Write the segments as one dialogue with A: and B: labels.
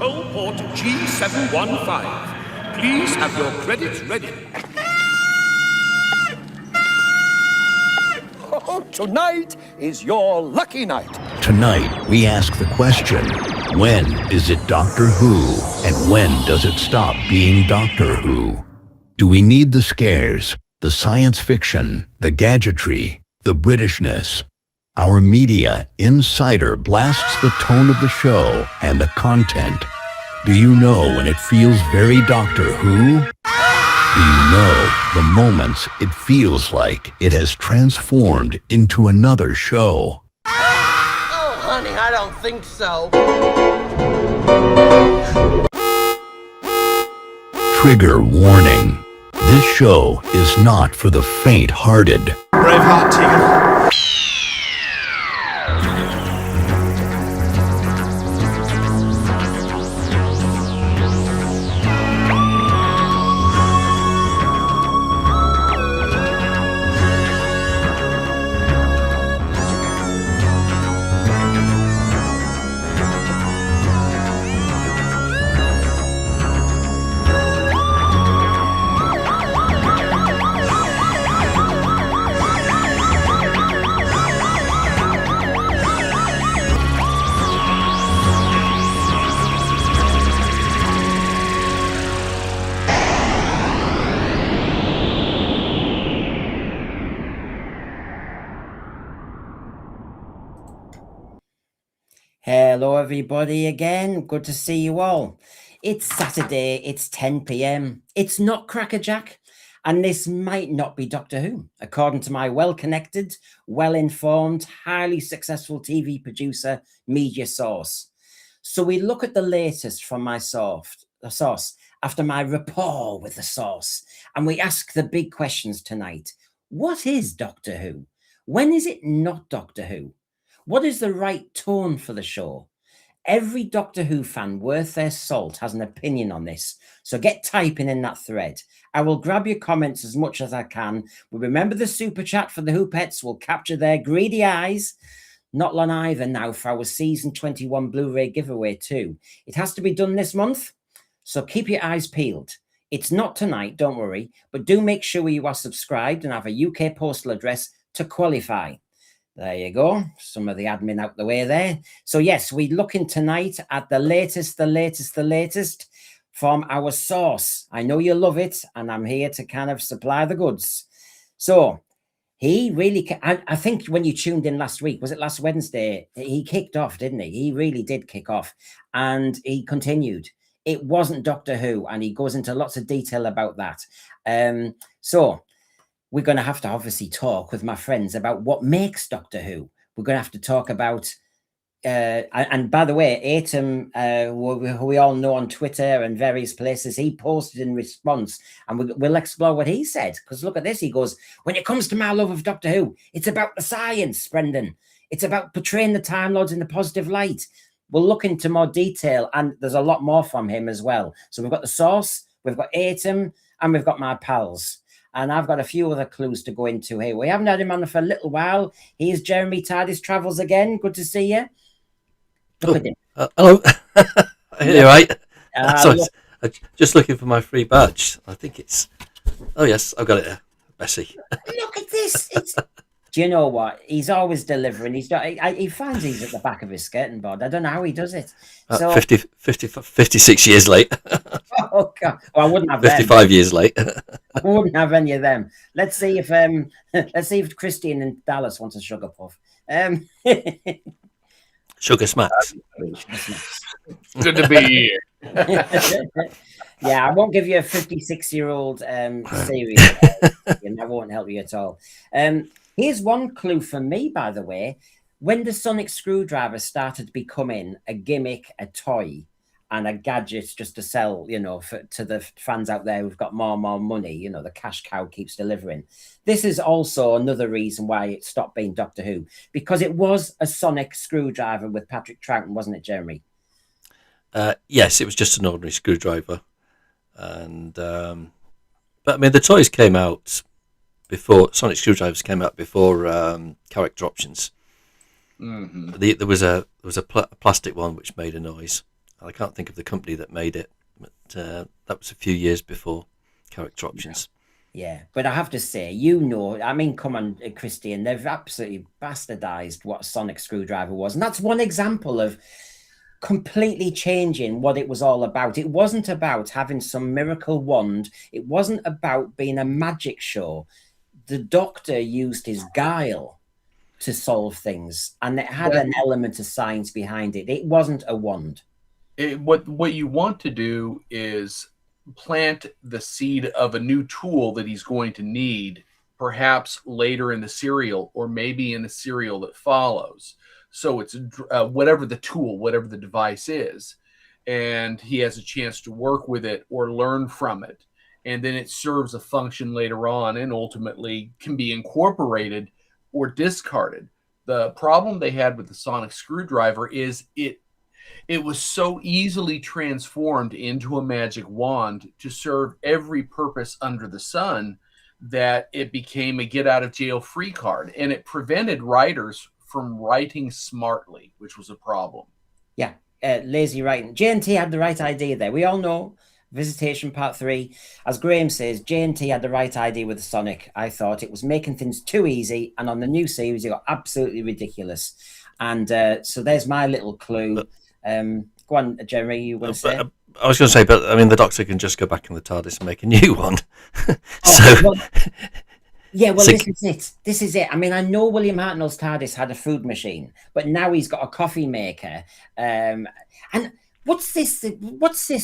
A: control port G715. Please have your credits ready. Oh, tonight is your lucky night.
B: Tonight, we ask the question, when is it Doctor Who? And when does it stop being Doctor Who? Do we need the scares, the science fiction, the gadgetry, the Britishness? Our media insider blasts the tone of the show and the content. Do you know when it feels very Doctor Who? Do you know the moments it feels like it has transformed into another show?
C: Oh, honey, I don't think so.
B: Trigger warning. This show is not for the faint-hearted.
D: Braveheart, Tegan.
E: Hello everybody again, good to see you all. It's Saturday, it's 10 p.m, it's not Crackerjack, and this might not be Doctor Who, according to my well-connected, well-informed, highly successful TV producer, media source. So we look at the latest from my source after my rapport with the source, and we ask the big questions tonight. What is Doctor Who? When is it not Doctor Who? What is the right tone for the show? Every Doctor Who fan worth their salt has an opinion on this, so get typing in that thread. I will grab your comments as much as I can, but remember the super chat for the Who Pets will capture their greedy eyes. Not long either now for our season 21 Blu-ray giveaway too. It has to be done this month, so keep your eyes peeled. It's not tonight, don't worry, but do make sure you are subscribed and have a UK postal address to qualify. There you go. Some of the admin out the way there. So yes, we're looking tonight at the latest from our source. I know you love it, and I'm here to kind of supply the goods. So he really, I think when you tuned in last week, was it last Wednesday? He kicked off, didn't he? He really did kick off, and he continued. It wasn't Doctor Who, and he goes into lots of detail about that. So we're going to have to obviously talk with my friends about what makes Doctor Who. We're going to have to talk about, and by the way, Atom, who we all know on Twitter and various places, he posted in response, and we'll explore what he said. Because look at this, he goes, when it comes to my love of Doctor Who, it's about the science, Brendan. It's about portraying the Time Lords in a positive light. We'll look into more detail, and there's a lot more from him as well. So we've got the source, we've got Atom, and we've got my pals. And I've got a few other clues to go into here. We haven't had him on for a little while. Here's Jeremy TARDIS Travels again. Good to see you. Look at him.
F: Hello. You're right. Just looking for my free badge. I think it's... Oh, yes, I've got it there. Bessie.
E: Look at this. Do you know what? He's always delivering. He finds he's at the back of his skirting board. I don't know how he does it. So,
F: 56 years late.
E: Oh, God. Well, I wouldn't have
F: 55 years late.
E: I wouldn't have any of them. Let's see if Christine in Dallas wants a sugar puff.
F: Sugar smacks.
A: Good to be here.
E: Yeah, I won't give you a 56-year-old series. And that won't help you at all. Here's one clue for me, by the way. When the sonic screwdriver started becoming a gimmick, a toy, and a gadget just to sell, you know, to the fans out there who've got more money, you know, the cash cow keeps delivering. This is also another reason why it stopped being Doctor Who, because it was a sonic screwdriver with Patrick Troughton, wasn't it, Jeremy?
F: Yes, it was just an ordinary screwdriver. And but I mean, the toys came out before, sonic screwdrivers came out before character options. Mm-hmm. There was a plastic one which made a noise. I can't think of the company that made it, but that was a few years before character options.
E: Yeah, but I have to say, I mean, come on, Christian, they've absolutely bastardized what a sonic screwdriver was. And that's one example of completely changing what it was all about. It wasn't about having some miracle wand. It wasn't about being a magic show. The Doctor used his guile to solve things, and it had an element of science behind it. It wasn't a wand.
D: What you want to do is plant the seed of a new tool that he's going to need, perhaps later in the serial, or maybe in the serial that follows. So it's whatever the tool, whatever the device is, and he has a chance to work with it or learn from it. And then it serves a function later on and ultimately can be incorporated or discarded. The problem they had with the sonic screwdriver is it was so easily transformed into a magic wand to serve every purpose under the sun that it became a get out of jail free card. And it prevented writers from writing smartly, which was a problem.
E: Yeah, lazy writing. J&T had the right idea there. We all know Visitation Part 3. As Graham says, J&T had the right idea with the Sonic. I thought it was making things too easy, and on the new series, it got absolutely ridiculous. And so there's my little clue. Go on, Jeremy, you want to say?
F: I was going to say, but I mean, the Doctor can just go back in the TARDIS and make a new one.
E: This is it. I mean, I know William Hartnell's TARDIS had a food machine, but now he's got a coffee maker. And what's this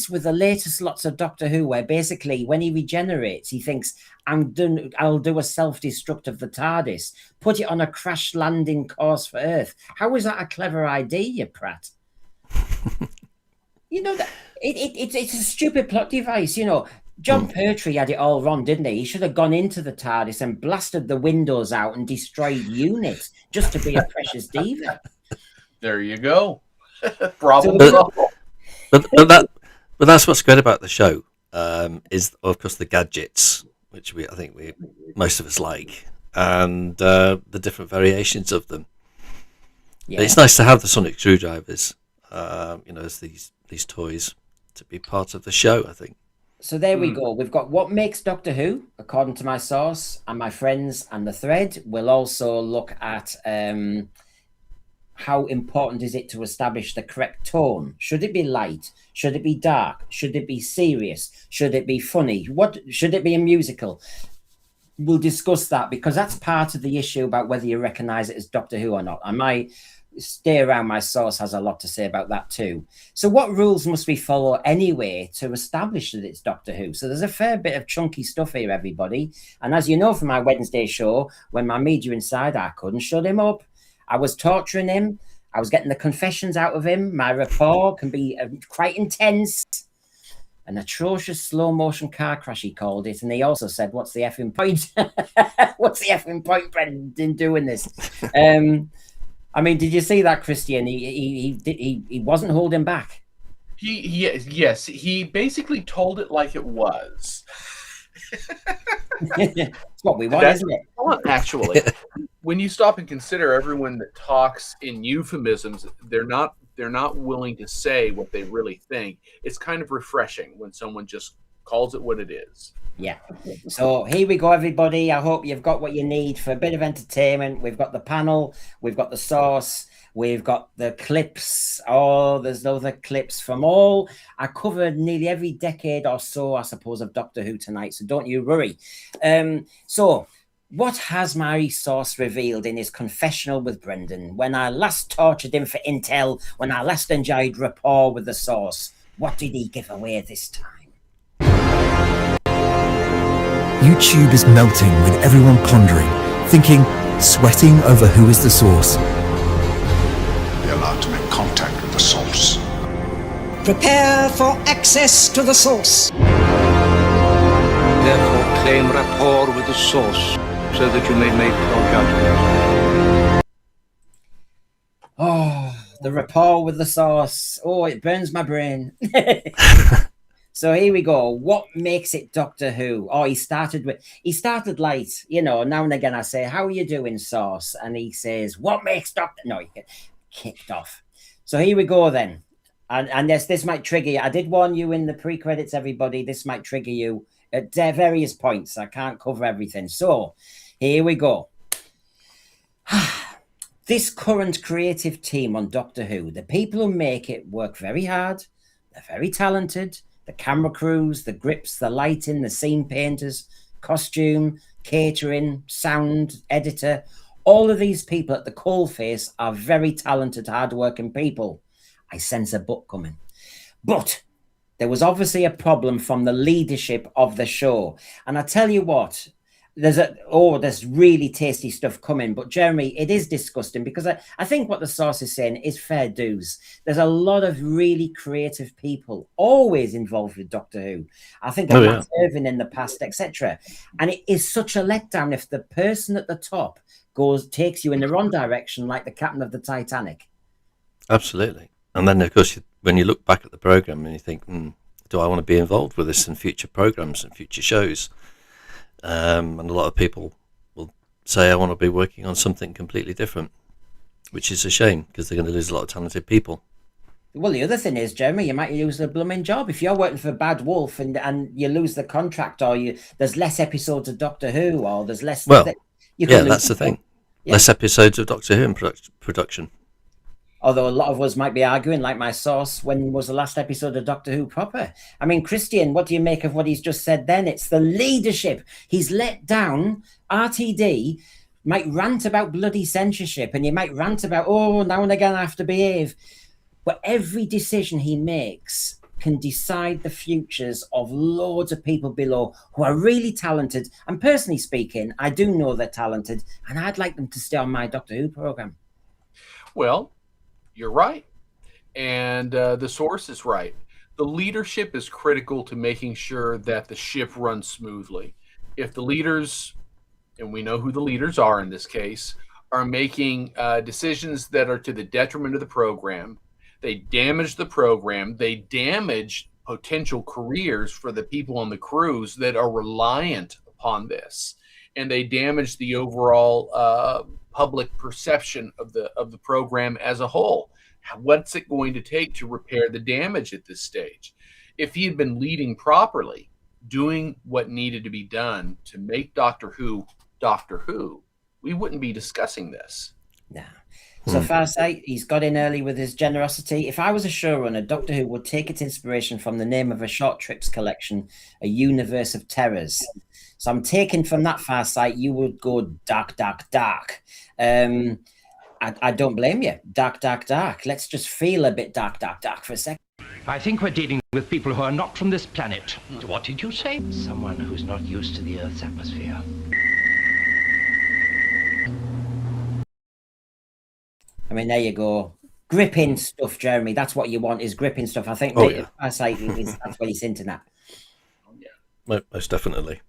E: with the latest lots of Doctor Who, where basically when he regenerates, he thinks, I'll do a self-destruct of the TARDIS, put it on a crash landing course for Earth. How is that a clever idea, you prat? You know, that it's a stupid plot device. You know, John Pertwee had it all wrong, didn't he? He should have gone into the TARDIS and blasted the windows out and destroyed units just to be a precious diva.
D: There you go. Problem.
F: But that's what's great about the show, is of course the gadgets, which I think most of us like, and the different variations of them. Yeah. It's nice to have the sonic screwdrivers, as these toys to be part of the show, I think.
E: So there we go. We've got what makes Doctor Who, according to my source and my friends, and the thread. We'll also look at how important is it to establish the correct tone. Should it be light? Should it be dark? Should it be serious? Should it be funny? Should it be a musical? We'll discuss that, because that's part of the issue about whether you recognize it as Doctor Who or not. I might stay around. My source has a lot to say about that too. So what rules must we follow anyway to establish that it's Doctor Who? So there's a fair bit of chunky stuff here, everybody. And as you know from my Wednesday show, when my media inside, I couldn't shut him up. I was torturing him. I was getting the confessions out of him. My rapport can be quite intense. An atrocious slow motion car crash, he called it. And he also said, what's the effing point? What's the effing point, Brendan, doing this? I mean, did you see that, Christian? He wasn't holding back.
D: Yes, he basically told it like it was.
E: It's what we want, isn't it?
D: Actually, when you stop and consider everyone that talks in euphemisms, they're not willing to say what they really think. It's kind of refreshing when someone just calls it what it is.
E: Yeah. So here we go, everybody. I hope you've got what you need for a bit of entertainment. We've got the panel, we've got the source, we've got the clips. Oh, there's other clips from all. I covered nearly every decade or so, I suppose, of Doctor Who tonight, so don't you worry. So what has my source revealed in his confessional with Brendan? When I last tortured him for intel, when I last enjoyed rapport with the source, what did he give away this time?
G: YouTube is melting with everyone pondering, thinking, sweating over who is the source.
H: Be allowed to make contact with the source.
I: Prepare for access to the source.
J: Therefore claim rapport with the source, so that you may make your judgment.
E: Oh, the rapport with the source. Oh, it burns my brain. So here we go. What makes it Doctor Who? Oh, he started light. You know, now and again I say, how are you doing, source? And he says, what makes Doctor... No, he get kicked off. So here we go then. And this might trigger you. I did warn you in the pre-credits, everybody. This might trigger you at various points. I can't cover everything. So here we go. This current creative team on Doctor Who, the people who make it work very hard. They're very talented. The camera crews, the grips, the lighting, the scene painters, costume, catering, sound, editor. All of these people at the coalface are very talented, hard-working people. I sense a book coming. But there was obviously a problem from the leadership of the show. And I tell you what, there's really tasty stuff coming. But Jeremy, it is disgusting because I think what the source is saying is fair dues. There's a lot of really creative people always involved with Doctor Who. I think of Matt Irving in the past, etc. And it is such a letdown if the person at the top takes you in the wrong direction, like the captain of the Titanic.
F: Absolutely. And then, of course, when you look back at the program and you think, do I want to be involved with this in future programs and future shows? And a lot of people will say, I want to be working on something completely different, which is a shame because they're going to lose a lot of talented people.
E: Well, the other thing is, Jeremy, you might lose the blooming job. If you're working for Bad Wolf and you lose the contract, or there's less episodes of Doctor Who, or there's less...
F: That's the thing. Yeah. Less episodes of Doctor Who in production.
E: Although a lot of us might be arguing, like my source, when was the last episode of Doctor Who proper? I mean, Christian, what do you make of what he's just said then? It's the leadership. He's let down. RTD might rant about bloody censorship, and he might rant about, now and again I have to behave. But every decision he makes can decide the futures of loads of people below who are really talented. And personally speaking, I do know they're talented, and I'd like them to stay on my Doctor Who program.
D: Well, you're right. And the source is right. The leadership is critical to making sure that the ship runs smoothly. If the leaders, and we know who the leaders are in this case, are making decisions that are to the detriment of the program, they damage the program, they damage potential careers for the people on the crews that are reliant upon this, and they damage the overall public perception of the program as a whole. What's it going to take to repair the damage at this stage? If he had been leading properly, doing what needed to be done to make Doctor Who, we wouldn't be discussing this.
E: No. So Farsight, he's got in early with his generosity. If I was a showrunner, Doctor Who would take its inspiration from the name of a short trips collection, A Universe of Terrors. So I'm taking from that Farsight, you would go dark, dark, dark. I don't blame you. Dark, dark, dark. Let's just feel a bit dark, dark, dark for a second.
K: I think we're dealing with people who are not from this planet. What did you say? Someone who's not used to the Earth's atmosphere.
E: I mean, there you go. Gripping stuff, Jeremy. That's what you want, is gripping stuff. I think that's what he's hinting at.
F: Most definitely.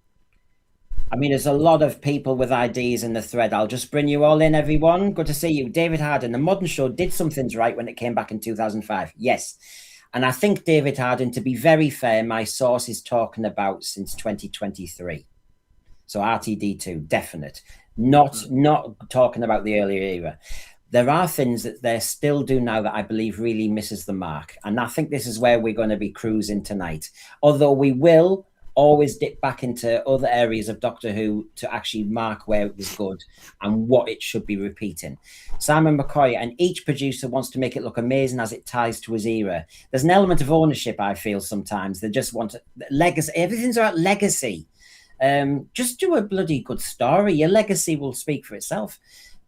E: I mean, there's a lot of people with ideas in the thread. I'll just bring you all in, everyone. Good to see you. David Harden, the modern show did some things right when it came back in 2005. Yes. And I think David Harden, to be very fair, my source is talking about since 2023. So RTD2, definite. Not talking about the earlier era. There are things that they still do now that I believe really misses the mark. And I think this is where we're going to be cruising tonight. Although we will always dip back into other areas of Doctor Who to actually mark where it was good and what it should be repeating. Simon McCoy, and each producer wants to make it look amazing as it ties to his era. There's an element of ownership, I feel, sometimes. They just want legacy. Everything's about legacy. Just do a bloody good story. Your legacy will speak for itself.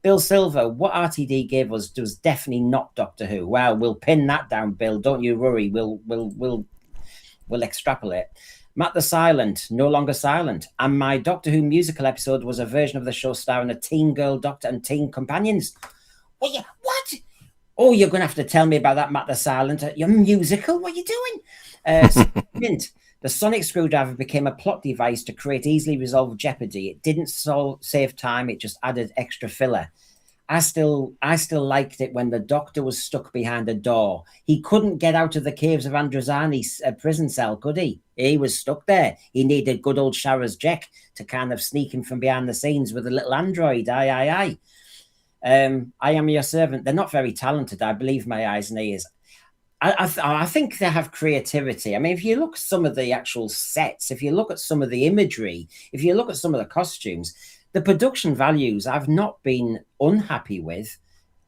E: Bill Silver, what RTD gave us was definitely not Doctor Who. Well, we'll pin that down, Bill. Don't you worry. We'll extrapolate. Matt the Silent, no longer silent. And my Doctor Who musical episode was a version of the show starring a teen girl doctor and teen companions. What? Oh, you're going to have to tell me about that, Matt the Silent. Your musical? What are you doing? Mint. The sonic screwdriver became a plot device to create easily resolved jeopardy. It didn't save time. It just added extra filler. I still liked it when the Doctor was stuck behind a door. He couldn't get out of the caves of Androzani's prison cell, could he? He was stuck there. He needed good old Shara's Jack to kind of sneak him from behind the scenes with a little android. Aye. I am your servant. They're not very talented. I believe my eyes and ears. I think they have creativity. I mean, if you look at some of the actual sets, if you look at some of the imagery, if you look at some of the costumes, the production values I've not been unhappy with.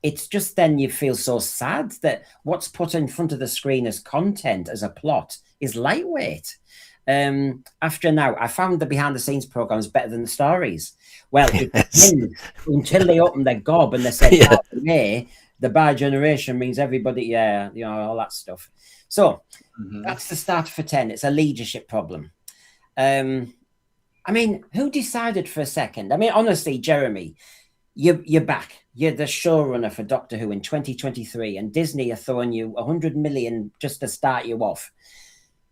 E: It's just then you feel so sad that what's put in front of the screen as content, as a plot, is lightweight. After now, I found the behind the scenes programs better than the stories. Well, until they opened their gob and they said,
F: Yeah.
E: hey, the by-generation means everybody, yeah, you know, all that stuff. So that's the start for 10. It's a leadership problem. I mean, who decided for a second? I mean, honestly, Jeremy, you're back. You're the showrunner for Doctor Who in 2023, and Disney are throwing you 100 million just to start you off.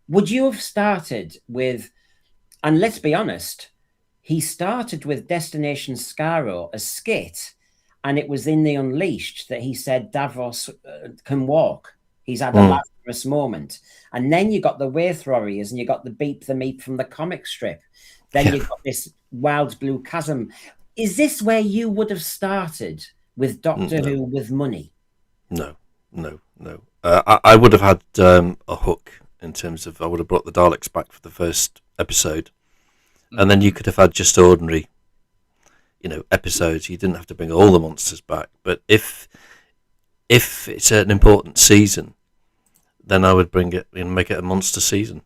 E: Would you have started with, and let's be honest, he started with Destination Skaro, a skit, and it was in The Unleashed that he said Davros can walk. He's had a Lazarus moment. And then you got the Wraith Warriors, and you got the Beep the Meep from the comic strip. Then you've got this Wild Blue Chasm. Is this where you would have started with Doctor Who with money?
F: No. I would have had a hook in terms of I would have brought the Daleks back for the first episode, and then you could have had just ordinary, episodes. You didn't have to bring all the monsters back. But if it's an important season, then I would bring it and make it a monster season.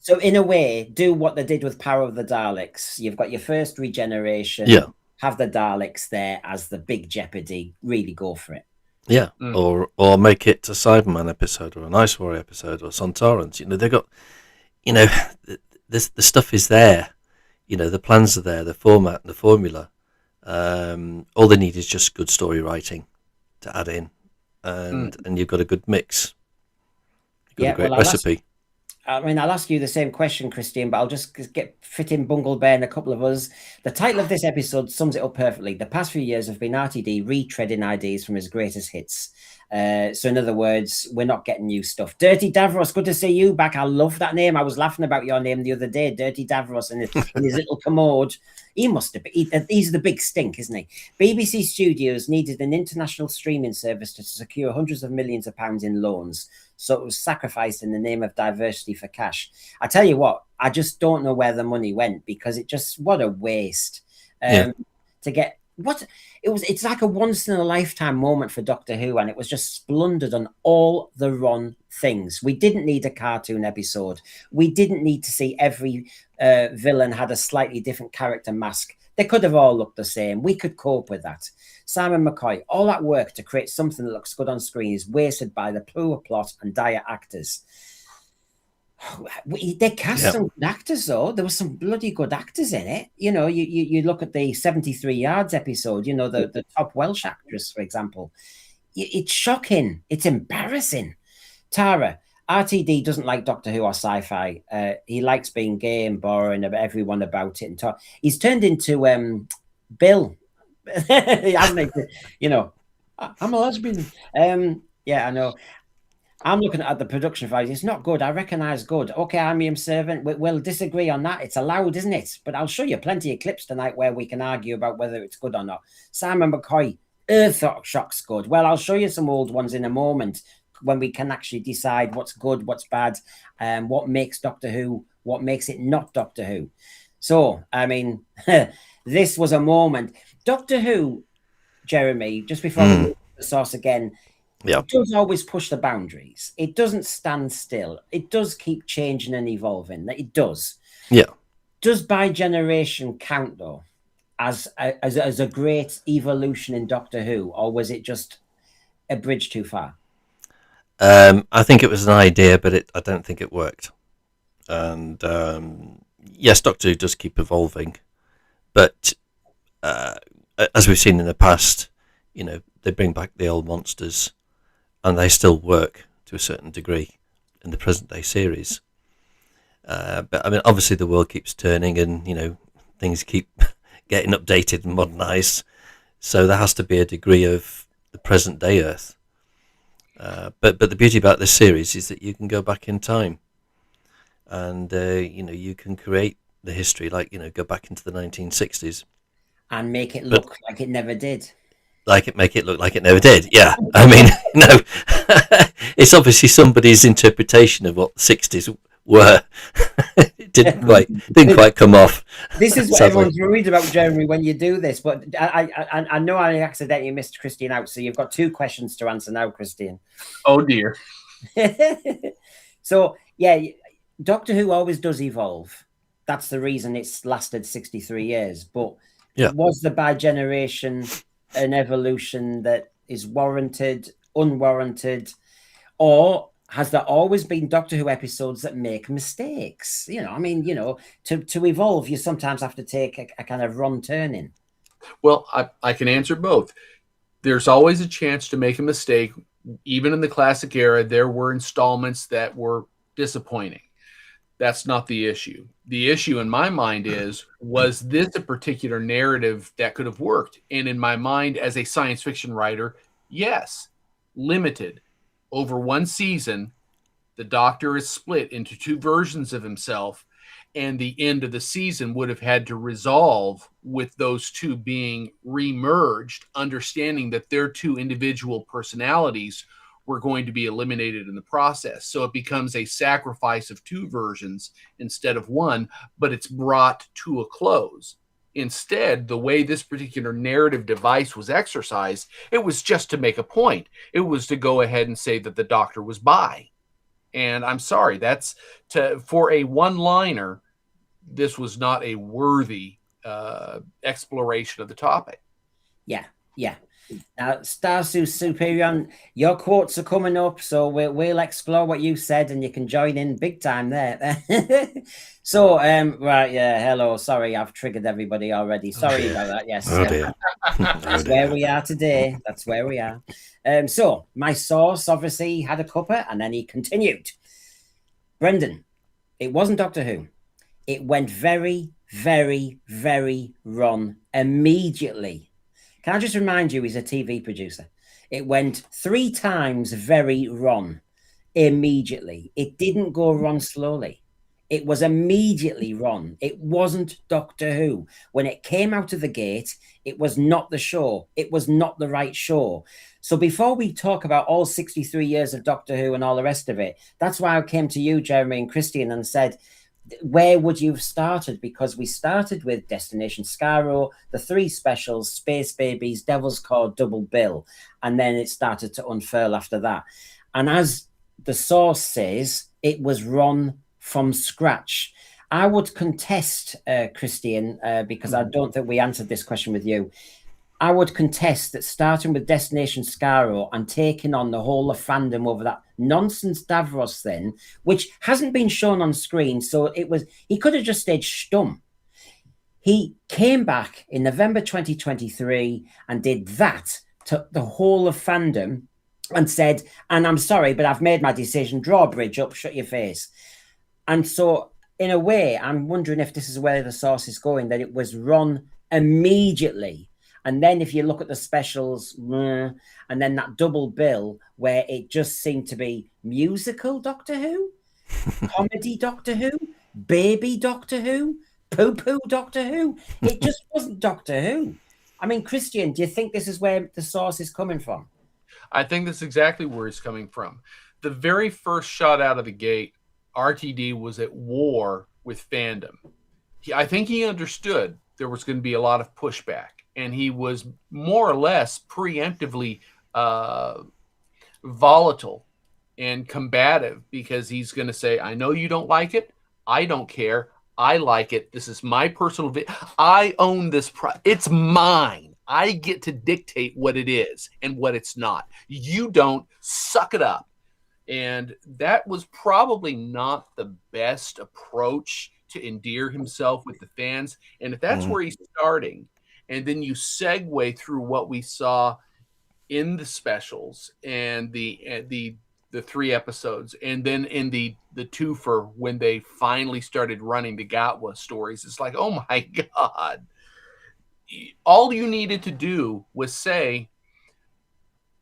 E: So in a way, do what they did with Power of the Daleks. You've got your first regeneration.
F: Yeah.
E: Have the Daleks there as the big jeopardy. Really go for it.
F: Yeah, or make it a Cyberman episode or an Ice Warrior episode or Sontarans. They got, the stuff is there. The plans are there, the format, the formula. All they need is just good story writing to add in, and you've got a good mix. You've got a great recipe.
E: I'll ask you the same question, Christian, but I'll just fit in Bungle Bear and a couple of us. The title of this episode sums it up perfectly. The past few years have been RTD retreading ideas from his greatest hits. So in other words, we're not getting new stuff. Dirty Davros, good to see you back. I love that name. I was laughing about your name the other day, Dirty Davros, in his little commode. He must have been. He's the big stink, isn't he? BBC Studios needed an international streaming service to secure hundreds of millions of pounds in loans. So it was sacrificed in the name of diversity for cash. I tell you what, I just don't know where the money went, because what a waste. To get it's like a once in a lifetime moment for Doctor Who, and it was just splundered on all the wrong things. We didn't need a cartoon episode. We didn't need to see every villain had a slightly different character mask. They could have all looked the same. We could cope with that. Simon McCoy, all that work to create something that looks good on screen is wasted by the poor plot and dire actors. They cast some good actors, though. There were some bloody good actors in it. You look at the 73 Yards episode, the top Welsh actress, for example. It's shocking. It's embarrassing. Tara, RTD doesn't like Doctor Who or sci-fi. He likes being gay and boring about everyone about it. And talk. He's turned into Bill. Hasn't he? I'm a lesbian. Yeah, I know. I'm looking at the production values. It's not good. I recognise good. Okay, I'm your servant. We'll disagree on that. It's allowed, isn't it? But I'll show you plenty of clips tonight where we can argue about whether it's good or not. Simon McCoy, Earthshock's good. Well, I'll show you some old ones in a moment when we can actually decide what's good, what's bad, and what makes Doctor Who, what makes it not Doctor Who. So, this was a moment. Doctor Who, Jeremy, just before we move to the source again, it does always push the boundaries. It doesn't stand still. It does keep changing and evolving. It does.
F: Yeah.
E: Does by-generation count, though, as a great evolution in Doctor Who, or was it just a bridge too far?
F: I think it was an idea, but I don't think it worked. And yes, Doctor Who does keep evolving, but as we've seen in the past, they bring back the old monsters, and they still work to a certain degree in the present day series. But obviously the world keeps turning, and things keep getting updated and modernised. So there has to be a degree of the present day Earth. But the beauty about this series is that you can go back in time, and you can create the history, like go back into the 1960s
E: and make it look like it never did.
F: make it look like it never did. Yeah, I mean, no, it's obviously somebody's interpretation of what the '60s were. It didn't quite come off.
E: This is what
F: sadly.
E: everyone's worried about, Jeremy, when you do this. But I know I accidentally missed Christian out, so you've got 2 questions to answer now, Christian.
D: Oh dear.
E: So yeah, Doctor Who always does evolve. That's the reason it's lasted 63 years. But was the bygeneration an evolution that is warranted, unwarranted, or has there always been Doctor Who episodes that make mistakes? You know, I mean, you know, to evolve, you sometimes have to take a kind of wrong turning.
D: Well, I can answer both. There's always a chance to make a mistake. Even in the classic era, there were installments that were disappointing. That's not the issue. The issue in my mind is, was this a particular narrative that could have worked? And in my mind, as a science fiction writer, yes, limited. Over 1 season, the Doctor is split into 2 versions of himself, and the end of the season would have had to resolve with those 2 being remerged, understanding that their 2 individual personalities were going to be eliminated in the process. So it becomes a sacrifice of 2 versions instead of 1, but it's brought to a close. Instead, the way this particular narrative device was exercised, it was just to make a point. It was to go ahead and say that the Doctor was bi. And I'm sorry, for a one-liner, this was not a worthy exploration of the topic.
E: Yeah. Now, Starsu Superior, your quotes are coming up, so we'll explore what you said, and you can join in big time there. So, right, yeah, hello, sorry, I've triggered everybody already. Sorry about that, yes.
F: Oh dear.
E: That's where we are today. That's where we are. So, my source obviously had a cuppa, and then he continued. Brendan, it wasn't Doctor Who. It went very, very, very wrong immediately. Can I just remind you, he's a TV producer. It went 3 times very wrong immediately. It didn't go wrong slowly. It was immediately wrong. It wasn't Doctor Who. When it came out of the gate, it was not the show. It was not the right show. So before we talk about all 63 years of Doctor Who and all the rest of it, that's why I came to you, Jeremy and Christian, and said, where would you have started? Because we started with Destination Skaro, the 3 specials, Space Babies, Devil's Cord, Double Bill, and then it started to unfurl after that. And as the source says, it was run from scratch. I would contest, Christian, because I don't think we answered this question with you. I would contest that starting with Destination Skaro and taking on the whole of fandom over that nonsense Davros thing, which hasn't been shown on screen, so he could have just stayed stum. He came back in November 2023 and did that to the whole of fandom and said, and I'm sorry, but I've made my decision, draw a bridge up, shut your face. And so, in a way, I'm wondering if this is where the source is going, that it was run immediately. And then if you look at the specials, and then that double bill where it just seemed to be musical Doctor Who, comedy Doctor Who, baby Doctor Who, poo-poo Doctor Who. It just wasn't Doctor Who. I mean, Christian, do you think this is where the source is coming from?
D: I think that's exactly where it's coming from. The very first shot out of the gate, RTD was at war with fandom. I think he understood there was going to be a lot of pushback. And he was more or less preemptively volatile and combative, because he's going to say, I know you don't like it. I don't care. I like it. This is my personal I own this. It's mine. I get to dictate what it is and what it's not. You don't. Suck it up. And that was probably not the best approach to endear himself with the fans. And if that's where he's starting, and then you segue through what we saw in the specials and the 3 episodes, and then in the twofer when they finally started running the Gatwa stories, it's like, oh my God. All you needed to do was say,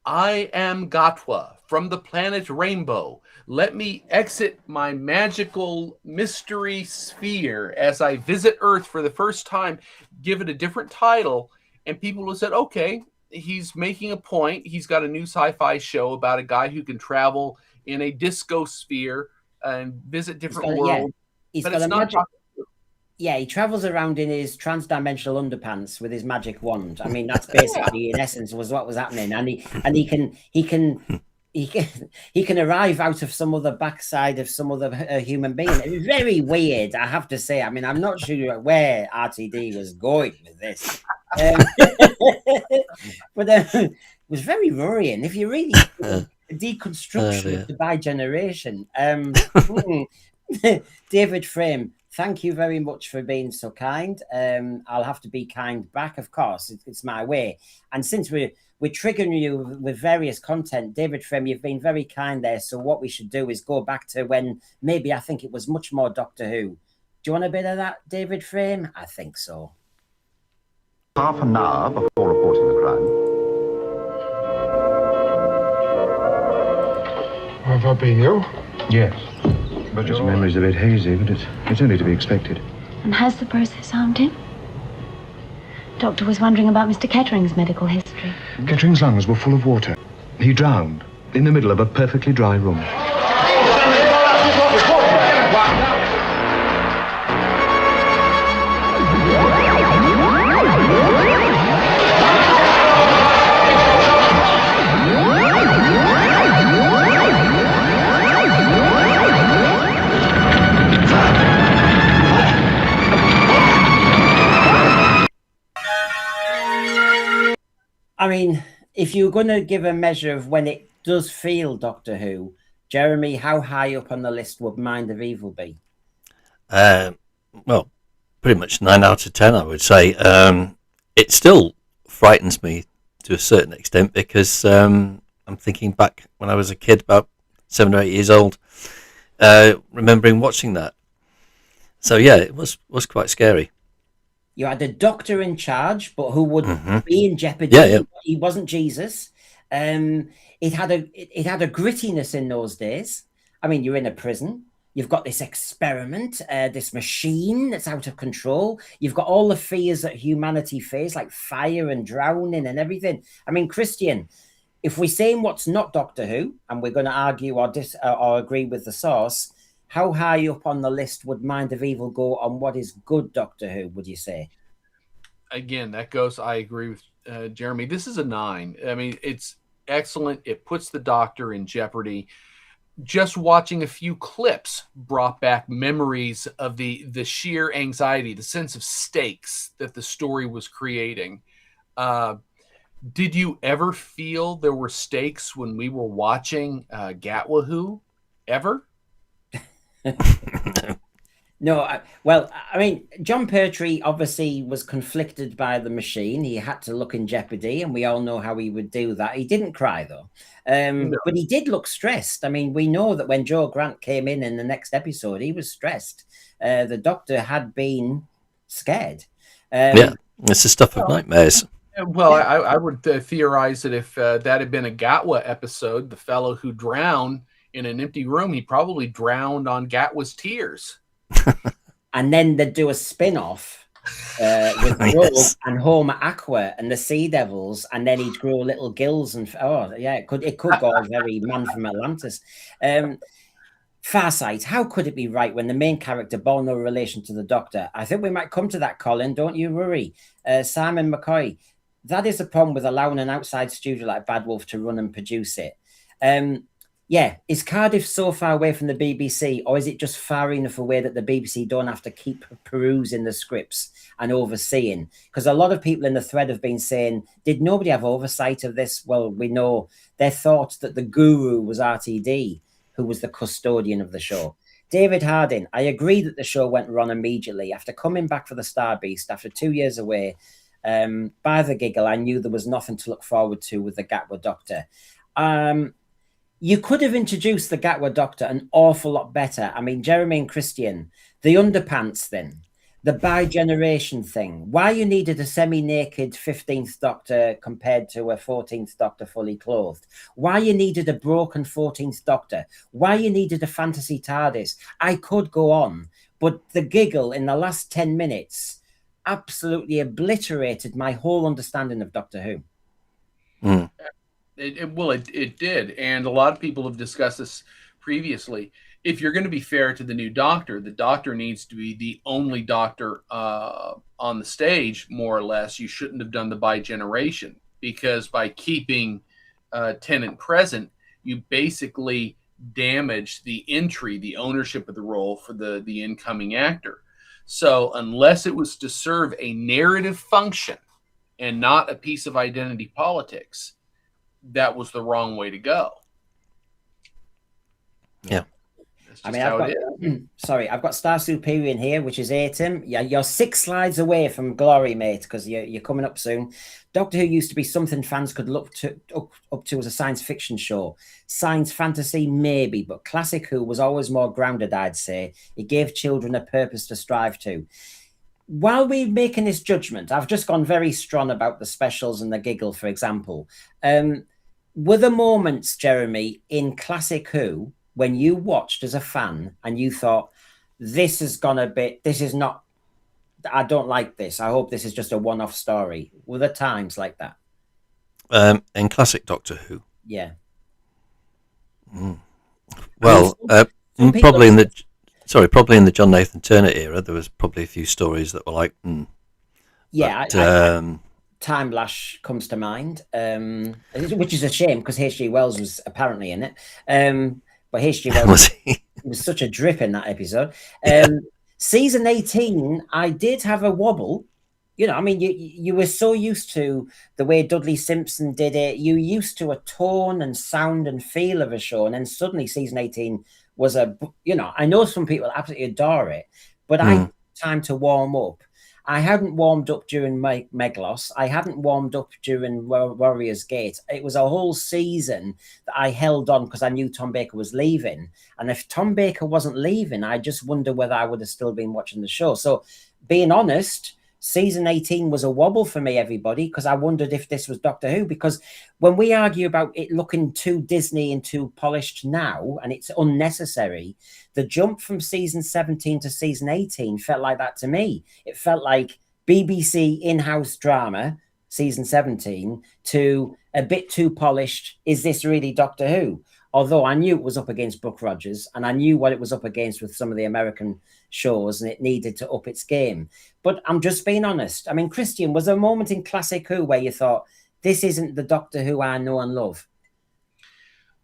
D: I am Gatwa from the planet Rainbow. Let me exit my magical mystery sphere as I visit Earth for the first time, give it a different title, and people have said, okay, he's making a point. He's got a new sci-fi show about a guy who can travel in a disco sphere and visit different worlds.
E: He's
D: but
E: got
D: it's
E: a
D: not
E: magic.
D: Doctor Who.
E: Yeah, he travels around in his trans-dimensional underpants with his magic wand. I mean, that's basically, in essence, was what was happening. And he can arrive out of some other backside of some other human being. It was very weird, I have to say. I mean, I'm not sure where RTD was going with this, but it was very worrying. If you really deconstruction of the bygeneration. David Frame, thank you very much for being so kind. I'll have to be kind back, of course. It's my way. And since we're triggering you with various content, David Frame, you've been very kind there. So what we should do is go back to when maybe I think it was much more Doctor Who. Do you want a bit of that, David Frame? I think so.
L: Half an hour before reporting the crime.
M: Have I been ill?
L: Yes. But your memory's a bit hazy, but it's only to be expected.
N: And has the process harmed him? Doctor was wondering about Mr. Kettering's medical history.
L: Kettering's lungs were full of water. He drowned in the middle of a perfectly dry room.
E: I mean, if you're going to give a measure of when it does feel Doctor Who, Jeremy, how high up on the list would Mind of Evil be?
F: Well, pretty much 9 out of 10, I would say. It still frightens me to a certain extent because I'm thinking back when I was a kid, about 7 or 8 years old, remembering watching that. So yeah, it was quite scary.
E: You had a doctor in charge, but who would be in jeopardy.
F: Yeah.
E: He wasn't Jesus. It had a grittiness in those days. I mean, you're in a prison. You've got this experiment, this machine that's out of control. You've got all the fears that humanity face, like fire and drowning and everything. I mean, Christian, if we're saying what's not Doctor Who, and we're going to argue or agree with the source, how high up on the list would Mind of Evil go on what is good Doctor Who, would you say?
D: Again, that goes, I agree with Jeremy. This is a 9. I mean, it's excellent. It puts the Doctor in jeopardy. Just watching a few clips brought back memories of the sheer anxiety, the sense of stakes that the story was creating. Did you ever feel there were stakes when we were watching Gatwa Who? Ever?
E: No, well, I mean, John Pertwee obviously was conflicted by the machine. He had to look in jeopardy, and we all know how he would do that. He didn't cry, though. No. But he did look stressed. I mean, we know that when Joe Grant came in the next episode, he was stressed. The Doctor had been scared.
F: Yeah, it's the stuff of nightmares.
D: Well, I would theorize that if that had been a Gatwa episode, the fellow who drowned in an empty room, he probably drowned on Gatwa's tears.
E: And then they'd do a spin-off with Rogue and Homer Aqua and the Sea Devils, and then he'd grow little gills and it could go very Man from Atlantis. Farsight, how could it be right when the main character bore no relation to the Doctor? I think we might come to that, Colin. Don't you worry. Simon McCoy, that is the problem with allowing an outside studio like Bad Wolf to run and produce it. Yeah, is Cardiff so far away from the BBC, or is it just far enough away that the BBC don't have to keep perusing the scripts and overseeing? Because a lot of people in the thread have been saying, did nobody have oversight of this? Well, we know they thought that the guru was RTD, who was the custodian of the show. David Harding, I agree that the show went wrong immediately. After coming back for the Star Beast, after 2 years away, by the giggle, I knew there was nothing to look forward to with the Gatwa Doctor. You could have introduced the Gatwa Doctor an awful lot better. I mean, Jeremy and Christian, the underpants thing, the bygeneration thing, why you needed a semi-naked 15th Doctor compared to a 14th Doctor fully clothed, why you needed a broken 14th Doctor, why you needed a fantasy TARDIS. I could go on, but the giggle in the last 10 minutes absolutely obliterated my whole understanding of Doctor Who.
F: Mm.
D: It did, and a lot of people have discussed this previously. If you're going to be fair to the new doctor, the doctor needs to be the only doctor on the stage, more or less. You shouldn't have done the bygeneration, because by keeping Tennant present, you basically damage the entry, the ownership of the role for the incoming actor. So unless it was to serve a narrative function and not a piece of identity politics, that was the wrong way to go.
F: Yeah.
E: I mean, I've got Star Superior in here, which is Atom. Yeah, you're 6 slides away from glory, mate, because you're coming up soon. Doctor Who used to be something fans could look up to as a science fiction show. Science fantasy, maybe, but Classic Who was always more grounded, I'd say. It gave children a purpose to strive to. While we're making this judgment, I've just gone very strong about the specials and the giggle, for example. Were there moments, Jeremy, in Classic Who when you watched as a fan and you thought, this is not, I don't like this. I hope this is just a one-off story. Were there times like that?
F: In classic Doctor Who?
E: Yeah.
F: Well, probably in the John Nathan Turner era, there was probably a few stories that were like,
E: Yeah, Time Lash comes to mind, which is a shame because H.G. Wells was apparently in it. But H.G. Wells was such a drip in that episode. Season 18, I did have a wobble. You know, I mean, you were so used to the way Dudley Simpson did it. You used to a tone and sound and feel of a show. And then suddenly season 18 was I know some people absolutely adore it, but I had time to warm up. I hadn't warmed up during Meglos. I hadn't warmed up during Warriors Gate. It was a whole season that I held on because I knew Tom Baker was leaving. And if Tom Baker wasn't leaving, I just wonder whether I would have still been watching the show. So being honest, season 18 was a wobble for me, everybody, because I wondered if this was Doctor Who. Because when we argue about it looking too Disney and too polished now, and it's unnecessary, the jump from season 17 to season 18 felt like that to me. It felt like BBC in-house drama, season 17, to a bit too polished. Is this really Doctor Who? Although I knew it was up against Buck Rogers and I knew what it was up against with some of the American shows and it needed to up its game. But I'm just being honest. I mean, Christian, was there a moment in Classic Who where you thought, this isn't the Doctor Who I know and love?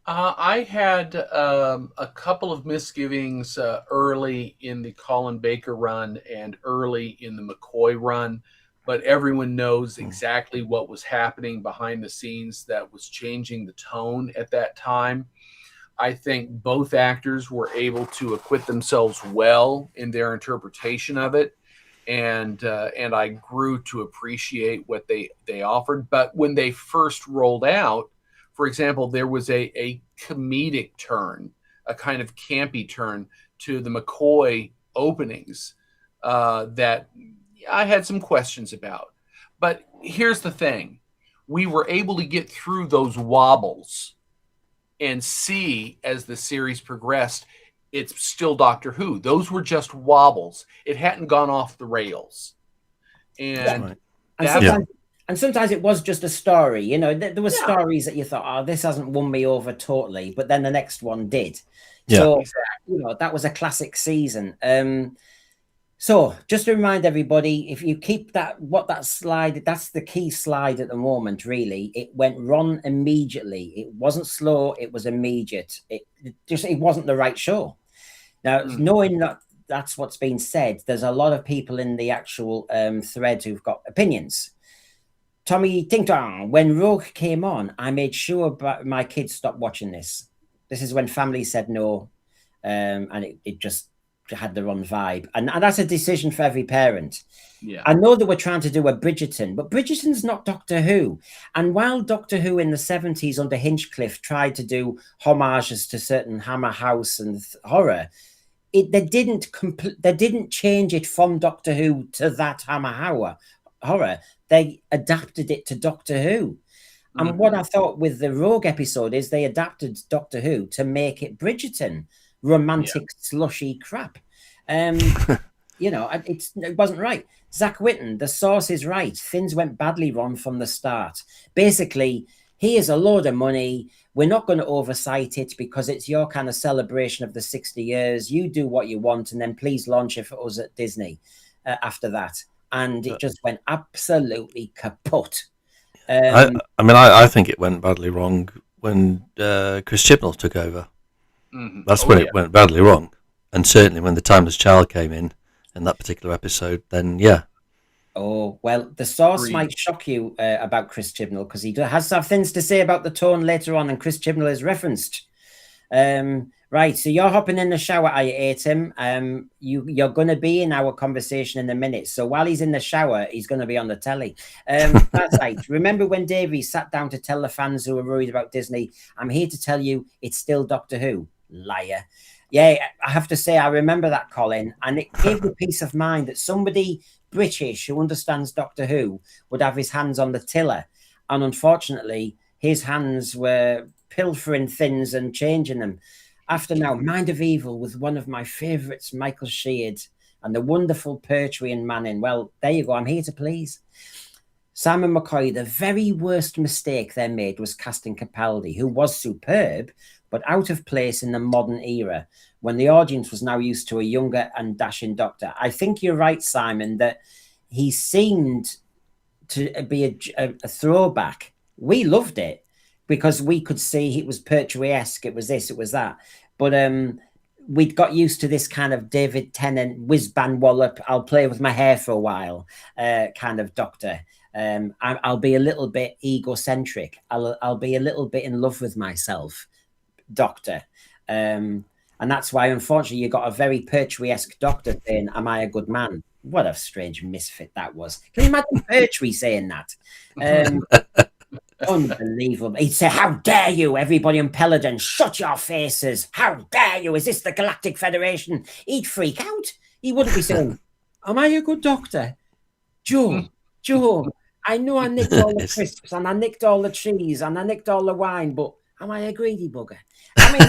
D: I had a couple of misgivings early in the Colin Baker run and early in the McCoy run, but everyone knows exactly what was happening behind the scenes that was changing the tone at that time. I think both actors were able to acquit themselves well in their interpretation of it, and I grew to appreciate what they offered. But when they first rolled out, for example, there was a comedic turn, a kind of campy turn to the McCoy openings that I had some questions about. But here's the thing. We were able to get through those wobbles and see as the series progressed, it's still Doctor Who. Those were just wobbles. It hadn't gone off the rails. And
E: sometimes it was just a story. You know, there were stories that you thought, oh, this hasn't won me over totally, but then the next one did.
F: Yeah.
E: So, you know, that was a classic season. So just to remind everybody, if you keep that slide, that's the key slide at the moment, really. It went wrong immediately. It wasn't slow. It was immediate. It wasn't the right show. Now, knowing that that's what's been said, there's a lot of people in the actual thread who've got opinions. Tommy Ting Tong, when Rogue came on, I made sure my kids stopped watching this. This is when family said no, and it just had the wrong vibe. And that's a decision for every parent.
D: Yeah.
E: I know that we're trying to do a Bridgerton, but Bridgerton's not Doctor Who. And while Doctor Who in the 70s under Hinchcliffe tried to do homages to certain Hammer House and horror, they didn't change it from Doctor Who to that Hammer horror. They adapted it to Doctor Who. And what I thought with the Rogue episode is they adapted Doctor Who to make it Bridgerton, romantic slushy crap. You know, it wasn't right. Zach Whitten, the source is right. Things went badly wrong from the start. Basically, here's a load of money. We're not going to oversight it because it's your kind of celebration of the 60 years. You do what you want, and then please launch it for us at Disney after that. And it just went absolutely kaput.
F: I think it went badly wrong when Chris Chibnall took over.
D: Mm-hmm.
F: That's when it went badly wrong. And certainly when the Timeless Child came in that particular episode, then yeah.
E: Oh, well, the source might shock you about Chris Chibnall, because he has some things to say about the tone later on, and Chris Chibnall is referenced. Right, so you're hopping in the shower, I ate him. You're going to be in our conversation in a minute. So while he's in the shower, he's going to be on the telly. That's right. Remember when Davey sat down to tell the fans who were worried about Disney, I'm here to tell you it's still Doctor Who? Liar. Yeah, I have to say, I remember that, Colin, and it gave me peace of mind that somebody British who understands Doctor Who would have his hands on the tiller. And unfortunately, his hands were pilfering things and changing them. After now, Mind of Evil with one of my favourites, Michael Sheard, and the wonderful Pertwee and Manning. Well, there you go. I'm here to please. Simon McCoy, the very worst mistake they made was casting Capaldi, who was superb, but out of place in the modern era, when the audience was now used to a younger and dashing Doctor. I think you're right, Simon, that he seemed to be a throwback. We loved it because we could see it was Pertwee-esque, it was this, it was that. But we'd got used to this kind of David Tennant, whiz-bang wallop, I'll play with my hair for a while kind of Doctor. I'll be a little bit egocentric. I'll be a little bit in love with myself, Doctor. And that's why, unfortunately, you got a very Pertwee-esque Doctor saying, am I a good man? What a strange misfit that was. Can you imagine Pertwee saying that? Unbelievable. He'd say, how dare you, everybody in Peladon, shut your faces. How dare you? Is this the Galactic Federation? He'd freak out. He wouldn't be saying, am I a good doctor? Joe, I know I nicked all the crisps and I nicked all the cheese and I nicked all the wine, but am I a greedy bugger? I mean,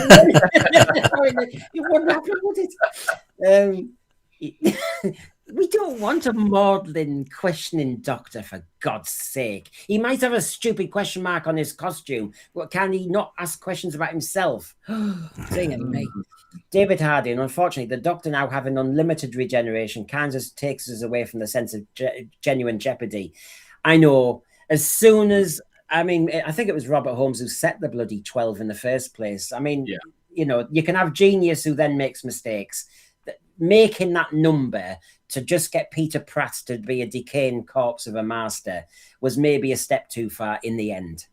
E: it wouldn't happen, would it? We don't want a maudlin, questioning Doctor, for God's sake. He might have a stupid question mark on his costume, but can he not ask questions about himself? Dear me. David Hardy, and unfortunately, the Doctor now having unlimited regeneration kind of takes us away from the sense of genuine jeopardy. I know, as soon as, I mean, I think it was Robert Holmes who set the bloody 12 in the first place. I mean, you know, you can have genius who then makes mistakes. Making that number to just get Peter Pratt to be a decaying corpse of a master was maybe a step too far in the end.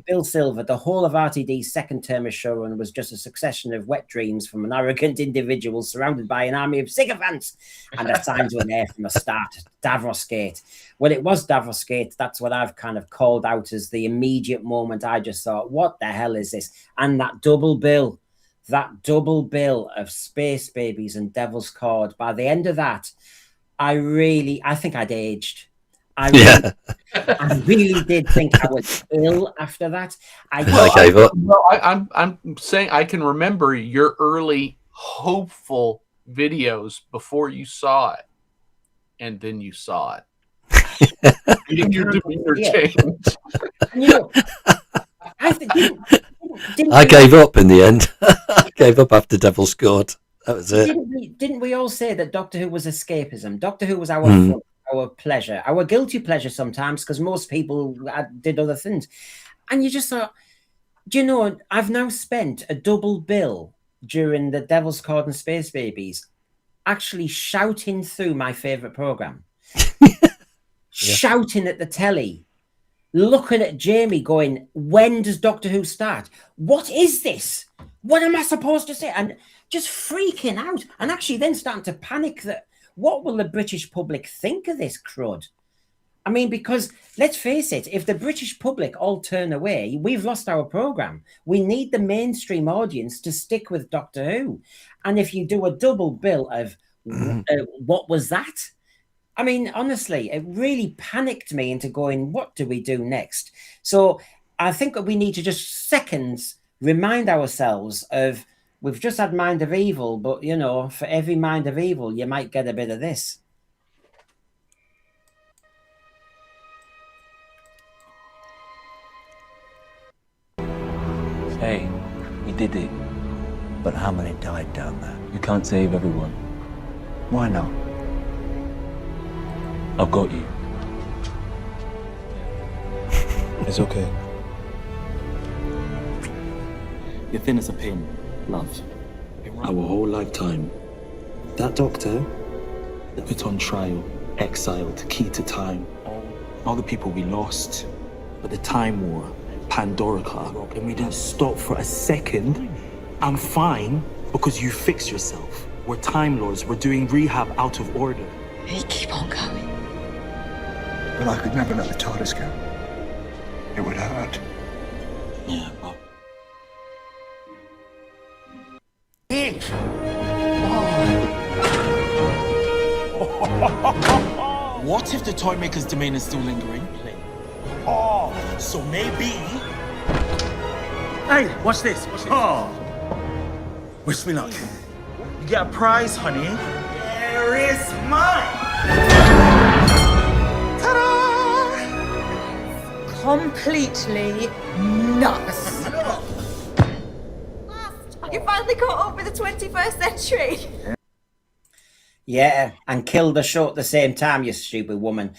E: Bill Silver, the whole of Rtd's second term as showrunner was just a succession of wet dreams from an arrogant individual surrounded by an army of sycophants, and the signs were there from the start. Davros Gate. Well, it was Davros Gate. That's what I've kind of called out as the immediate moment. I just thought, what the hell is this? And that double bill of Space Babies and Devil's Cord. By the end of that, I think I'd aged. I really did think I was ill after that. I'm
D: saying I can remember your early hopeful videos before you saw it, and then you saw it. Your demeanor changed.
E: You know,
F: I gave up in the end. I gave up after Devil's Cord. That was it.
E: Didn't we all say that Doctor Who was escapism? Doctor Who was our fun, our pleasure, our guilty pleasure sometimes, because most people did other things. And you just thought, do you know, I've now spent a double bill during the Devil's Cord and Space Babies actually shouting through my favourite programme. Shouting at the telly. Looking at Jamie going, when does Doctor Who start? What is this? What am I supposed to say? And just freaking out. And actually then starting to panic that, what will the British public think of this crud? I mean, because let's face it, if the British public all turn away, we've lost our programme. We need the mainstream audience to stick with Doctor Who. And if you do a double bill of what was that? I mean, honestly, it really panicked me into going, what do we do next? So I think that we need to just seconds remind ourselves of, we've just had Mind of Evil, but, you know, for every Mind of Evil, you might get a bit of this.
M: Hey, we did it.
O: But how many died down there?
M: You can't save everyone.
O: Why not?
M: I've got you.
O: It's okay.
M: You're thin as a pin, love. Our whole lifetime. That doctor, put on trial, exiled, key to time. All the people we lost. But the Time War, Pandorica, and we didn't stop for a second. I'm fine because you fixed yourself. We're Time Lords, we're doing rehab out of order.
N: We keep on going.
H: But I could never let the TARDIS go. It would hurt.
M: Yeah, but... What if the toy maker's domain is still lingering? Oh, so maybe...
P: Hey, watch this. Oh. Wish me luck. You get a prize, honey. There is mine. Ta-da!
Q: Completely nuts. You finally caught up with the 21st century.
E: Yeah, and killed a show at the same time, you stupid woman.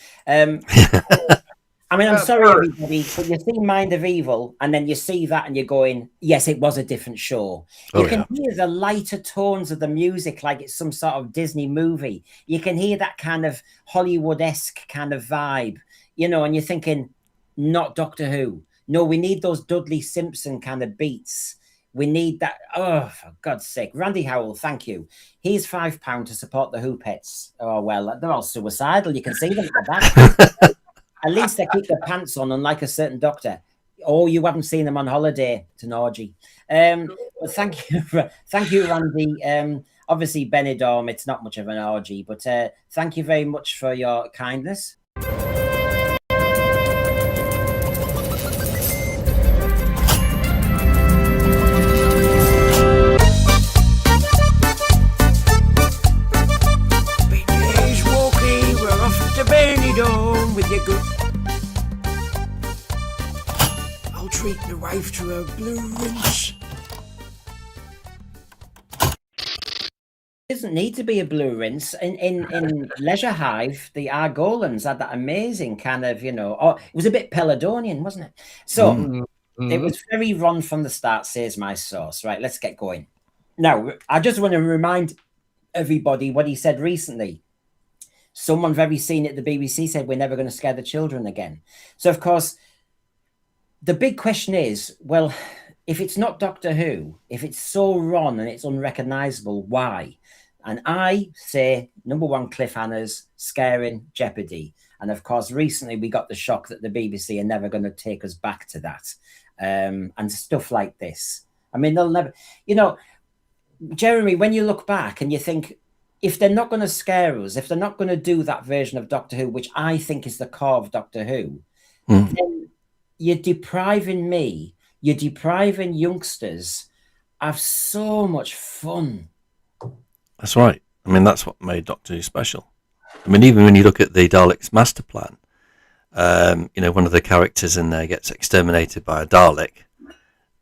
E: I mean, I'm sorry, everybody, but you see Mind of Evil, and then you see that, and you're going, yes, it was a different show. You can hear the lighter tones of the music, like it's some sort of Disney movie. You can hear that kind of Hollywood-esque kind of vibe, you know, and you're thinking, not Doctor Who. No, we need those Dudley Simpson kind of beats. We need that. Oh, for God's sake. Randy Howell, thank you. Here's £5 to support the Who Pets. Oh, well, they're all suicidal. You can see them at the back. At least they keep their pants on, unlike a certain doctor. Oh, you haven't seen them on holiday. It's an orgy. But thank you, Randy. Obviously, Benidorm, it's not much of an orgy, but thank you very much for your kindness. With your good, I'll treat the wife to a blue rinse. It doesn't need to be a blue rinse. In Leisure Hive, the Argolans had that amazing kind of, you know, oh, it was a bit Peladonian, wasn't it? So it was very Ron from the start, says my source. Right, let's get going. Now, I just want to remind everybody what he said recently. Someone very senior at the BBC said we're never going to scare the children again. So, of course, the big question is, well, if it's not Doctor Who, if it's so Ron and it's unrecognisable, why? And I say, number one, cliffhangers, scaring, jeopardy. And, of course, recently we got the shock that the BBC are never going to take us back to that. And stuff like this. I mean, they'll never... You know, Jeremy, when you look back and you think... If they're not going to scare us, if they're not going to do that version of Doctor Who, which I think is the core of Doctor Who, then you're depriving me, you're depriving youngsters of so much fun.
F: That's right. I mean, that's what made Doctor Who special. I mean, even when you look at the Daleks' master plan, you know, one of the characters in there gets exterminated by a Dalek,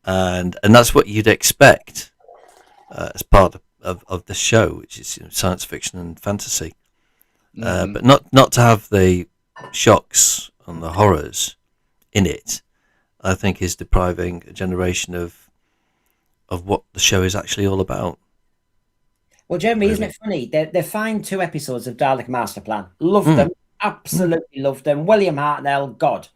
F: and that's what you'd expect as part of the show, which is, you know, science fiction and fantasy, but not to have the shocks and the horrors in it. I think is depriving a generation of what the show is actually all about.
E: Well, Jeremy, isn't it funny? They find 2 episodes of Dalek Master Plan, loved them, absolutely loved them. William Hartnell, God.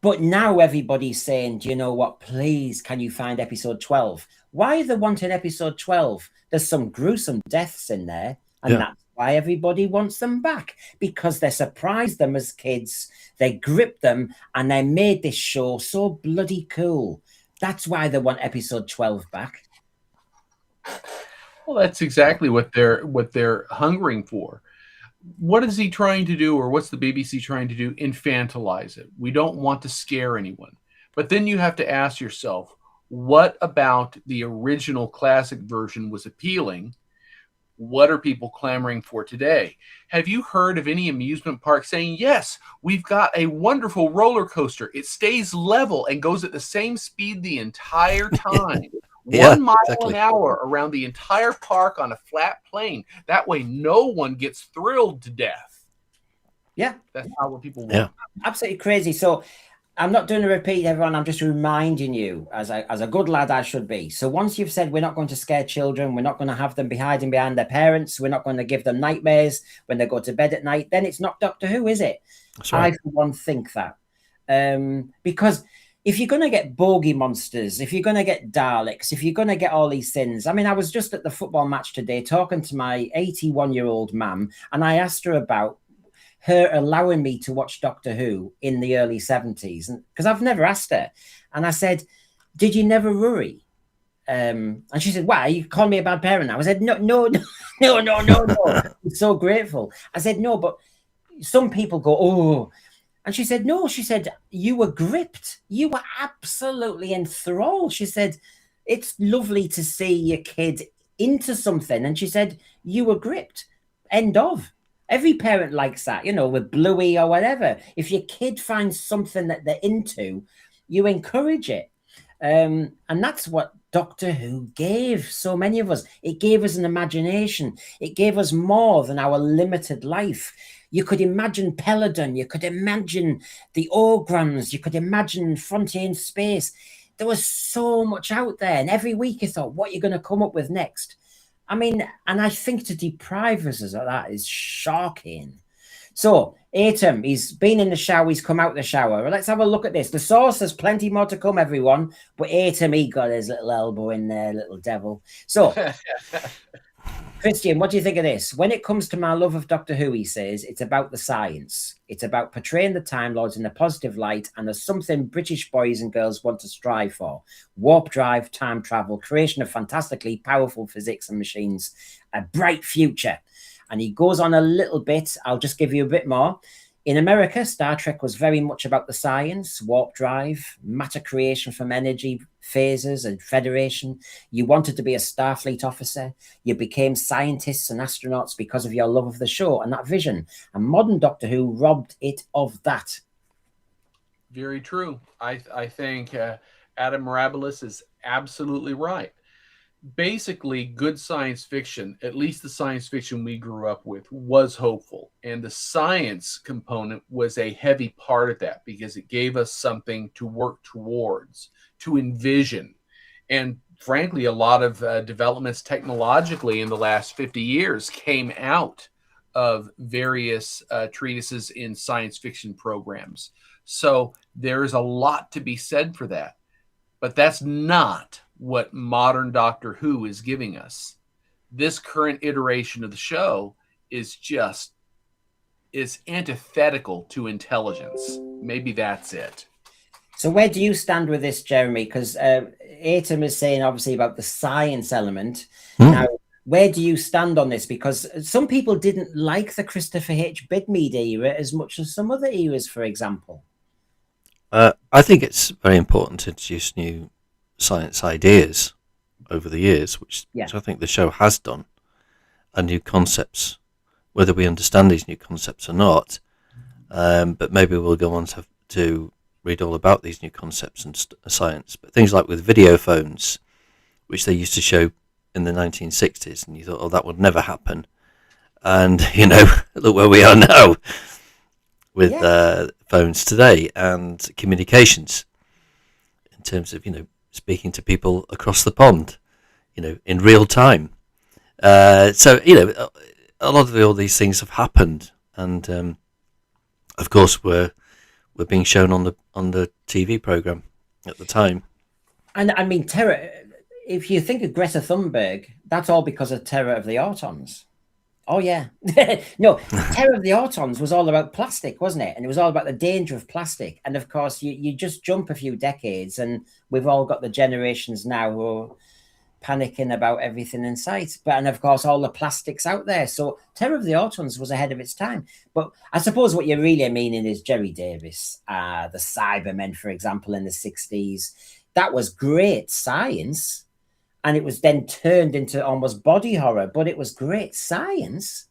E: But now everybody's saying, do you know what? Please, can you find episode 12? Why are they wanting episode 12? There's some gruesome deaths in there, and that's why everybody wants them back, because they surprised them as kids, they gripped them, and they made this show so bloody cool. That's why they want episode 12 back.
D: Well, that's exactly what they're hungering for. What is he trying to do, or what's the BBC trying to do? Infantilize it. We don't want to scare anyone. But then you have to ask yourself, what about the original classic version was appealing? What are people clamoring for today? Have you heard of any amusement park saying, yes, we've got a wonderful roller coaster. It stays level and goes at the same speed the entire time.
F: Yeah,
D: 1 mile
F: exactly.
D: an hour around the entire park on a flat plane. That way no one gets thrilled to death.
E: Yeah.
D: That's not what people want.
F: Yeah.
E: Absolutely crazy. So I'm not doing a repeat, everyone. I'm just reminding you, as a good lad I should be. So once you've said we're not going to scare children, we're not going to have them hiding behind their parents, we're not going to give them nightmares when they go to bed at night, then it's not Doctor Who, is it?
F: That's right.
E: I, for one, think that. Because if you're going to get bogey monsters, if you're going to get Daleks, if you're going to get all these things, I mean, I was just at the football match today talking to my 81-year-old mum, and I asked her about her allowing me to watch Doctor Who in the early 70s, because I've never asked her. And I said, did you never worry? And she said, why? You call me a bad parent now? I said, no. I'm so grateful. I said, no, but some people go, oh. And she said, no. She said, you were gripped. You were absolutely enthralled. She said, it's lovely to see your kid into something. And she said, you were gripped. End of. Every parent likes that, you know, with Bluey or whatever. If your kid finds something that they're into, you encourage it. And that's what Doctor Who gave so many of us. It gave us an imagination. It gave us more than our limited life. You could imagine Peladon. You could imagine the Ograms. You could imagine Frontier in Space. There was so much out there. And every week you thought, what are you going to come up with next? I mean, and I think to deprive us of that is shocking. So, Atom, he's been in the shower, he's come out the shower. Let's have a look at this. The source, there's plenty more to come, everyone. But Atom, he got his little elbow in there, little devil. So, Christian, what do you think of this? When it comes to my love of Doctor Who, he says, it's about the science. It's about portraying the Time Lords in a positive light, and there's something British boys and girls want to strive for. Warp drive, time travel, creation of fantastically powerful physics and machines, a bright future. And he goes on a little bit. I'll just give you a bit more. In America, Star Trek was very much about the science, warp drive, matter creation from energy phases and federation. You wanted to be a Starfleet officer. You became scientists and astronauts because of your love of the show and that vision. And modern Doctor Who robbed it of that.
D: Very true. I think Adam Mirabilis is absolutely right. Basically, good science fiction, at least the science fiction we grew up with, was hopeful. And the science component was a heavy part of that because it gave us something to work towards, to envision. And frankly, a lot of developments technologically in the last 50 years came out of various treatises in science fiction programs. So there's a lot to be said for that. But that's not what modern Doctor Who is giving us. This current iteration of the show is antithetical to intelligence. Maybe that's it.
E: So where do you stand with this, Jeremy? Because Atom is saying obviously about the science element. Now, where do you stand on this? Because some people didn't like the Christopher H. Bidmead era as much as some other eras, for example.
F: I think it's very important to introduce new science ideas over the years, which I think the show has done, and new concepts, whether we understand these new concepts or not. But maybe we'll go on to read all about these new concepts and science. But things like with video phones, which they used to show in the 1960s, and you thought, oh, that would never happen. And, you know, look where we are now with phones today and communications in terms of, you know, speaking to people across the pond, you know, in real time. So, you know, a lot of all these things have happened, and of course were being shown on the TV program at the time.
E: And I mean, Terror. If you think of Greta Thunberg, that's all because of Terror of the Autons. Oh yeah, no, Terror of the Autons was all about plastic, wasn't it? And it was all about the danger of plastic. And of course, you just jump a few decades, and we've all got the generations now who are panicking about everything in sight. And of course, all the plastics out there. So Terror of the Autons was ahead of its time. But I suppose what you're really meaning is Jerry Davis, the Cybermen, for example, in the 60s. That was great science. and it was then turned into almost body horror, but it was great science.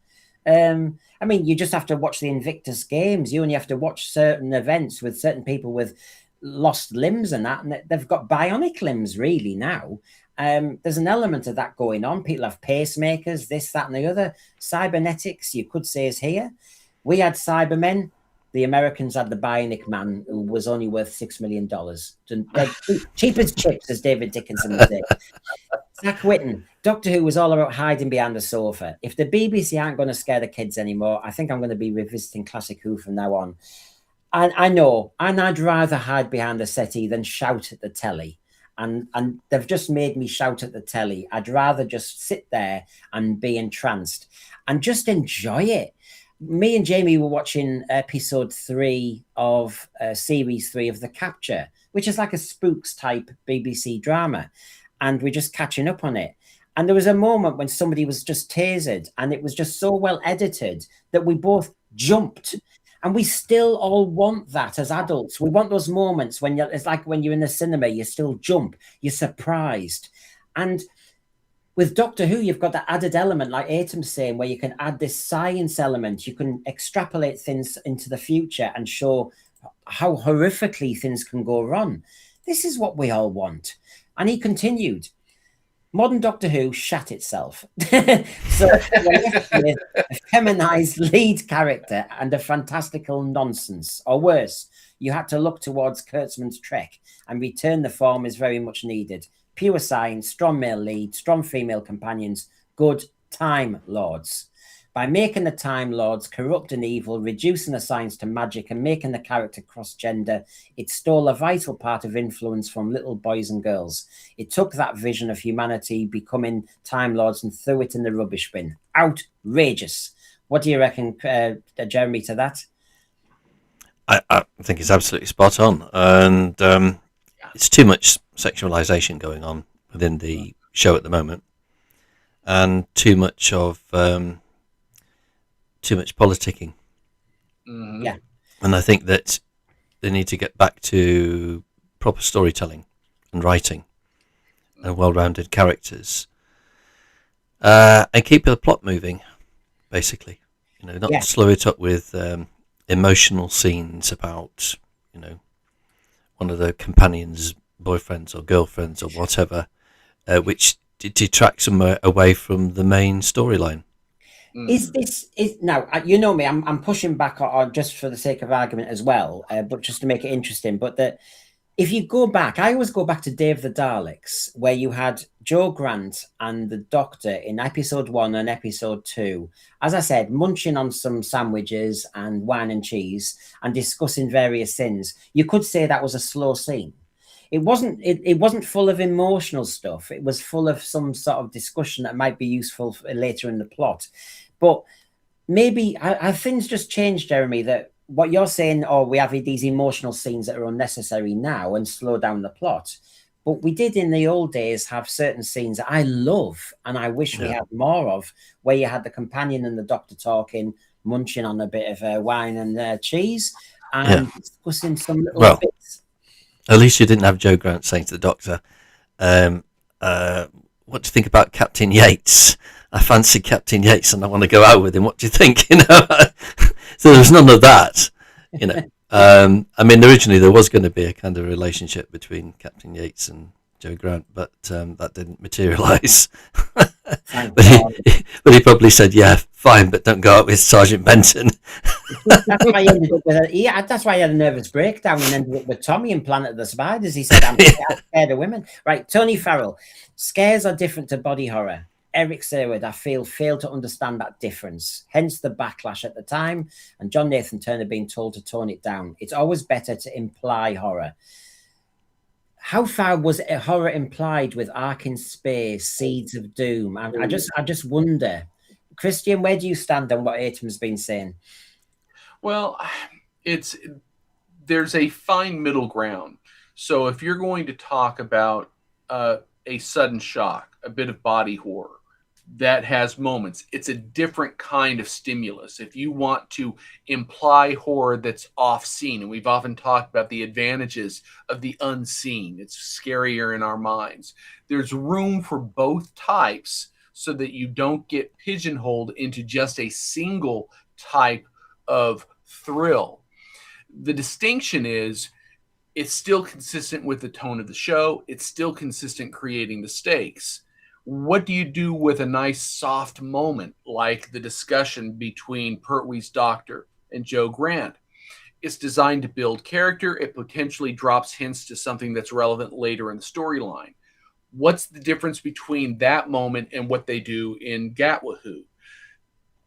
E: I mean, you just have to watch the Invictus Games. You only have to watch certain events with certain people with lost limbs and that, and they've got bionic limbs really now. There's an element of that going on. People have pacemakers, this, that, and the other. Cybernetics, you could say, is here. We had Cybermen. The Americans had the Bionic Man, who was only worth $6 million. Cheap as chips, as David Dickinson would say. Zach Whitten, Doctor Who was all about hiding behind the sofa. If the BBC aren't going to scare the kids anymore, I think I'm going to be revisiting Classic Who from now on. And I know, and I'd rather hide behind the settee than shout at the telly. And they've just made me shout at the telly. I'd rather just sit there and be entranced and just enjoy it. Me and Jamie were watching episode 3 of series 3 of The Capture, which is like a spooks type BBC drama. And we're just catching up on it. And there was a moment when somebody was just tasered, and it was just so well edited that we both jumped. And we still all want that as adults. We want those moments when it's like when you're in the cinema, you still jump, you're surprised. And with Doctor Who, you've got that added element, like Atom's saying, where you can add this science element. You can extrapolate things into the future and show how horrifically things can go wrong. This is what we all want. And he continued, modern Doctor Who shat itself. So a feminized lead character and a fantastical nonsense. Or worse, you had to look towards Kurtzman's Trek, and return the form is very much needed. Pure science, strong male lead, strong female companions, good Time Lords. By making the Time Lords corrupt and evil, reducing the science to magic, and making the character cross-gender, it stole a vital part of influence from little boys and girls. It took that vision of humanity becoming Time Lords and threw it in the rubbish bin. Outrageous. What do you reckon, Jeremy, to that?
F: I think it's absolutely spot on. And it's too much sexualization going on within the show at the moment. And too much of... too much politicking.
D: Mm-hmm.
E: Yeah.
F: And I think that they need to get back to proper storytelling and writing and well-rounded characters, and keep the plot moving, basically. You know, not slow it up with emotional scenes about, you know, one of the companions' boyfriends or girlfriends or whatever, which detracts them away from the main storyline.
E: Is now, you know me, I'm pushing back on just for the sake of argument as well, but just to make it interesting. But that if you go back, I always go back to Day of the Daleks, where you had Joe Grant and the Doctor in episode 1 and episode 2, as I said, munching on some sandwiches and wine and cheese and discussing various sins. You could say that was a slow scene. It wasn't full of emotional stuff. It was full of some sort of discussion that might be useful for later in the plot. But maybe have things just changed, Jeremy, that what you're saying, we have these emotional scenes that are unnecessary now and slow down the plot. But we did in the old days have certain scenes that I love and I wish we had more of, where you had the companion and the Doctor talking, munching on a bit of wine and cheese and discussing some little bits.
F: At least you didn't have Joe Grant saying to the Doctor, what do you think about Captain Yates? I fancy Captain Yates and I want to go out with him. What do you think? You know, so there's none of that. You know, I mean, originally there was going to be a kind of relationship between Captain Yates and Joe Grant, but that didn't materialise. but he probably said, "Yeah, fine, but don't go out with Sergeant Benton."
E: That's why he ended up with that's why he had a nervous breakdown and ended up with Tommy in Planet of the Spiders. He said, I'm scared of women. Right, Tony Farrell. Scares are different to body horror. Eric Saywood, I feel, failed to understand that difference. Hence the backlash at the time, and John Nathan Turner being told to tone it down. It's always better to imply horror. How far was horror implied with Ark in Space, Seeds of Doom? I just wonder. Christian, where do you stand on what Atom's been saying?
D: Well, there's a fine middle ground. So if you're going to talk about a sudden shock, a bit of body horror, that has moments. It's a different kind of stimulus. If you want to imply horror that's off-scene, and we've often talked about the advantages of the unseen, it's scarier in our minds. There's room for both types so that you don't get pigeonholed into just a single type of thrill. The distinction is it's still consistent with the tone of the show. It's still consistent creating the stakes. What do you do with a nice soft moment like the discussion between Pertwee's doctor and Joe Grant? It's designed to build character. It potentially drops hints to something that's relevant later in the storyline. What's the difference between that moment and what they do in Gatwahoo?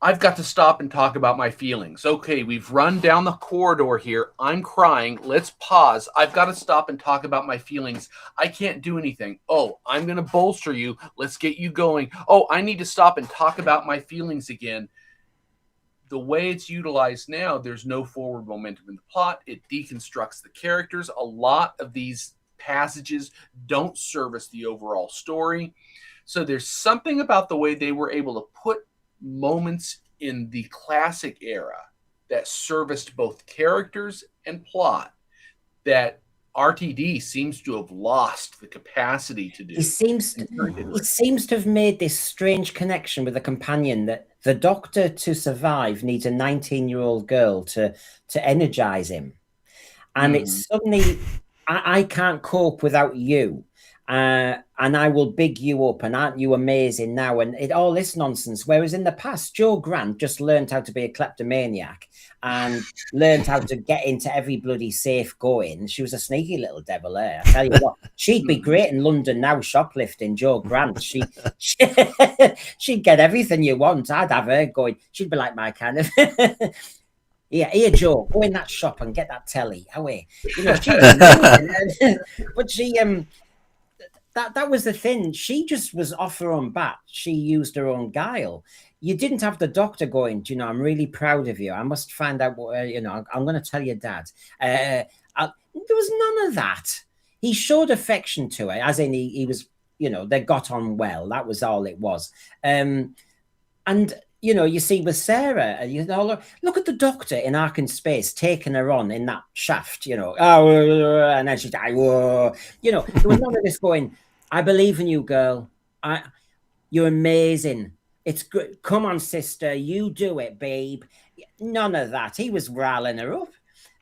D: I've got to stop and talk about my feelings. Okay, we've run down the corridor here. I'm crying. Let's pause. I've got to stop and talk about my feelings. I can't do anything. Oh, I'm going to bolster you. Let's get you going. Oh, I need to stop and talk about my feelings again. The way it's utilized now, there's no forward momentum in the plot. It deconstructs the characters. A lot of these passages don't service the overall story. So there's something about the way they were able to put moments in the classic era that serviced both characters and plot that RTD seems to have lost the capacity to do.
E: He seems to have made this strange connection with the companion that the Doctor, to survive, needs a 19-year-old girl to energize him. And it's suddenly, I can't cope without you. And I will big you up, and aren't you amazing now? And all this nonsense. Whereas in the past, Joe Grant just learned how to be a kleptomaniac and learned how to get into every bloody safe going. She was a sneaky little devil there. I tell you what, she'd be great in London now, shoplifting. Joe Grant, she'd get everything you want. I'd have her going. She'd be like my kind of. Yeah, here, Joe, go in that shop and get that telly. Away, you know. But she That was the thing. She just was off her own bat. She used her own guile. You didn't have the Doctor going, you know, I'm really proud of you. I must find out what, you know, I'm going to tell your dad. There was none of that. He showed affection to her, as in he was, you know, they got on well. That was all it was. And, you know, you see with Sarah, you know, look at the Doctor in Ark in Space taking her on in that shaft, you know, and then she's like, whoa. You know, there was none of this going, I believe in you, girl. You're amazing. It's good. Come on, sister. You do it, babe. None of that. He was riling her up.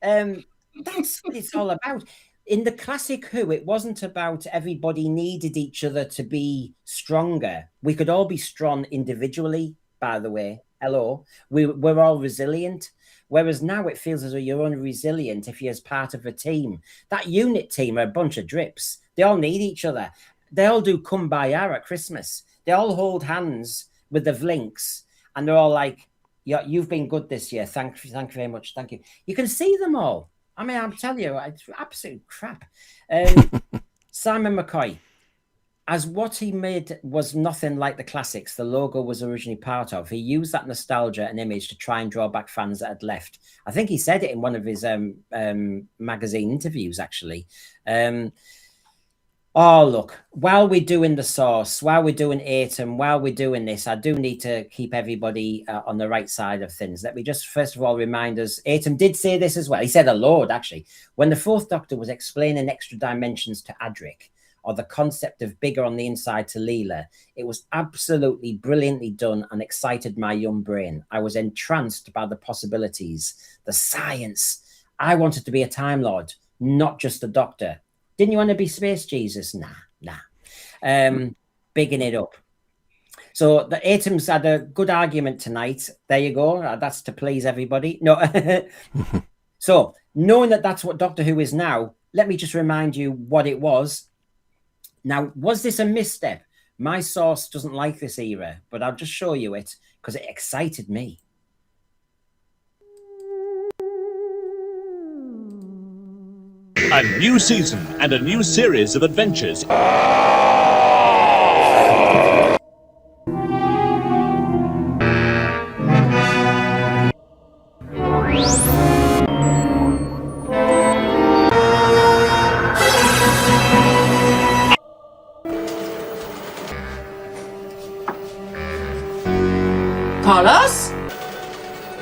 E: That's what it's all about. In the classic Who, it wasn't about everybody needed each other to be stronger. We could all be strong individually, by the way. Hello. We're all resilient. Whereas now it feels as though you're only resilient if you're as part of a team. That unit team are a bunch of drips. They all need each other. They all do Kumbaya at Christmas. They all hold hands with the Vlinks. And they're all like, yeah, you've been good this year. Thank you very much. Thank you. You can see them all. I mean, I'm telling you, it's absolute crap. Simon McCoy, as what he made was nothing like the classics the logo was originally part of. He used that nostalgia and image to try and draw back fans that had left. I think he said it in one of his magazine interviews, actually. Oh, look, while we're doing the Source, while we're doing Atom, while we're doing this, I do need to keep everybody on the right side of things. Let me just first of all remind us, Atom did say this as well. He said a load, actually. When the Fourth Doctor was explaining extra dimensions to Adric, or the concept of bigger on the inside to Leela, it was absolutely brilliantly done and excited my young brain. I was entranced by the possibilities, the science. I wanted to be a Time Lord, not just a Doctor. Didn't you want to be Space Jesus? Nah. Bigging it up. So the Atoms had a good argument tonight. There you go. That's to please everybody. No. So knowing that that's what Doctor Who is now, let me just remind you what it was. Now, was this a misstep? My source doesn't like this era, but I'll just show you it because it excited me.
R: A new season and a new series of adventures.
Q: Carlos?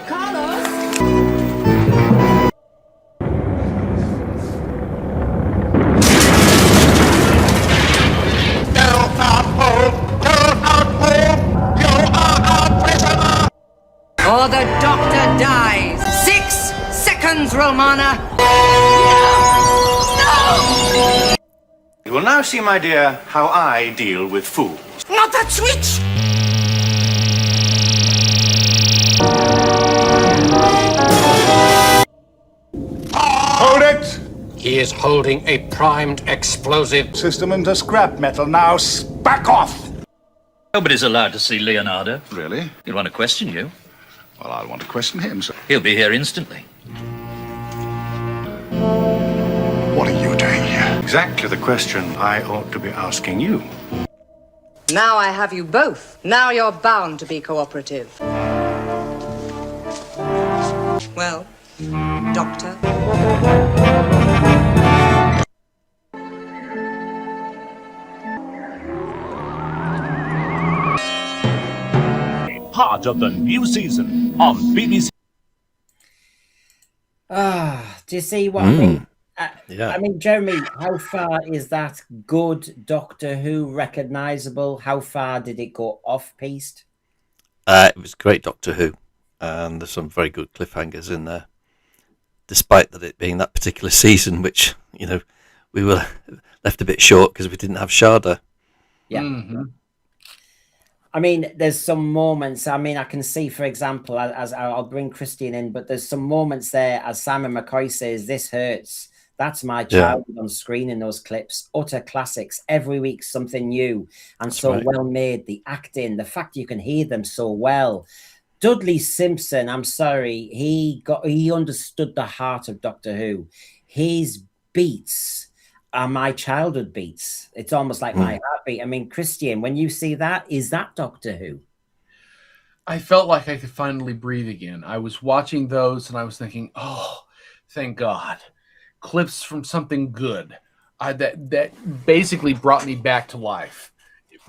Q: Carlos?
I: Or the doctor dies. 6 seconds, Romana. No!
S: You will now see, my dear, how I deal with fools.
I: Not that switch!
A: Hold it! He is holding a primed explosive system into scrap metal. Now, back off!
T: Nobody's allowed to see Leonardo.
A: Really?
T: He'll want to question you.
A: Well, I'll want to question him, sir.
T: He'll be here instantly.
A: What are you doing here?
S: Exactly the question I ought to be asking you.
I: Now I have you both. Now you're bound to be cooperative. Well, Doctor?
R: Part of the new season on BBC.
E: Do you see what I mean?
F: Yeah.
E: I mean, Jeremy, how far is that good Doctor Who recognisable? How far did it go off-piste?
F: It was great Doctor Who, and there's some very good cliffhangers in there, despite that it being that particular season, which, we were left a bit short because we didn't have Sharda.
E: Yeah. Mm-hmm. I mean, there's some moments. I mean, I can see, for example, as I'll bring Christian in, but there's some moments there, as Simon McCoy says, this hurts. That's my childhood on screen in those clips. Utter classics. Every week, something new and
F: That's
E: so
F: right.
E: well made. The acting, the fact you can hear them so well. Dudley Simpson, I'm sorry, he understood the heart of Doctor Who. His beats are my childhood beats. It's almost like my heartbeat. I mean, Christian, when you see that, is that Doctor Who?
D: I felt like I could finally breathe again. I was watching those and I was thinking, oh, thank God. Clips from something good. That basically brought me back to life.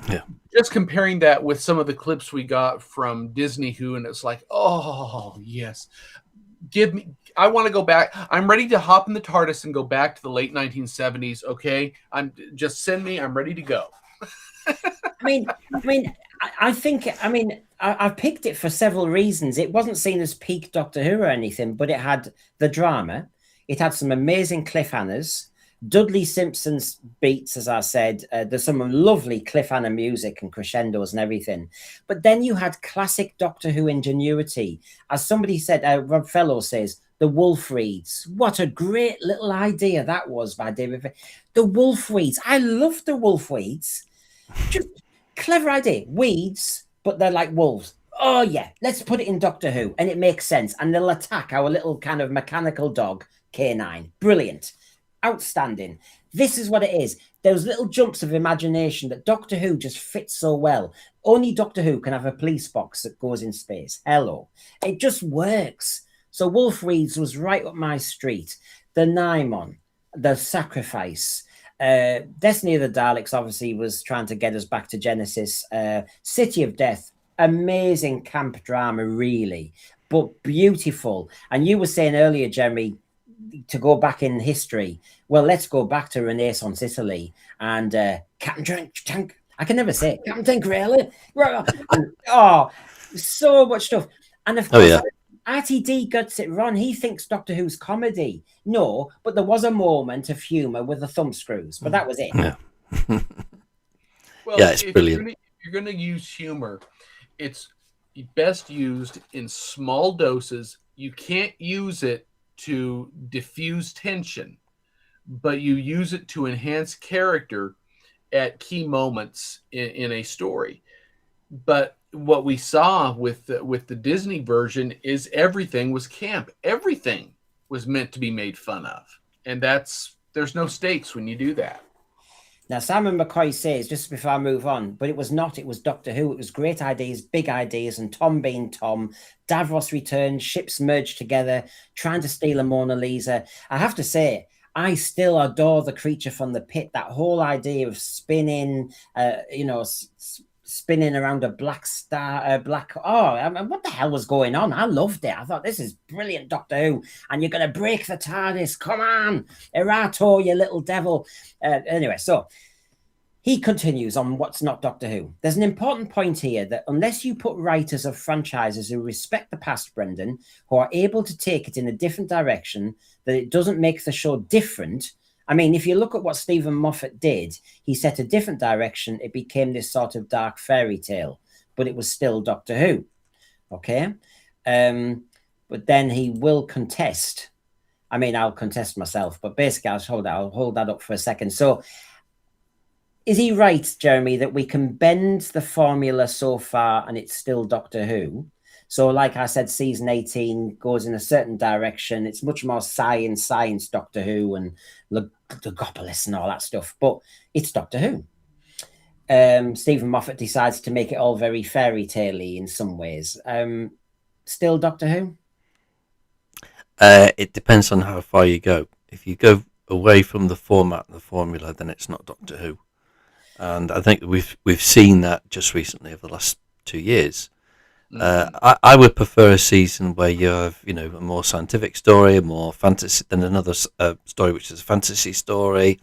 F: Yeah.
D: Just comparing that with some of the clips we got from Disney Who, and it's like, oh, yes. I want to go back. I'm ready to hop in the TARDIS and go back to the late 1970s, okay? Send me. I'm ready to go.
E: I think I've picked it for several reasons. It wasn't seen as peak Doctor Who or anything, but it had the drama. It had some amazing cliffhangers. Dudley Simpson's beats, as I said, there's some lovely cliffhanger music and crescendos and everything. But then you had classic Doctor Who ingenuity. As somebody said, Rob Fellow says, the Wolf Reeds. What a great little idea that was by David. The Wolf Weeds. I love the Wolf Weeds. Just clever idea. Weeds, but they're like wolves. Oh, yeah, let's put it in Doctor Who. And it makes sense. And they'll attack our little kind of mechanical dog, K9. Brilliant. Outstanding. This is what it is. Those little jumps of imagination that Doctor Who just fits so well. Only Doctor Who can have a police box that goes in space. Hello. It just works. So Wolf Reeds was right up my street. The Naimon, the Sacrifice, Destiny of the Daleks obviously was trying to get us back to Genesis. City of Death, amazing camp drama, really, but beautiful. And you were saying earlier, Jeremy, to go back in history. Well, let's go back to Renaissance Italy and Captain Tank. I can never say it. Captain Tancredi. Oh, so much stuff. And of course, RTD gets it wrong. He thinks Doctor Who's comedy. No, but there was a moment of humour with the thumbscrews, but that was it.
F: Yeah.
D: Well,
F: yeah, it's brilliant.
D: If you're going to use humor, it's best used in small doses. You can't use it to diffuse tension, but you use it to enhance character at key moments in a story. But what we saw with the Disney version is everything was camp. Everything was meant to be made fun of. And there's no stakes when you do that.
E: Now, Simon McCoy says, just before I move on, but it was not. It was Doctor Who. It was great ideas, big ideas, and Tom being Tom. Davros returns, ships merged together, trying to steal a Mona Lisa. I have to say, I still adore the creature from the pit. That whole idea of spinning, spinning around a black star, I mean, what the hell was going on? I loved it. I thought, this is brilliant, Doctor Who. And you're going to break the TARDIS. Come on. Erato, you little devil. Anyway, so he continues on what's not Doctor Who. There's an important point here that unless you put writers of franchises who respect the past, Brendan, who are able to take it in a different direction, that it doesn't make the show different. I mean, if you look at what Stephen Moffat did, he set a different direction. It became this sort of dark fairy tale, but it was still Doctor Who. Okay. But then he will contest. I mean, I'll contest myself, but basically I'll hold that up for a second. So is he right, Jeremy, that we can bend the formula so far and it's still Doctor Who? So like I said, season 18 goes in a certain direction. It's much more science Doctor Who and Legopolis and all that stuff, but it's Doctor Who. Stephen Moffat decides to make it all very fairy tale-y in some ways. Still Doctor Who?
F: It depends on how far you go. If you go away from the format and the formula, then it's not Doctor Who. And I think we've seen that just recently over the last 2 years. I would prefer a season where you have, a more scientific story, a more fantasy, than another story which is a fantasy story.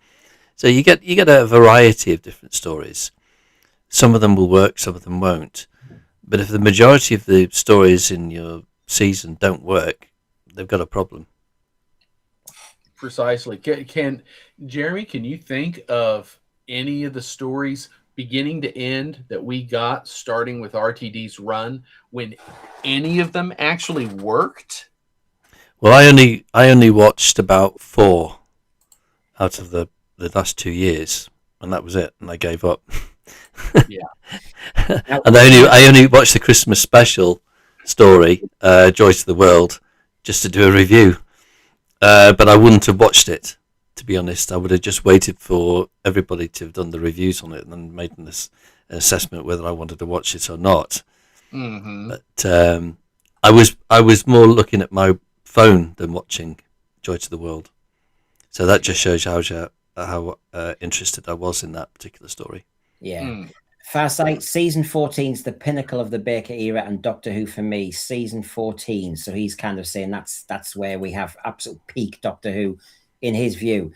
F: So you get a variety of different stories. Some of them will work, some of them won't. But if the majority of the stories in your season don't work, they've got a problem.
D: Precisely. Jeremy, can you think of any of the stories beginning to end that we got starting with Rtd's run when any of them actually worked?
F: Well, I only watched about 4 out of the last 2 years, and that was it, and I gave up.
D: Yeah.
F: And I only watched the Christmas special story, Joy to the World, just to do a review. But I wouldn't have watched it, to be honest. I would have just waited for everybody to have done the reviews on it and then made an assessment whether I wanted to watch it or not.
D: Mm-hmm.
F: But I was more looking at my phone than watching Joy to the World. So that just shows how interested I was in that particular story.
E: Yeah. Farsight, season 14 is the pinnacle of the Baker era, and Doctor Who for me, season 14. So he's kind of saying that's where we have absolute peak Doctor Who in his view.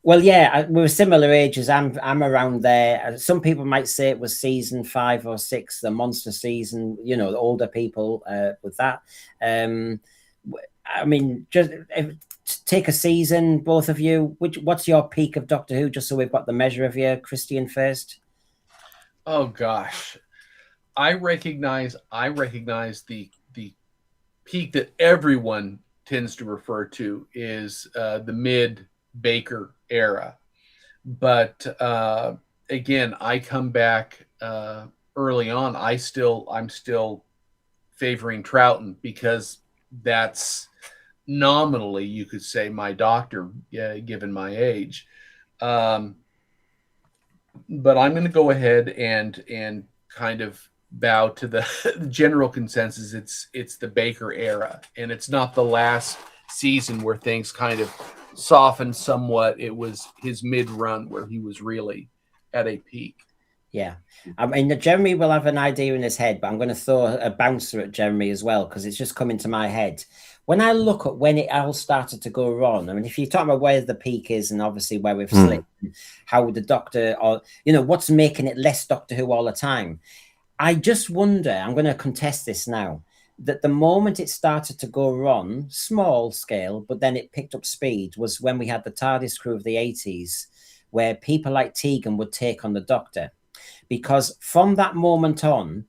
E: Well, yeah, we're similar ages. I'm around there. Some people might say it was season 5 or 6, the monster season, the older people with that. I mean, just take a season, both of you. What's your peak of Doctor Who, just so we've got the measure of you? Christian first.
D: Oh gosh, I recognize the peak that everyone tends to refer to is the mid Baker era, but again, I come back early on. I'm still favoring Troughton because that's nominally, you could say, my doctor, given my age. But I'm going to go ahead and kind of bow to the general consensus. It's the Baker era, and it's not the last season where things kind of softened somewhat. It was his mid-run where he was really at a peak.
E: Yeah. I mean, Jeremy will have an idea in his head, but I'm going to throw a bouncer at Jeremy as well, because it's just come into my head. When I look at when it all started to go wrong, I mean, if you're talking about where the peak is and obviously where we've slipped, how the Doctor, or, what's making it less Doctor Who all the time, I just wonder, I'm going to contest this now, that the moment it started to go wrong, small scale, but then it picked up speed, was when we had the TARDIS crew of the 80s, where people like Tegan would take on the Doctor. Because from that moment on,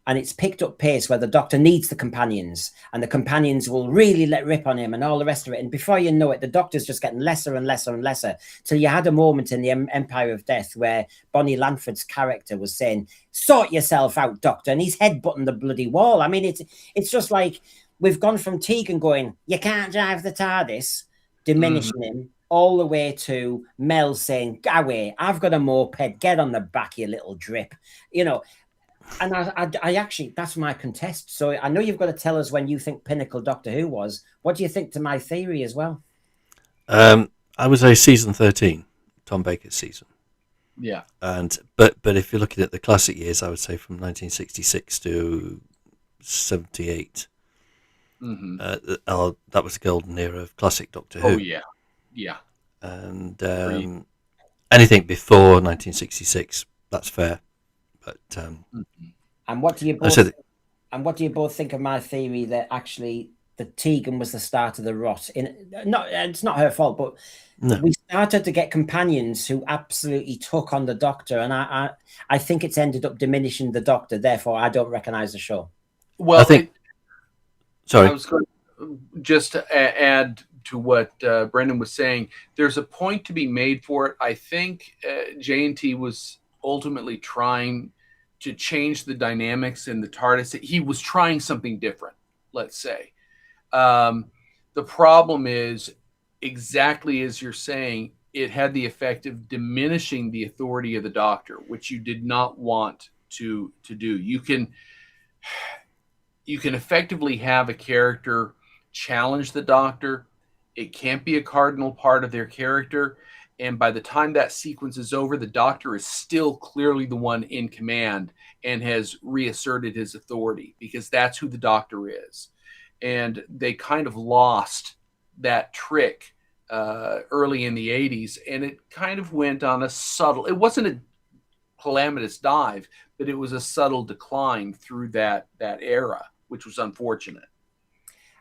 E: and it's picked up pace where the Doctor needs the companions, and the companions will really let rip on him and all the rest of it. And before you know it, the Doctor's just getting lesser and lesser and lesser, till you had a moment in the Empire of Death where Bonnie Lanford's character was saying, "Sort yourself out, Doctor," and he's headbutting the bloody wall. I mean, it's just like we've gone from Tegan going, "You can't drive the TARDIS," diminishing him, all the way to Mel saying, "Go away, I've got a moped, get on the back, you little drip," And I actually, that's my contest. So I know you've got to tell us when you think pinnacle Doctor Who was. What do you think to my theory as well?
F: I would say season 13, Tom Baker's season.
D: Yeah.
F: And but if you're looking at the classic years, I would say from 1966 to 78.
D: Mm-hmm.
F: That was the golden era of classic Doctor Who.
D: Oh yeah, yeah.
F: And anything before 1966, that's fair. But
E: and what do you both? And what do you both think of my theory that actually the Tegan was the start of the rot? It's not her fault, but we started to get companions who absolutely took on the Doctor, and I think it's ended up diminishing the Doctor. Therefore, I don't recognise the show.
D: Well,
F: I think. Sorry,
D: I was going to just to add to what Brendan was saying. There's a point to be made for it. I think J&T was ultimately trying to change the dynamics in the TARDIS. He was trying something different, let's say. The problem is, exactly as you're saying, it had the effect of diminishing the authority of the Doctor, which you did not want to do. You can effectively have a character challenge the Doctor. It can't be a cardinal part of their character. And by the time that sequence is over, the Doctor is still clearly the one in command and has reasserted his authority, because that's who the Doctor is. And they kind of lost that trick early in the 80s, and it kind of went on a subtle, it wasn't a calamitous dive, but it was a subtle decline through that era, which was unfortunate.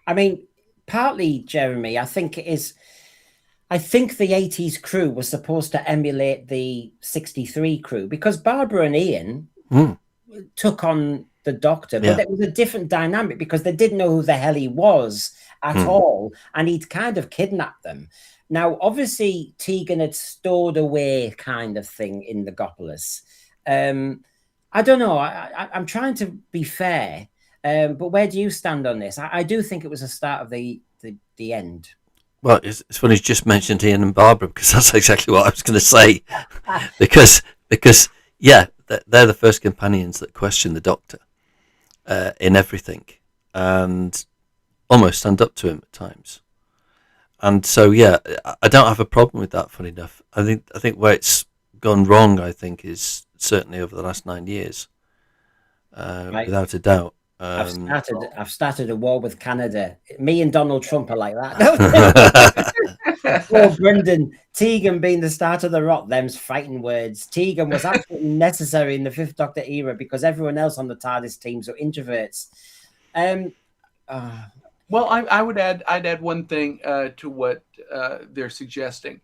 E: I mean, partly, Jeremy, I think the 80s crew was supposed to emulate the 63 crew, because Barbara and Ian took on the Doctor, but it was a different dynamic because they didn't know who the hell he was at all, and he'd kind of kidnapped them. Now, obviously, Tegan had stored away kind of thing in the Gopolis. I don't know. I'm trying to be fair, but where do you stand on this? I do think it was the start of the end.
F: Well, it's funny you just mentioned Ian and Barbara, because that's exactly what I was going to say. because yeah, they're the first companions that question the Doctor in everything, and almost stand up to him at times. And so, yeah, I don't have a problem with that. Funny enough, I think where it's gone wrong, I think, is certainly over the last 9 years, without a doubt.
E: I've started a war with Canada. Me and Donald Trump are like that. Poor Brendan. Tegan being the start of the rot, them's fighting words. Tegan was absolutely necessary in the Fifth Doctor era because everyone else on the TARDIS teams were introverts.
D: Well, I'd add one thing to what they're suggesting.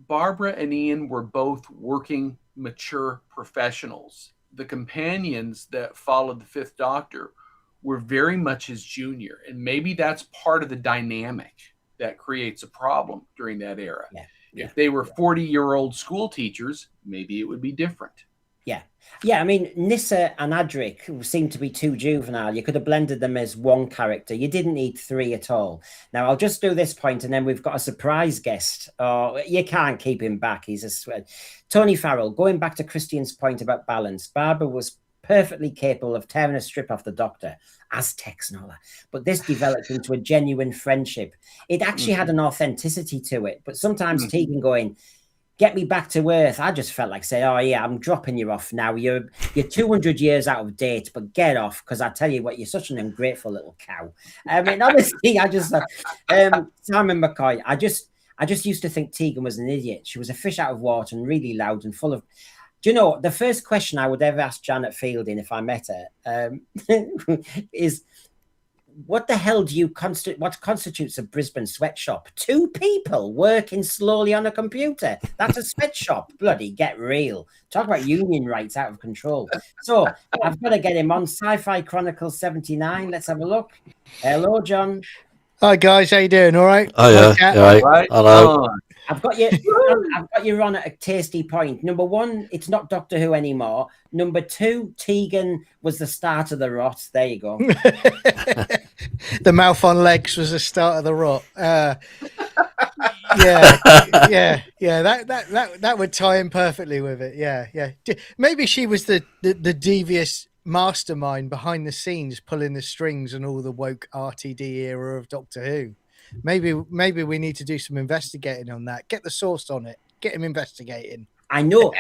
D: Barbara and Ian were both working, mature professionals. The companions that followed the Fifth Doctor were very much his junior, and maybe that's part of the dynamic that creates a problem during that era. If they were 40-year-old school teachers, maybe it would be different.
E: Yeah, I mean, Nyssa and Adric seemed to be too juvenile. You could have blended them as one character. You didn't need three at all. Now, I'll just do this point, and then we've got a surprise guest. Oh, you can't keep him back. He's a sweat. Tony Farrell, going back to Christian's point about balance, Barbara was perfectly capable of tearing a strip off the Doctor, Aztecs and all that. But this developed into a genuine friendship. It actually had an authenticity to it. But sometimes Tegan going, get me back to Earth. I just felt like saying, oh, yeah, I'm dropping you off now. You're 200 years out of date, but get off, because I tell you what, you're such an ungrateful little cow. I mean, honestly, I just, Simon McCoy, I just used to think Tegan was an idiot. She was a fish out of water and really loud and full of... Do you know, the first question I would ever ask Janet Fielding if I met her is, what the hell do you what constitutes a Brisbane sweatshop? 2 people working slowly on a computer. That's a sweatshop. Bloody get real. Talk about union rights out of control. So I've got to get him on Sci-Fi Chronicles 79. Let's have a look. Hello, John.
U: Hi guys, how you doing? All right?
F: Oh yeah, all right. Hello.
E: I've got you on at a tasty point. Number 1, it's not Doctor Who anymore. Number 2, Tegan was the start of the rot. There you go.
U: The mouth on legs was the start of the rot. That would tie in perfectly with it. Yeah. Maybe she was the devious mastermind behind the scenes, pulling the strings and all the woke RTD era of Doctor Who. Maybe we need to do some investigating on that. Get the source on it. Get him investigating.
E: I know.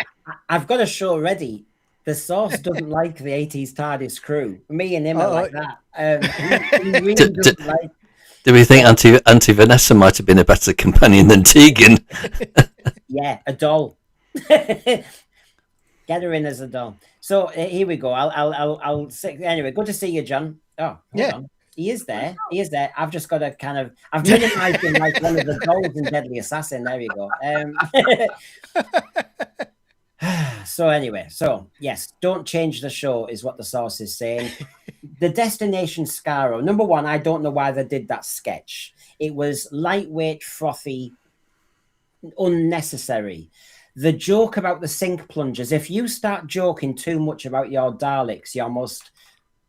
E: I've got a show ready. The source doesn't like the 80s TARDIS crew. Me and him are like that. He really doesn't like.
F: Do we think Auntie Vanessa might have been a better companion than Tegan?
E: Yeah, a doll. Get her in as a doll. So here we go. I'll say, anyway. Good to see you, John. Oh, hold on. He is there. He is there. I've just got to kind of. I've minimized him like one of the dolls in Deadly Assassin. There we go. So anyway, yes, don't change the show is what the source is saying. The Destination Scaro. Number one, I don't know why they did that sketch. It was lightweight, frothy, unnecessary. The joke about the sink plungers. If you start joking too much about your Daleks, your most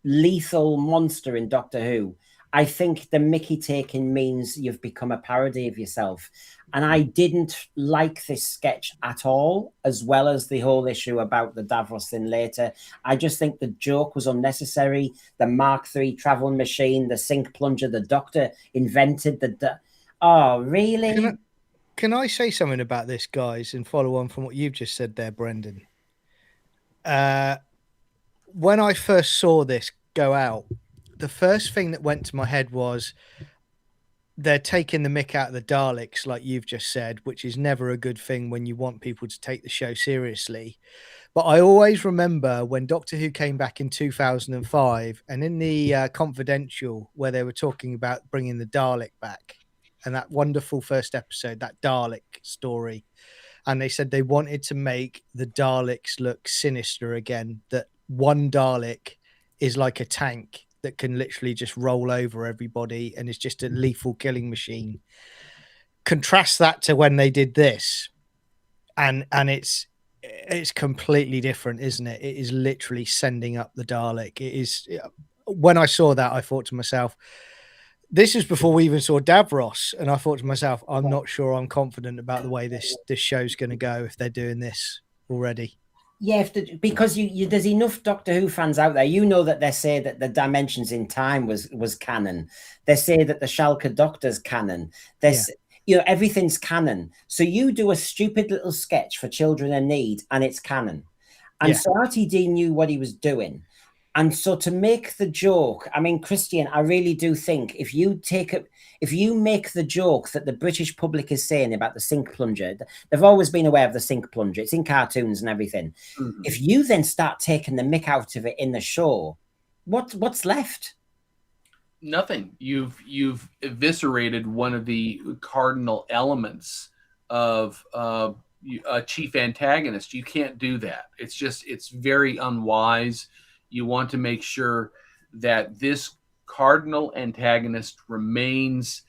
E: lethal monster in Doctor Who, I think the Mickey taking means you've become a parody of yourself. And I didn't like this sketch at all, as well as the whole issue about the Davros thing later. I just think the joke was unnecessary. The Mark III travel machine, the sink plunger, the Doctor invented the... Oh, really?
U: Can I say something about this, guys, and follow on from what you've just said there, Brendan? When I first saw this go out, the first thing that went to my head was they're taking the mick out of the Daleks, like you've just said, which is never a good thing when you want people to take the show seriously. But I always remember when Doctor Who came back in 2005, and in the Confidential, where they were talking about bringing the Dalek back, and that wonderful first episode, that Dalek story, and they said they wanted to make the Daleks look sinister again, that one Dalek is like a tank that can literally just roll over everybody and is just a lethal killing machine. Contrast that to when they did this, and it's completely different, isn't it? It is literally sending up the Dalek. It is. When I saw that, I thought to myself, this is before we even saw Davros, and I thought to myself, I'm not sure I'm confident about the way this show's going to go if they're doing this already.
E: Yeah, because there's enough Doctor Who fans out there. You know that they say that the Dimensions in Time was canon. They say that the Schalke Doctor's canon. Everything's canon. So you do a stupid little sketch for children in need, and it's canon. And so RTD knew what he was doing. And so to make the joke, I mean, Christian, I really do think if you make the joke that the British public is saying about the sink plunger, they've always been aware of the sink plunger. It's in cartoons and everything. Mm-hmm. If you then start taking the mick out of it in the show, what's left?
D: Nothing. You've eviscerated one of the cardinal elements of a chief antagonist. You can't do that. It's very unwise. You want to make sure that this cardinal antagonist remains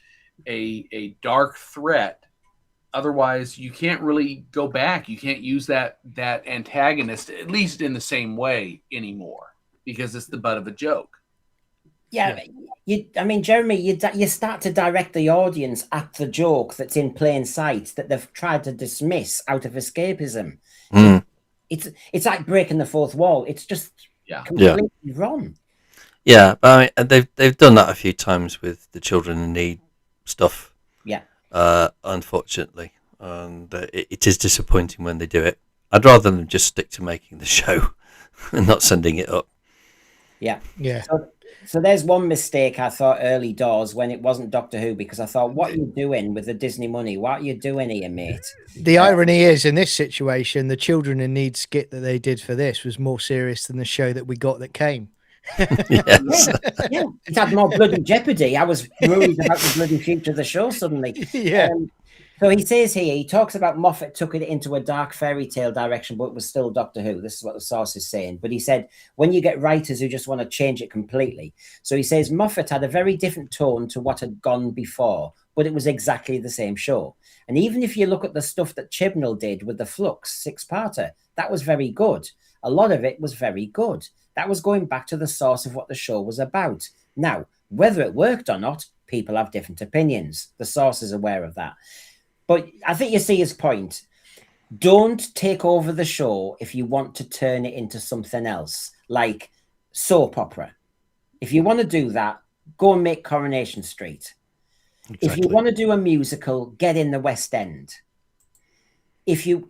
D: a dark threat. Otherwise, you can't really go back. You can't use that antagonist, at least in the same way anymore, because it's the butt of a joke.
E: Yeah. Jeremy, you start to direct the audience at the joke that's in plain sight that they've tried to dismiss out of escapism.
F: Mm.
E: It's like breaking the fourth wall. It's just completely wrong.
F: Yeah, but I mean, they've done that a few times with the children in need stuff.
E: Yeah.
F: Unfortunately, and it is disappointing when they do it. I'd rather them just stick to making the show and not sending it up.
E: Yeah.
U: Yeah.
E: So there's one mistake I thought early doors when it wasn't Doctor Who, because I thought, what are you doing with the Disney money? What are you doing here, mate?
U: The irony is, in this situation, the children in need skit that they did for this was more serious than the show that we got that came.
F: Yes.
E: Yeah. It had more bloody jeopardy. I was worried about the bloody future of the show suddenly.
U: Yeah.
E: So he says here, he talks about Moffat took it into a dark fairy tale direction, but it was still Doctor Who. This is what the source is saying. But he said, when you get writers who just want to change it completely. So he says Moffat had a very different tone to what had gone before, but it was exactly the same show. And even if you look at the stuff that Chibnall did with the Flux six-parter, that was very good. A lot of it was very good. That was going back to the source of what the show was about. Now, whether it worked or not, people have different opinions. The source is aware of that. But I think you see his point. Don't take over the show if you want to turn it into something else, like soap opera. If you want to do that, go and make Coronation Street. Exactly. If you want to do a musical, get in the West End. If you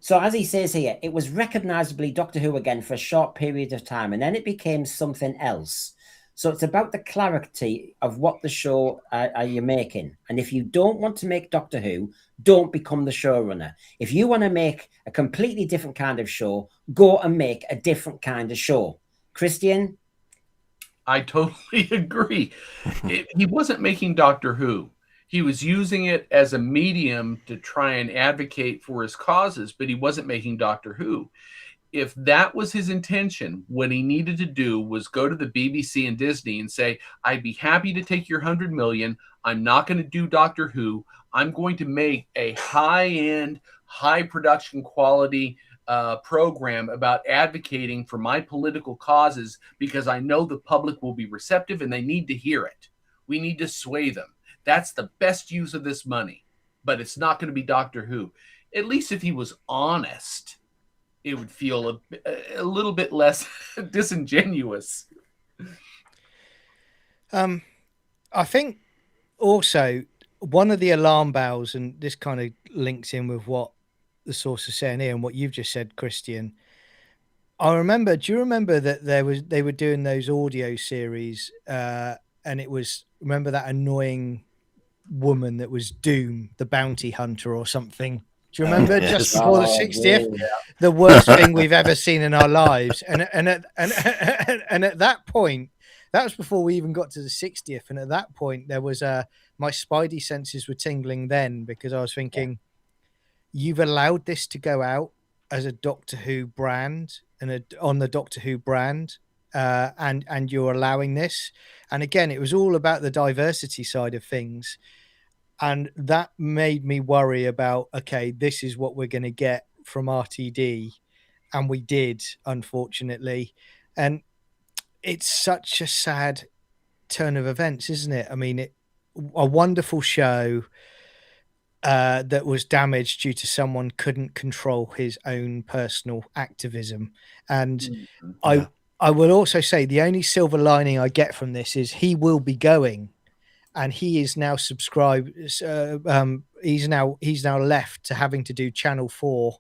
E: So as he says here, it was recognizably Doctor Who again for a short period of time, and then it became something else. So it's about the clarity of what the show are you making. And if you don't want to make Doctor Who, don't become the showrunner. If you want to make a completely different kind of show, go and make a different kind of show. Christian?
D: I totally agree. He wasn't making Doctor Who. He was using it as a medium to try and advocate for his causes, but he wasn't making Doctor Who. If that was his intention, what he needed to do was go to the BBC and Disney and say, I'd be happy to take your 100 million. I'm not going to do Doctor Who. I'm going to make a high-end, high production quality program about advocating for my political causes because I know the public will be receptive and they need to hear it. We need to sway them. That's the best use of this money, but it's not going to be Doctor Who. At least if he was honest, it would feel a little bit less disingenuous.
U: I think also one of the alarm bells, and this kind of links in with what the source is saying here and what you've just said, Christian. Do you remember that they were doing those audio series and it was, remember that annoying woman that was Doom, the bounty hunter or something? Do you remember?
F: Yes.
U: Just before the 60th, the worst thing we've ever seen in our lives. And at that point, that was before we even got to the 60th. And at that point, there was my spidey senses were tingling then because I was thinking, you've allowed this to go out as a Doctor Who brand and on the Doctor Who brand, and you're allowing this. And again, it was all about the diversity side of things. And that made me worry about, okay, this is what we're going to get from RTD. And we did, unfortunately. And it's such a sad turn of events, isn't it? I mean, a wonderful show that was damaged due to someone couldn't control his own personal activism. And I will also say the only silver lining I get from this is he will be going. And he is now subscribed. He's now left to having to do Channel 4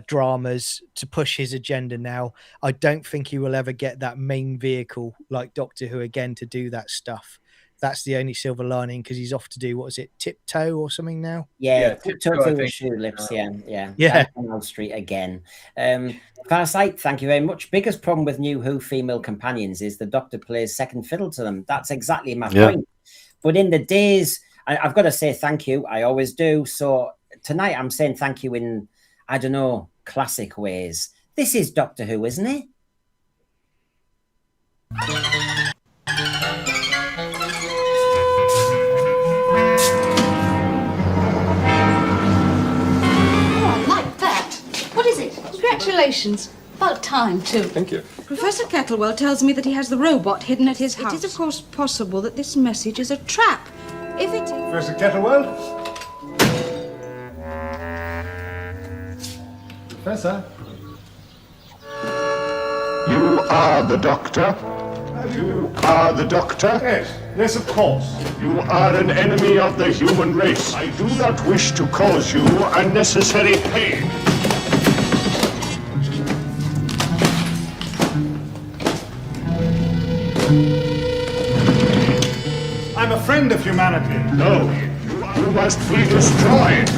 U: dramas to push his agenda. Now, I don't think he will ever get that main vehicle like Doctor Who again to do that stuff. That's the only silver lining because he's off to do, what is it, Tiptoe or something now?
E: Yeah, Tiptoe through the Shoe Lips. Yeah. Canal Street again. Farsight, thank you very much. Biggest problem with new Who female companions is the Doctor plays second fiddle to them. That's exactly my point. But in the days, I've got to say thank you. I always do. So tonight I'm saying thank you in, I don't know, classic ways. This is Doctor Who, isn't it?
C: Congratulations. About time, too.
V: Thank you.
C: Professor Kettlewell tells me that he has the robot hidden at his house. It is, of course, possible that this message is a trap. If it is...
A: Professor Kettlewell? Professor?
S: You are the Doctor? You are the Doctor?
A: Yes, of course.
S: You are an enemy of the human race. I do not wish to cause you unnecessary pain.
A: I'm a friend of humanity.
S: No, you must be destroyed.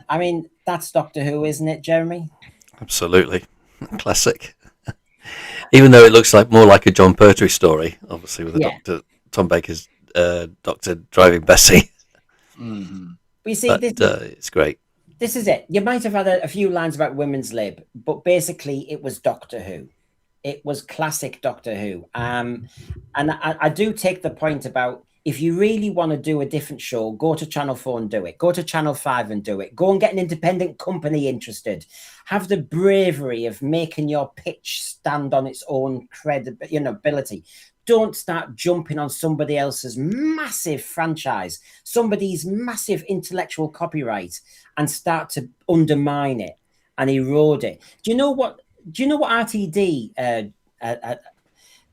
E: I mean, that's Doctor Who, isn't it, Jeremy?
F: Absolutely. Classic. Even though it looks like more like a John Pertwee story, obviously with the Doctor, Tom Baker's Doctor driving Bessie.
E: Mm-hmm. But you see,
F: but, it's great.
E: This is it. You might have had a few lines about women's lib, but basically it was Doctor Who. It was classic Doctor Who. And I do take the point about if you really want to do a different show, go to Channel 4 and do it. Go to Channel 5 and do it. Go and get an independent company interested. Have the bravery of making your pitch stand on its own credibility. don't start jumping on somebody else's massive franchise, somebody's massive intellectual copyright, and start to undermine it and erode it. Do you know what RTD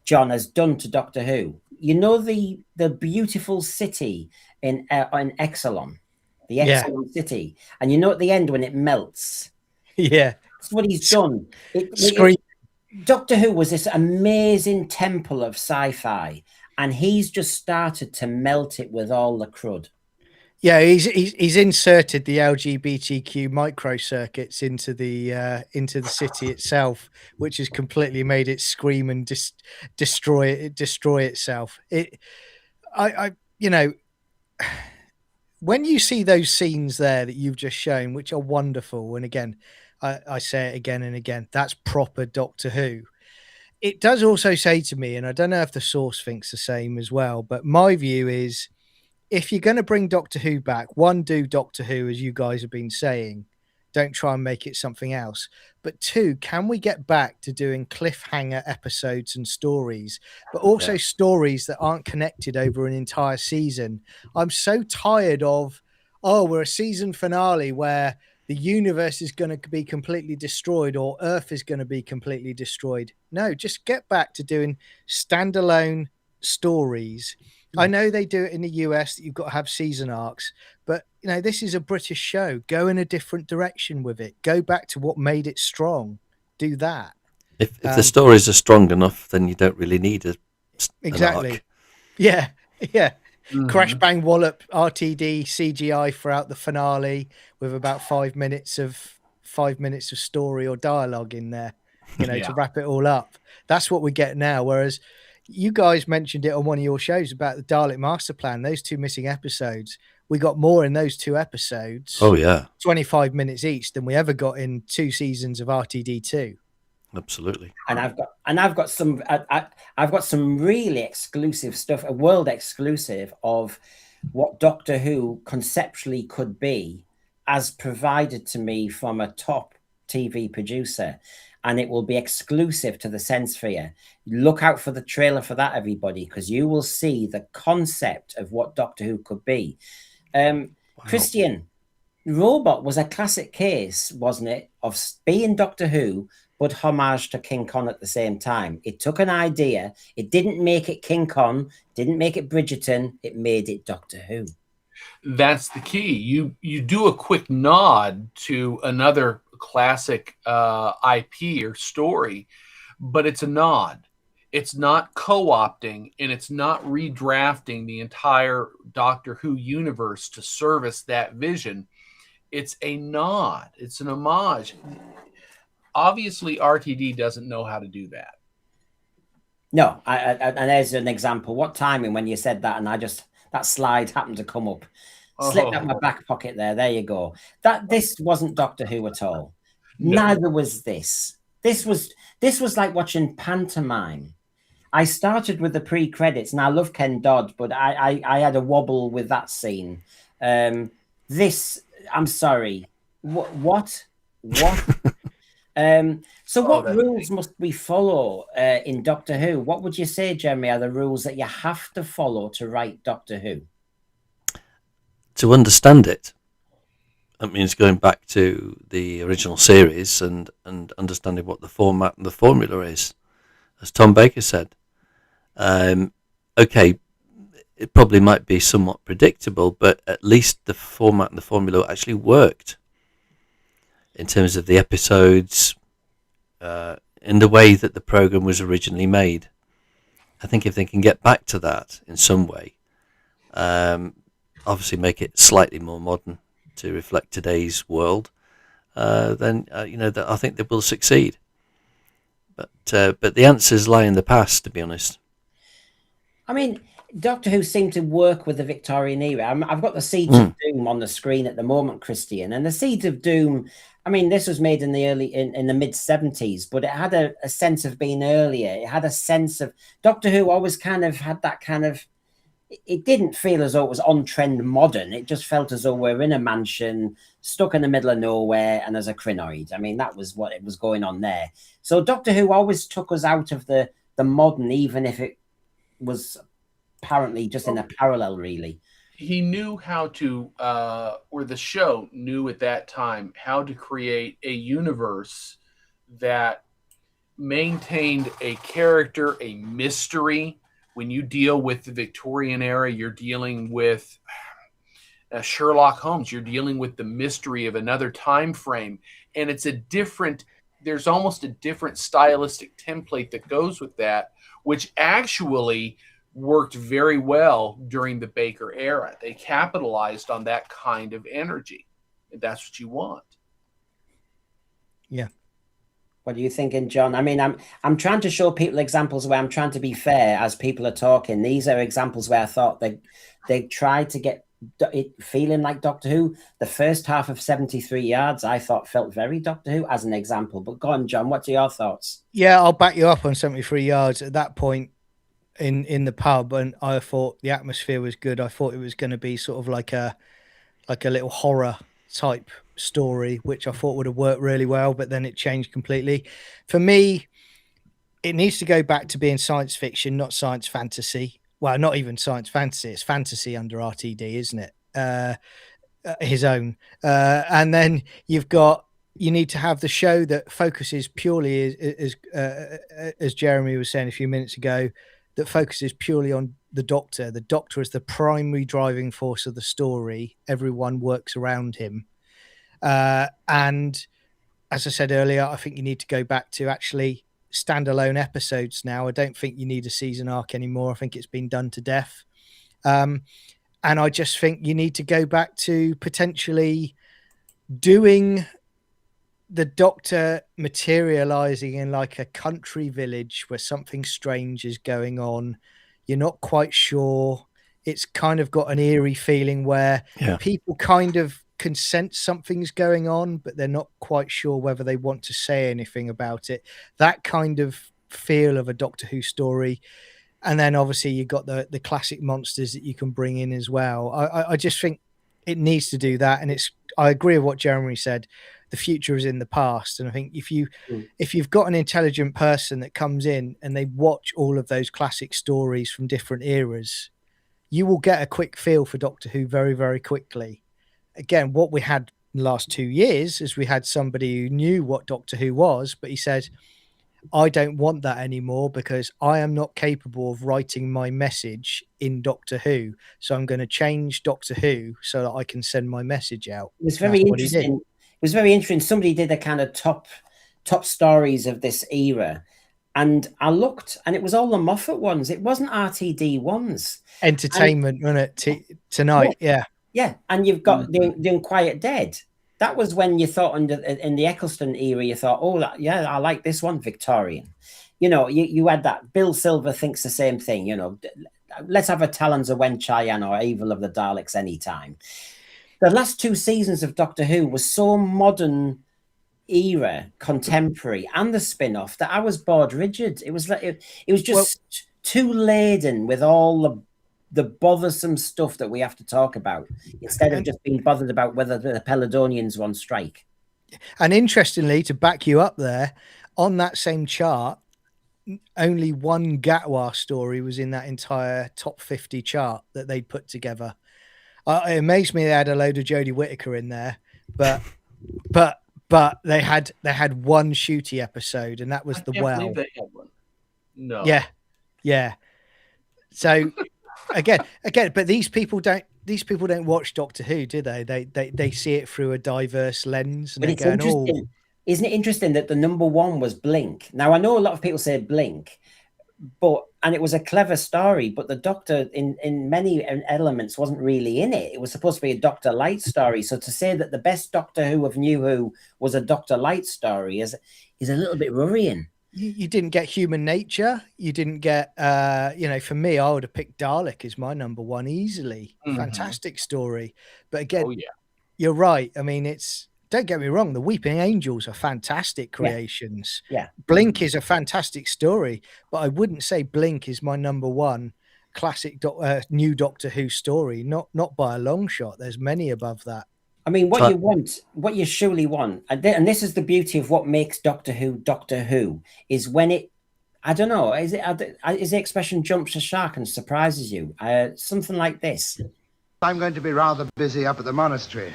E: John has done to Doctor Who? You know the beautiful city in Exelon, the Exelon city, and you know at the end when it melts.
U: Yeah,
E: that's what he's done. Doctor Who was this amazing temple of sci-fi, and he's just started to melt it with all the crud.
U: Yeah, he's inserted the LGBTQ microcircuits into the city itself, which has completely made it scream and destroy itself. You know, when you see those scenes there that you've just shown, which are wonderful, and again, I say it again and again, that's proper Doctor Who. It does also say to me, and I don't know if the source thinks the same as well, but my view is, if you're going to bring Doctor Who back, one, do Doctor Who as you guys have been saying. Don't try and make it something else. But two, can we get back to doing cliffhanger episodes and stories, but also stories that aren't connected over an entire season? I'm so tired of, we're a season finale where the universe is going to be completely destroyed or Earth is going to be completely destroyed. No, just get back to doing standalone stories. I know they do it in the US, that you've got to have season arcs, but you know, this is a British show. Go in a different direction with it. Go back to what made it strong. Do that.
F: If the stories are strong enough, then you don't really need an arc.
U: Yeah. Crash bang wallop RTD CGI throughout the finale with about 5 minutes of story or dialogue in there, you know, to wrap it all up. That's what we get now. Whereas you guys mentioned it on one of your shows about the Dalek Master Plan, those 2 missing episodes. We got more in those 2 episodes.
F: Oh yeah,
U: 25 minutes each than we ever got in 2 seasons of RTD2.
F: Absolutely.
E: And I've got some really exclusive stuff, a world exclusive of what Doctor Who conceptually could be, as provided to me from a top TV producer. And it will be exclusive to the Senssphere. Look out for the trailer for that, everybody, because you will see the concept of what Doctor Who could be. Wow. Christian, Robot was a classic case, wasn't it, of being Doctor Who, but homage to King Kong at the same time. It took an idea. It didn't make it King Kong, didn't make it Bridgerton. It made it Doctor Who.
D: That's the key. You do a quick nod to another classic IP or story, but it's a nod. It's not co-opting, and it's not redrafting the entire Doctor Who universe to service that vision. It's a nod. It's an homage. Obviously, RTD doesn't know how to do that.
E: No, and there's an example. What timing when you said that, and that slide happened to come up. Slipped out my back pocket there. There you go. This wasn't Doctor Who at all. No. Neither was this. This was like watching pantomime. I started with the pre-credits, and I love Ken Dodd, but I had a wobble with that scene. I'm sorry. What? So what rules must we follow in Doctor Who? What would you say, Jeremy, are the rules that you have to follow to write Doctor Who?
F: To understand it. That means going back to the original series and understanding what the format and the formula is. As Tom Baker said, okay, it probably might be somewhat predictable, but at least the format and the formula actually worked in terms of the episodes, in the way that the program was originally made. I think if they can get back to that in some way, obviously make it slightly more modern to reflect today's world, then I think they will succeed. But the answers lie in the past, to be honest.
E: I mean, Doctor Who seemed to work with the Victorian era. I've got the Seeds of Doom on the screen at the moment, Christian, and the Seeds of Doom. I mean, this was made in the mid 70s, but it had a sense of being earlier. It had a sense of Doctor Who always kind of had that kind of. It didn't feel as though it was on trend modern. It just felt as though we're in a mansion, stuck in the middle of nowhere, and there's a crinoid. I mean, that was what it was going on there. So Doctor Who always took us out of the modern, even if it was apparently just in a parallel, really.
D: He knew how to, or the show knew at that time how to create a universe that maintained a character, a mystery. When you deal with the Victorian era, you're dealing with Sherlock Holmes. You're dealing with the mystery of another time frame, and it's a different. There's almost a different stylistic template that goes with that, which actually worked very well during the Baker era. They capitalized on that kind of energy. And that's what you want.
U: Yeah.
E: What are you thinking, John? I mean, I'm trying to show people examples where I'm trying to be fair as people are talking. These are examples where I thought they tried to get it feeling like Doctor Who. The first half of 73 Yards, I thought felt very Doctor Who as an example. But go on, John, what are your thoughts?
U: Yeah, I'll back you up on 73 Yards. At that point in the pub, and I thought the atmosphere was good. I thought it was going to be sort of like a little horror type story, which I thought would have worked really well, but then it changed completely. For me, it needs to go back to being science fiction, not science fantasy. Well, not even science fantasy. It's fantasy under RTD, isn't it? His own. And then you need to have the show that focuses purely, as Jeremy was saying a few minutes ago, that focuses purely on the Doctor. The Doctor is the primary driving force of the story. Everyone works around him. And as I said earlier, I think you need to go back to actually standalone episodes now. I don't think you need a season arc anymore. I think it's been done to death. And I just think you need to go back to potentially doing the Doctor materializing in like a country village where something strange is going on. You're not quite sure. It's kind of got an eerie feeling where people kind of can sense something's going on, but they're not quite sure whether they want to say anything about it. That kind of feel of a Doctor Who story. And then obviously you've got the classic monsters that you can bring in as well. I just think it needs to do that. And I agree with what Jeremy said. The future is in the past. And I think if you've got an intelligent person that comes in and they watch all of those classic stories from different eras, you will get a quick feel for Doctor Who very, very quickly. Again, what we had in the last 2 years is we had somebody who knew what Doctor Who was, but he said, I don't want that anymore because I am not capable of writing my message in Doctor Who. So I'm going to change Doctor Who so that I can send my message out.
E: It was very interesting. It was very interesting. Somebody did a kind of top stories of this era. And I looked, and it was all the Moffat ones. It wasn't RTD ones.
U: Entertainment, wasn't it? Tonight, yeah.
E: Yeah, and you've got the Unquiet Dead. That was when you thought in the Eccleston era, you thought, oh, I like this one, Victorian. You know, you had that. Bill Silver thinks the same thing, you know. Let's have a Talons of Wen Chian or Evil of the Daleks anytime. The last 2 seasons of Doctor Who was so modern era, contemporary, and the spin-off that I was bored rigid. It was like it was just too laden with all the bothersome stuff that we have to talk about instead of just being bothered about whether the Peladonians were on strike.
U: And interestingly, to back you up there, on that same chart, only one Gatwa story was in that entire top 50 chart that they put together. It amazed me they had a load of Jodie Whittaker in there, but they had one Shooty episode, and that was The Well.
D: They had one. No.
U: Yeah. So again, but these people don't watch Doctor Who, do they? They see it through a diverse lens. And
E: but it's interesting. Isn't it interesting that the number one was Blink? Now I know a lot of people say Blink, and it was a clever story, but the Doctor in many elements wasn't really in it. It was supposed to be a Dr. Light story. So to say that the best Doctor Who of New Who was a Dr. Light story is a little bit worrying.
U: You didn't get Human Nature. You didn't get, for me, I would have picked Dalek as my number one easily. Mm-hmm. Fantastic story. But again, you're right. I mean, don't get me wrong. The Weeping Angels are fantastic creations.
E: Yeah.
U: Blink is a fantastic story, but I wouldn't say Blink is my number one classic new Doctor Who story. Not by a long shot. There's many above that.
E: I mean, what you surely want, and this is the beauty of what makes Doctor Who, is when it I don't know. Is the expression jumps a shark and surprises you? Something like this.
B: I'm going to be rather busy up at the monastery.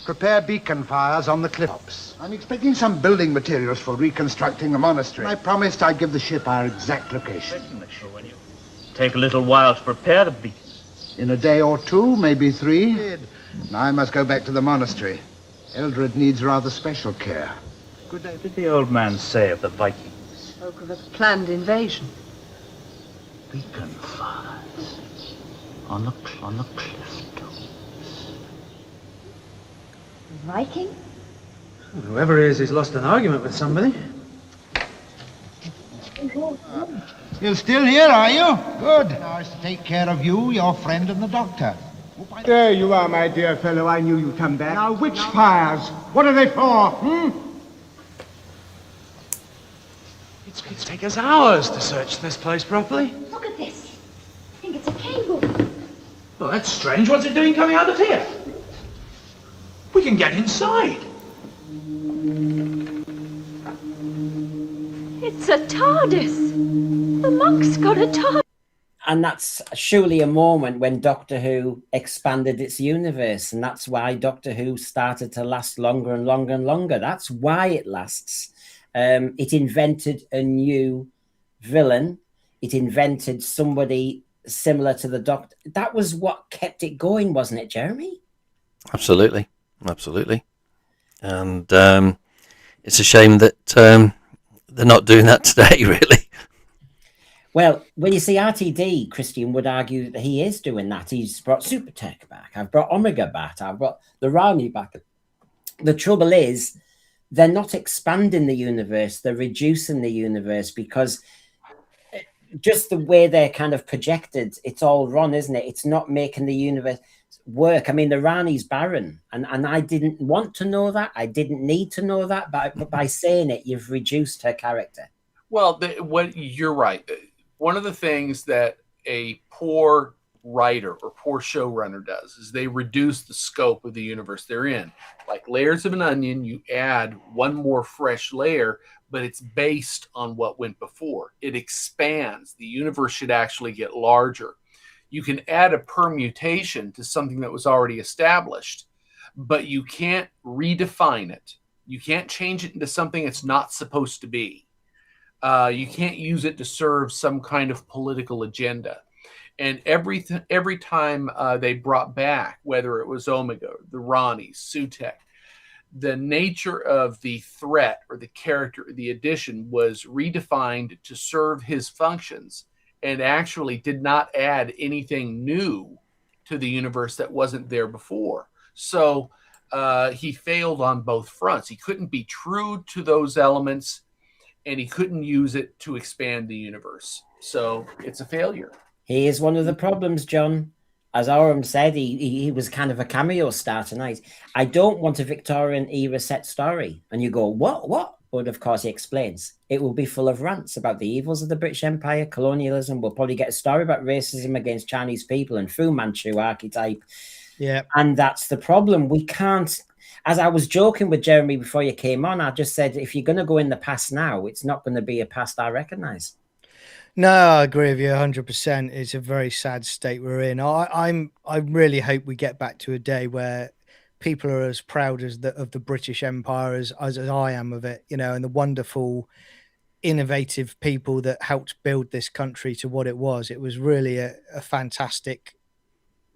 B: Prepare beacon fires on the cliffs. I'm expecting some building materials for reconstructing the monastery. I promised I'd give the ship our exact location.
V: Take a little while to prepare the beacons.
B: In a day or two, maybe 3. Now I must go back to the monastery. Eldred needs rather special care.
V: Good day. What did the old man say of the Vikings?
I: Spoke of a planned invasion.
V: Beacon fires on the cliff tops.
N: Viking?
W: Whoever he is, he's lost an argument with somebody.
B: You're still here, are you? Good. Now it's to take care of you, your friend, and the doctor.
A: There you are, my dear fellow. I knew you'd come back. Now, which fires? What are they for,
W: It's going to take us hours to search this place properly.
N: Look at this. I think it's a cable.
W: Well, that's strange. What's it doing coming out of here? We can get inside.
N: It's a TARDIS. The monk's got a TARDIS.
E: And that's surely a moment when Doctor Who expanded its universe. And that's why Doctor Who started to last longer and longer and longer. That's why it lasts. It invented a new villain. It invented somebody similar to the Doctor. That was what kept it going, wasn't it, Jeremy?
F: Absolutely. And it's a shame that they're not doing that today, really.
E: Well, when you see RTD, Christian would argue that he is doing that. He's brought Super Tech back. I've brought Omega back. I've brought the Rani back. The trouble is, they're not expanding the universe. They're reducing the universe because just the way they're kind of projected, it's all wrong, isn't it? It's not making the universe work. I mean, the Rani's barren, and I didn't want to know that. I didn't need to know that, but by saying it, you've reduced her character.
D: Well, you're right. One of the things that a poor writer or poor showrunner does is they reduce the scope of the universe they're in. Like layers of an onion, you add one more fresh layer, but it's based on what went before. It expands. The universe should actually get larger. You can add a permutation to something that was already established, but you can't redefine it. You can't change it into something it's not supposed to be. You can't use it to serve some kind of political agenda. And every time they brought back, whether it was Omega, the Rani, Sutek, the nature of the threat or the character, the addition was redefined to serve his functions and actually did not add anything new to the universe that wasn't there before. So he failed on both fronts. He couldn't be true to those elements, and he couldn't use it to expand the universe. So it's a failure.
E: He is one of the problems, John. As Oram said, he was kind of a cameo star tonight. I don't want a Victorian era set story. And you go, what? But of course he explains. It will be full of rants about the evils of the British Empire, colonialism. We'll probably get a story about racism against Chinese people and Fu Manchu archetype.
U: Yeah.
E: And that's the problem. We can't, as I was joking with Jeremy before you came on, I just said, if you're going to go in the past now, it's not going to be a past I recognize.
U: No, I agree with you 100%. It's a very sad state we're in. I really hope we get back to a day where people are as proud of the British Empire as I am of it, and the wonderful, innovative people that helped build this country to what it was. It was really a fantastic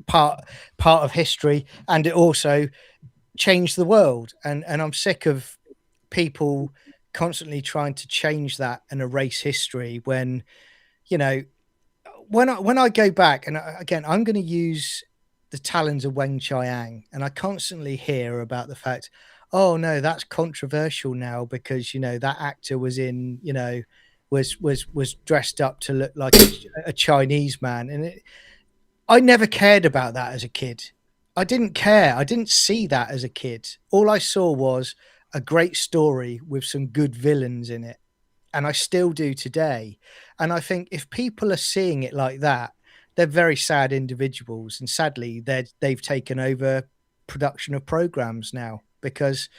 U: part of history, and it also changed the world. And I'm sick of people constantly trying to change that and erase history when when I go back, and again, I'm going to use the talons of Weng Chiang, and I constantly hear about the fact, oh no, that's controversial now because that actor was in was dressed up to look like a Chinese man, and I never cared about that as a kid. I didn't care. I didn't see that as a kid. All I saw was a great story with some good villains in it, and I still do today. And I think if people are seeing it like that, they're very sad individuals, and sadly they've taken over production of programs now, because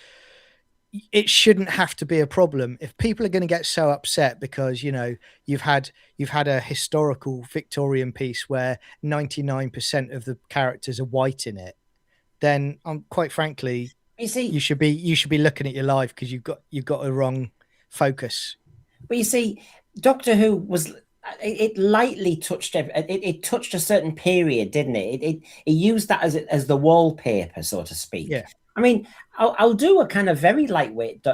U: it shouldn't have to be a problem. If people are going to get so upset because, you know, you've had a historical Victorian piece where 99% of the characters are white in it, then quite frankly, you should be looking at your life because you've got a wrong focus.
E: But you see, Doctor Who was, it lightly touched it touched a certain period, didn't it? It used that as the wallpaper, so to speak.
U: Yeah.
E: I mean, I'll do a kind of very lightweight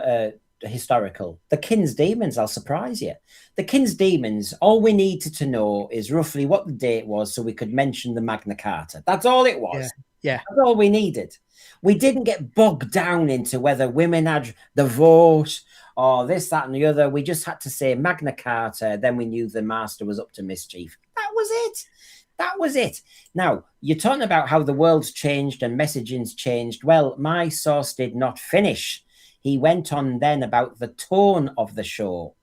E: historical. The King's Demons, I'll surprise you. The King's Demons, all we needed to know is roughly what the date was so we could mention the Magna Carta. That's all it was.
U: Yeah.
E: That's all we needed. We didn't get bogged down into whether women had the vote or this, that, and the other. We just had to say Magna Carta, then we knew the master was up to mischief. That was it. That was it. Now, you're talking about how the world's changed and messaging's changed. Well, my source did not finish. He went on then about the tone of the show.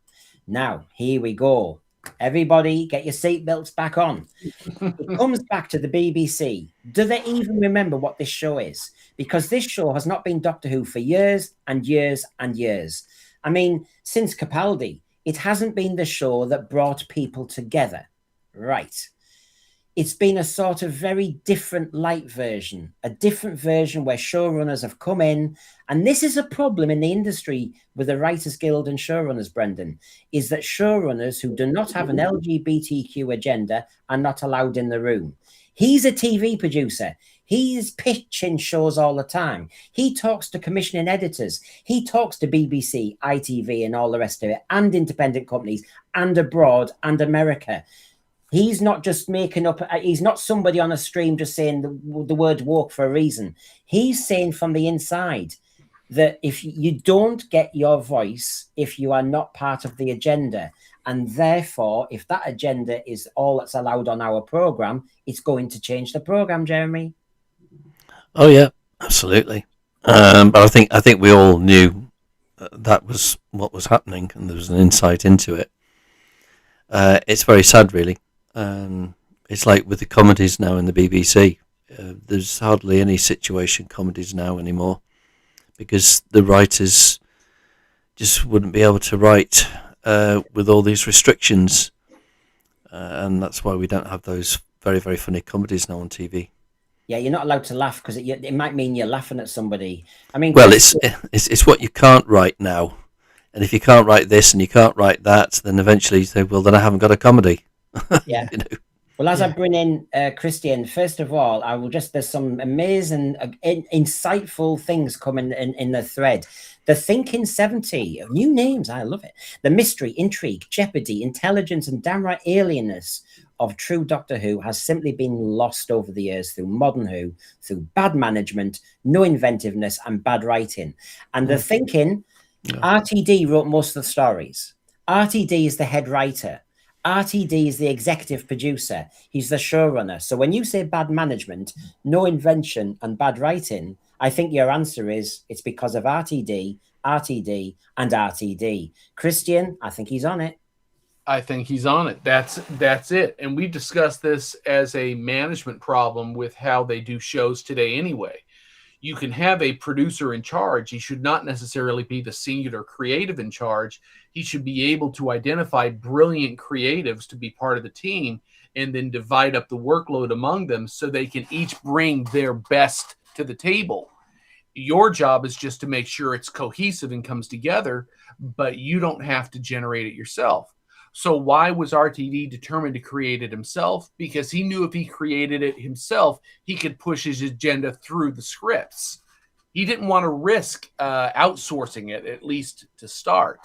E: Now, here we go. Everybody, get your seatbelts back on. It comes back to the BBC. Do they even remember what this show is? Because this show has not been Doctor Who for years and years and years. I mean, since Capaldi, it hasn't been the show that brought people together. Right. It's been a sort of very different light version, a different version where showrunners have come in. And this is a problem in the industry with the Writers Guild and showrunners, Brendan, is that showrunners who do not have an LGBTQ agenda are not allowed in the room. He's a TV producer. He's pitching shows all the time. He talks to commissioning editors. He talks to BBC, ITV, and all the rest of it, and independent companies, and abroad, and America. He's not just making up, he's not somebody on a stream just saying the word woke for a reason. He's saying from the inside that if you don't get your voice, if you are not part of the agenda, and therefore, if that agenda is all that's allowed on our program, it's going to change the program, Jeremy.
F: Oh yeah, absolutely. But I think we all knew that was what was happening, and there was an insight into it. It's very sad, really. It's like with the comedies now in the BBC. There's hardly any situation comedies now anymore because the writers just wouldn't be able to write with all these restrictions, and that's why we don't have those very, very funny comedies now on TV.
E: Yeah, you're not allowed to laugh because it might mean you're laughing at somebody. I mean,
F: well, it's what you can't write now, and if you can't write this and you can't write that, then eventually you say, well, then I haven't got a comedy.
E: Yeah.
F: You know?
E: Well, as I bring in Christian, first of all, I will there's some amazing, insightful things coming in the thread. The Thinking 70, new names, I love it. The mystery, intrigue, jeopardy, intelligence, and downright alienness of true Doctor Who has simply been lost over the years through modern Who, through bad management, no inventiveness, and bad writing. And the Thinking, RTD wrote most of the stories. RTD is the head writer. RTD is the executive producer. He's the showrunner. So when you say bad management, no invention, and bad writing, I think your answer is it's because of RTD, RTD, and RTD. Christian, I think he's on it.
D: I think he's on it. That's it. And we discussed this as a management problem with how they do shows today anyway. You can have a producer in charge. He should not necessarily be the singular creative in charge. He should be able to identify brilliant creatives to be part of the team and then divide up the workload among them so they can each bring their best to the table. Your job is just to make sure it's cohesive and comes together, but you don't have to generate it yourself. So why was RTD determined to create it himself? Because he knew if he created it himself, he could push his agenda through the scripts. He didn't want to risk outsourcing it, at least to start.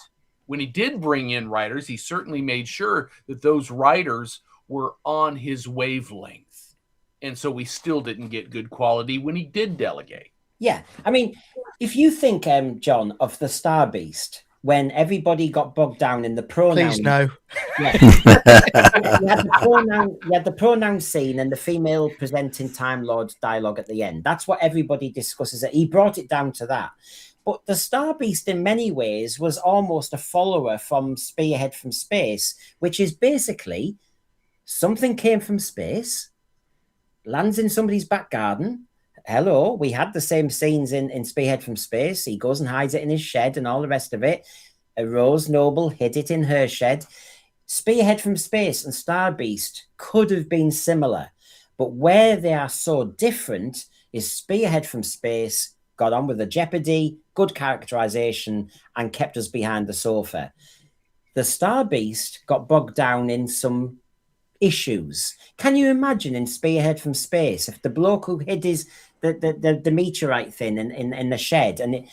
D: When he did bring in writers, he certainly made sure that those writers were on his wavelength. And so we still didn't get good quality when he did delegate.
E: Yeah. I mean, if you think, John, of the Star Beast, when everybody got bogged down in the pronoun.
U: Please no.
E: Yeah. you had the pronoun scene and the female presenting Time Lord dialogue at the end. That's what everybody discusses. He brought it down to that. But the Star Beast, in many ways, was almost a follower from Spearhead from Space, which is basically something came from space, lands in somebody's back garden, hello, we had the same scenes in Spearhead from Space. He goes and hides it in his shed and all the rest of it. Rose Noble hid it in her shed. Spearhead from Space and Star Beast could have been similar, but where they are so different is Spearhead from Space got on with the jeopardy, good characterization, and kept us behind the sofa. The Star Beast got bogged down in some issues. Can you imagine in Spearhead from Space if the bloke who hid the meteorite thing in the shed and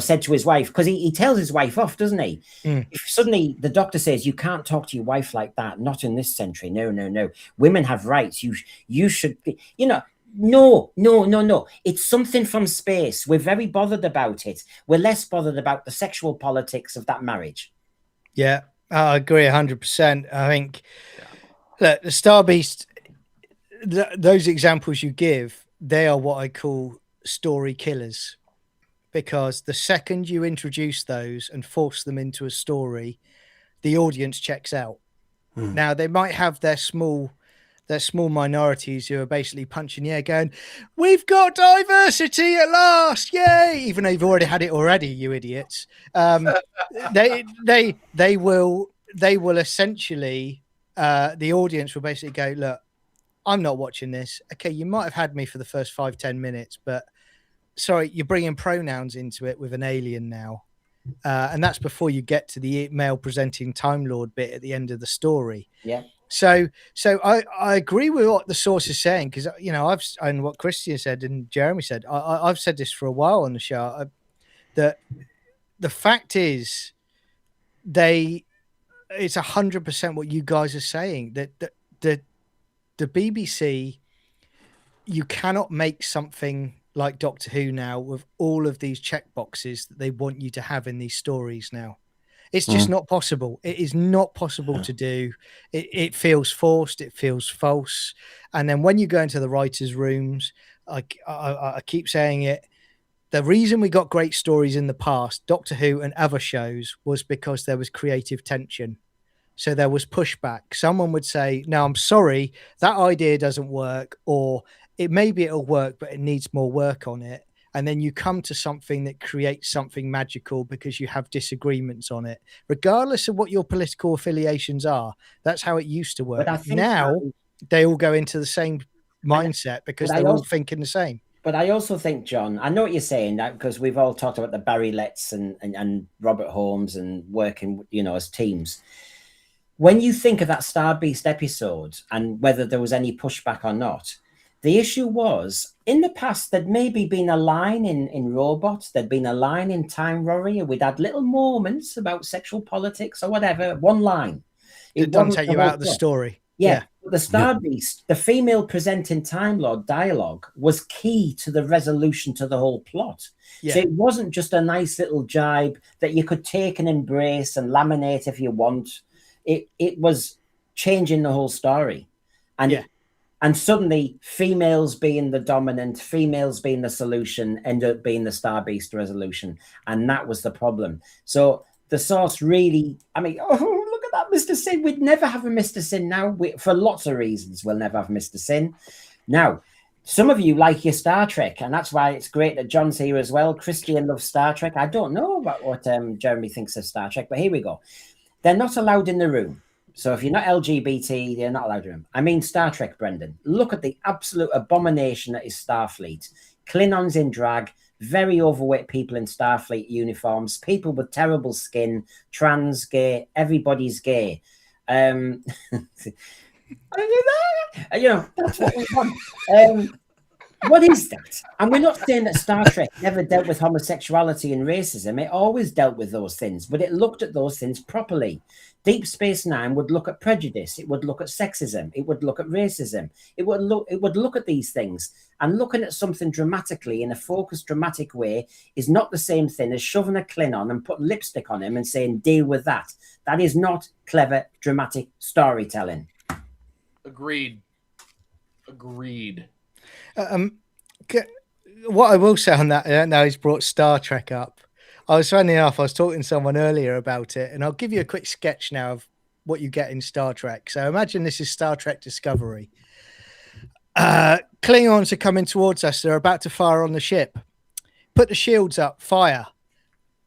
E: said to his wife, because he tells his wife off, doesn't he? If suddenly the doctor says you can't talk to your wife like that, not in this century. No. Women have rights. You should be, No. It's something from space. We're very bothered about it. We're less bothered about the sexual politics of that marriage.
U: Yeah, I agree 100%. I think look, the Star Beast, those examples you give, they are what I call story killers, because the second you introduce those and force them into a story, the audience checks out. Now, they might have their small minorities who are basically punching the air going, we've got diversity at last, yay, even though you've already had it already, you idiots. They will essentially, the audience will basically go, look, I'm not watching this. Okay, you might have had me for the first 5-10 minutes, but sorry, you're bringing pronouns into it with an alien now. And that's before you get to the male presenting Time Lord bit at the end of the story.
E: Yeah.
U: So I agree with what the source is saying, because and what Christian said and Jeremy said. I've said this for a while on the show. That the fact is, it's 100% what you guys are saying. That the BBC, you cannot make something like Doctor Who now with all of these check boxes that they want you to have in these stories now. It's just not possible. It is not possible to do. It feels forced. It feels false. And then when you go into the writers' rooms, I keep saying it, the reason we got great stories in the past, Doctor Who and other shows, was because there was creative tension. So there was pushback. Someone would say, no, I'm sorry, that idea doesn't work, or maybe it'll work, but it needs more work on it. And then you come to something that creates something magical because you have disagreements on it, regardless of what your political affiliations are. That's how it used to work. Now they all go into the same mindset because they're all thinking the same.
E: But I also think, John, I know what you're saying, that because we've all talked about the Barry Letts and Robert Holmes and working, as teams. When you think of that Star Beast episode and whether there was any pushback or not, the issue was, in the past, there'd maybe been a line in Robot, there'd been a line in Time Warrior, we'd had little moments about sexual politics or whatever, one line.
U: It doesn't take you out of the story.
E: Yeah. The Star Beast, the female presenting Time Lord dialogue was key to the resolution to the whole plot. Yeah. So it wasn't just a nice little jibe that you could take and embrace and laminate if you want. It was changing the whole story. And suddenly, females being the dominant, females being the solution, ended up being the Star Beast resolution. And that was the problem. So the source really, look at that, Mr. Sin. We'd never have a Mr. Sin now. For lots of reasons, we'll never have Mr. Sin. Now, some of you like your Star Trek, and that's why it's great that John's here as well. Christian loves Star Trek. I don't know about what Jeremy thinks of Star Trek, but here we go. They're not allowed in the room. So if you're not LGBT, they're not allowed in the room. I mean Star Trek, Brendan. Look at the absolute abomination that is Starfleet. Klingons in drag, very overweight people in Starfleet uniforms, people with terrible skin, trans, gay, everybody's gay. That's what we want. What is that? And we're not saying that Star Trek never dealt with homosexuality and racism. It always dealt with those things, but it looked at those things properly. Deep Space Nine would look at prejudice. It would look at sexism. It would look at racism. It would look at these things. And looking at something dramatically in a focused, dramatic way is not the same thing as shoving a Klingon and putting lipstick on him and saying, deal with that. That is not clever, dramatic storytelling.
D: Agreed.
U: What I will say on that, now he's brought Star Trek up. I was talking to someone earlier about it, and I'll give you a quick sketch now of what you get in Star Trek. So imagine this is Star Trek Discovery. Klingons are coming towards us. They're about to fire on the ship. Put the shields up. Fire.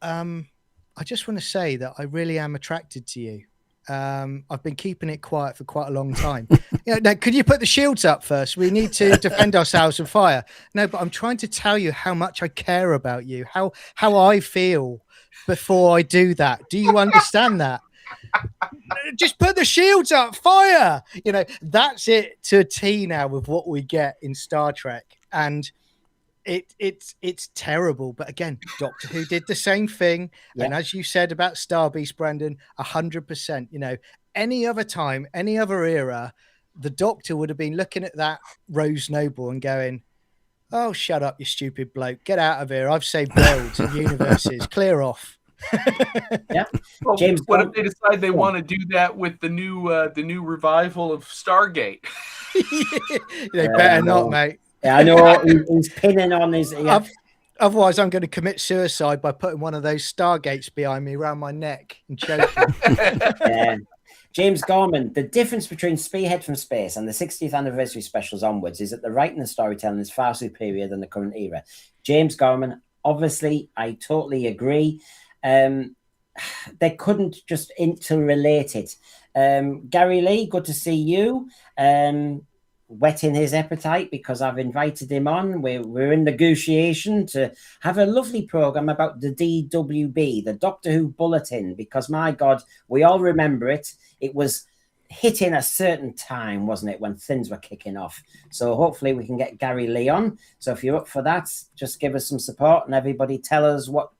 U: I just want to say that I really am attracted to you. I've been keeping it quiet for quite a long time. Now, could you put the shields up first? We need to defend ourselves from fire. No, but I'm trying to tell you how much I care about you, how I feel before I do that. Do you understand that? Just put the shields up, fire. That's it to a T now with what we get in Star Trek. And it's terrible. But again, Doctor Who did the same thing. Yeah. And as you said about Starbeast, Brendan, 100%, any other time, any other era, the Doctor would have been looking at that Rose Noble and going, oh, shut up, you stupid bloke. Get out of here. I've saved worlds and universes. Clear off.
E: Yeah.
D: Well,
E: James,
D: what if they decide they want to do that with the new revival of Stargate?
U: They better not, mate.
E: Yeah, I know he's pinning on his. Yeah.
U: Otherwise, I'm going to commit suicide by putting one of those Stargates behind me around my neck and choking.
E: James Gorman, the difference between Spearhead from Space and the 60th anniversary specials onwards is that the writing and storytelling is far superior than the current era. James Gorman, obviously, I totally agree. They couldn't just interrelate it. Gary Lee, good to see you. Whetting his appetite because I've invited him on. We're in negotiation to have a lovely program about the DWB, the Doctor Who Bulletin, because my God, we all remember it. It was hitting a certain time, wasn't it, when things were kicking off? So hopefully we can get Gary Lee on. So if you're up for that, just give us some support and everybody tell us what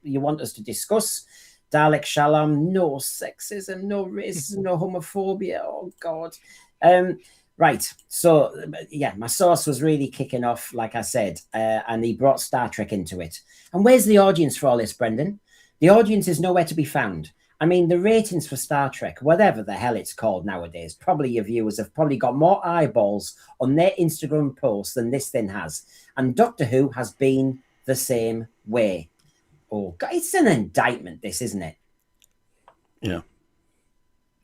E: you want us to discuss. Dalek Shalom, no sexism, no racism, no homophobia. Oh God. Right. So, yeah, my source was really kicking off, like I said, and he brought Star Trek into it. And where's the audience for all this, Brendan? The audience is nowhere to be found. I mean, the ratings for Star Trek, whatever the hell it's called nowadays, probably your viewers have probably got more eyeballs on their Instagram posts than this thing has. And Doctor Who has been the same way. Oh, God, it's an indictment, this, isn't it?
F: Yeah.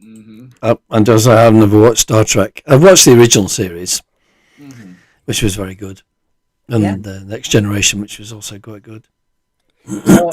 F: And as I have never watched Star Trek, I've watched the original series, which was very good, and the Next Generation, which was also quite good.
E: So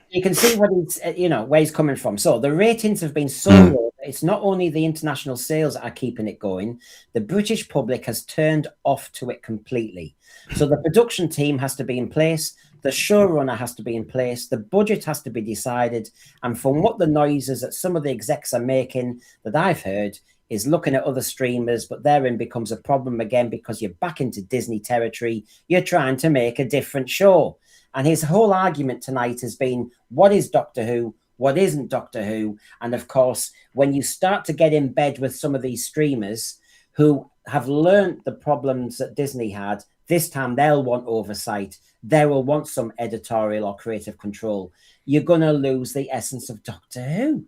E: you can see what he's, where he's coming from. So the ratings have been so low. It's not only the international sales that are keeping it going. The British public has turned off to it completely. So the production team has to be in place. The showrunner has to be in place. The budget has to be decided. And from what the noises that some of the execs are making that I've heard is looking at other streamers, but therein becomes a problem again because you're back into Disney territory. You're trying to make a different show. And his whole argument tonight has been, what is Doctor Who? What isn't Doctor Who? And of course, when you start to get in bed with some of these streamers who have learned the problems that Disney had, this time they'll want oversight. They will want some editorial or creative control. You're going to lose the essence of Doctor Who.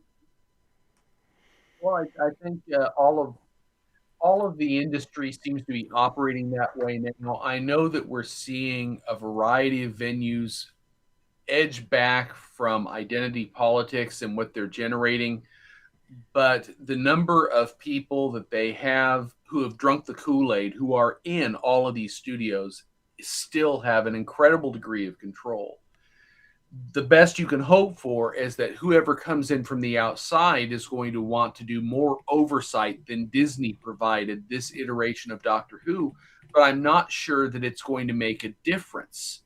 D: Well, I think all of the industry seems to be operating that way now. I know that we're seeing a variety of venues edge back from identity politics and what they're generating, but the number of people that they have who have drunk the Kool-Aid, who are in all of these studios, still have an incredible degree of control. The best you can hope for is that whoever comes in from the outside is going to want to do more oversight than Disney provided this iteration of Doctor Who, but I'm not sure that it's going to make a difference.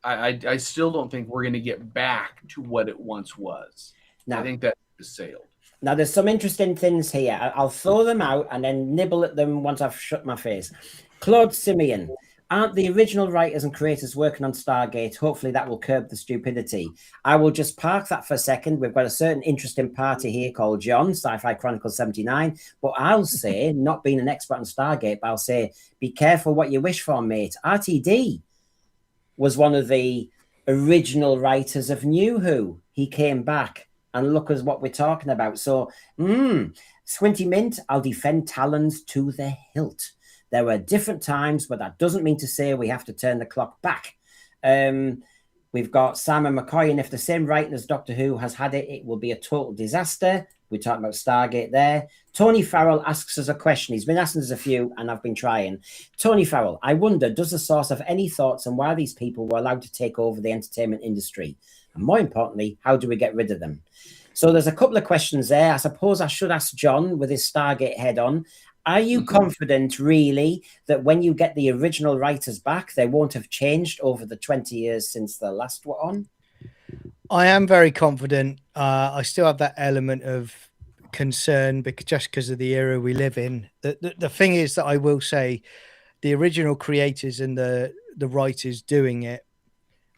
D: I still don't think we're going to get back to what it once was. I think that has sailed.
E: Now, there's some interesting things here. I'll throw them out and then nibble at them once I've shut my face. Claude Simeon. Aren't the original writers and creators working on Stargate? Hopefully that will curb the stupidity. I will just park that for a second. We've got a certain interesting party here called John, Sci-Fi Chronicles 79. But I'll say, not being an expert on Stargate, but I'll say, be careful what you wish for, mate. Rtd was one of the original writers of New Who. He came back, and look at what we're talking about. So, Squinty Mint, I'll defend Talons to the hilt. There were different times, but that doesn't mean to say we have to turn the clock back. We've got Simon McCoy, and if the same writing as Doctor Who has had it, it will be a total disaster. We're talking about Stargate there. Tony Farrell asks us a question. He's been asking us a few, and I've been trying. Tony Farrell, I wonder, does the source have any thoughts on why these people were allowed to take over the entertainment industry? And more importantly, how do we get rid of them? So there's a couple of questions there. I suppose I should ask John with his Stargate head on. Are you confident, really, that when you get the original writers back, they won't have changed over the 20 years since the last one on?
U: I am very confident. I still have that element of concern because of the era we live in. The thing is that I will say the original creators and the writers doing it,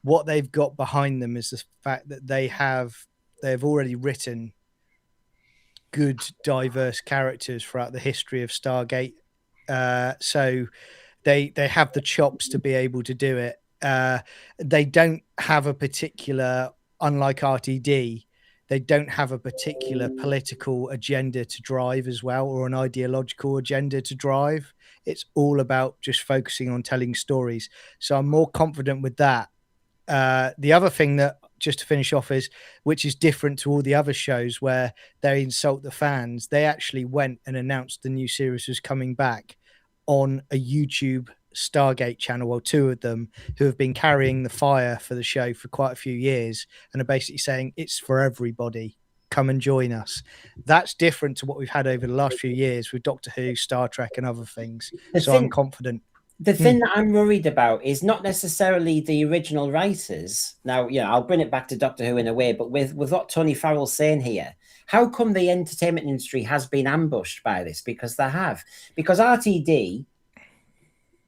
U: what they've got behind them is the fact that they've already written good, diverse characters throughout the history of Stargate. So they have the chops to be able to do it. They don't have a particular, unlike RTD, they don't have a particular political agenda to drive as well, or an ideological agenda to drive. It's all about just focusing on telling stories. So I'm more confident with that. The other thing that, just to finish off, is, which is different to all the other shows where they insult the fans, they actually went and announced the new series was coming back on a YouTube Stargate channel, well, two of them, who have been carrying the fire for the show for quite a few years and are basically saying it's for everybody, come and join us. That's different to what we've had over the last few years with Doctor Who, Star Trek and other things. I'm confident.
E: The thing that I'm worried about is not necessarily the original writers. Now, I'll bring it back to Doctor Who in a way, but with what Tony Farrell's saying here, how come the entertainment industry has been ambushed by this? Because they have. Because RTD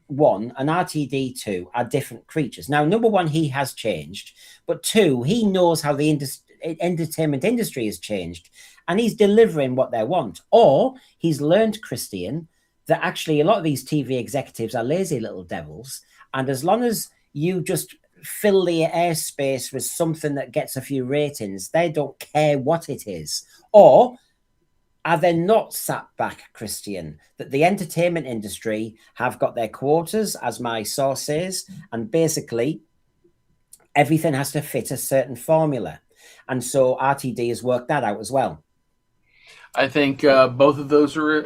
E: 1 and RTD 2 are different creatures. Now, number one, he has changed, but two, he knows how the entertainment industry has changed, and he's delivering what they want. Or he's learned, Christian, that actually a lot of these TV executives are lazy little devils, and as long as you just fill the airspace with something that gets a few ratings, they don't care what it is. Or are they not sat back, Christian, that the entertainment industry have got their quotas, as my source says, and basically everything has to fit a certain formula? And so RTD has worked that out as well.
D: I think both of those are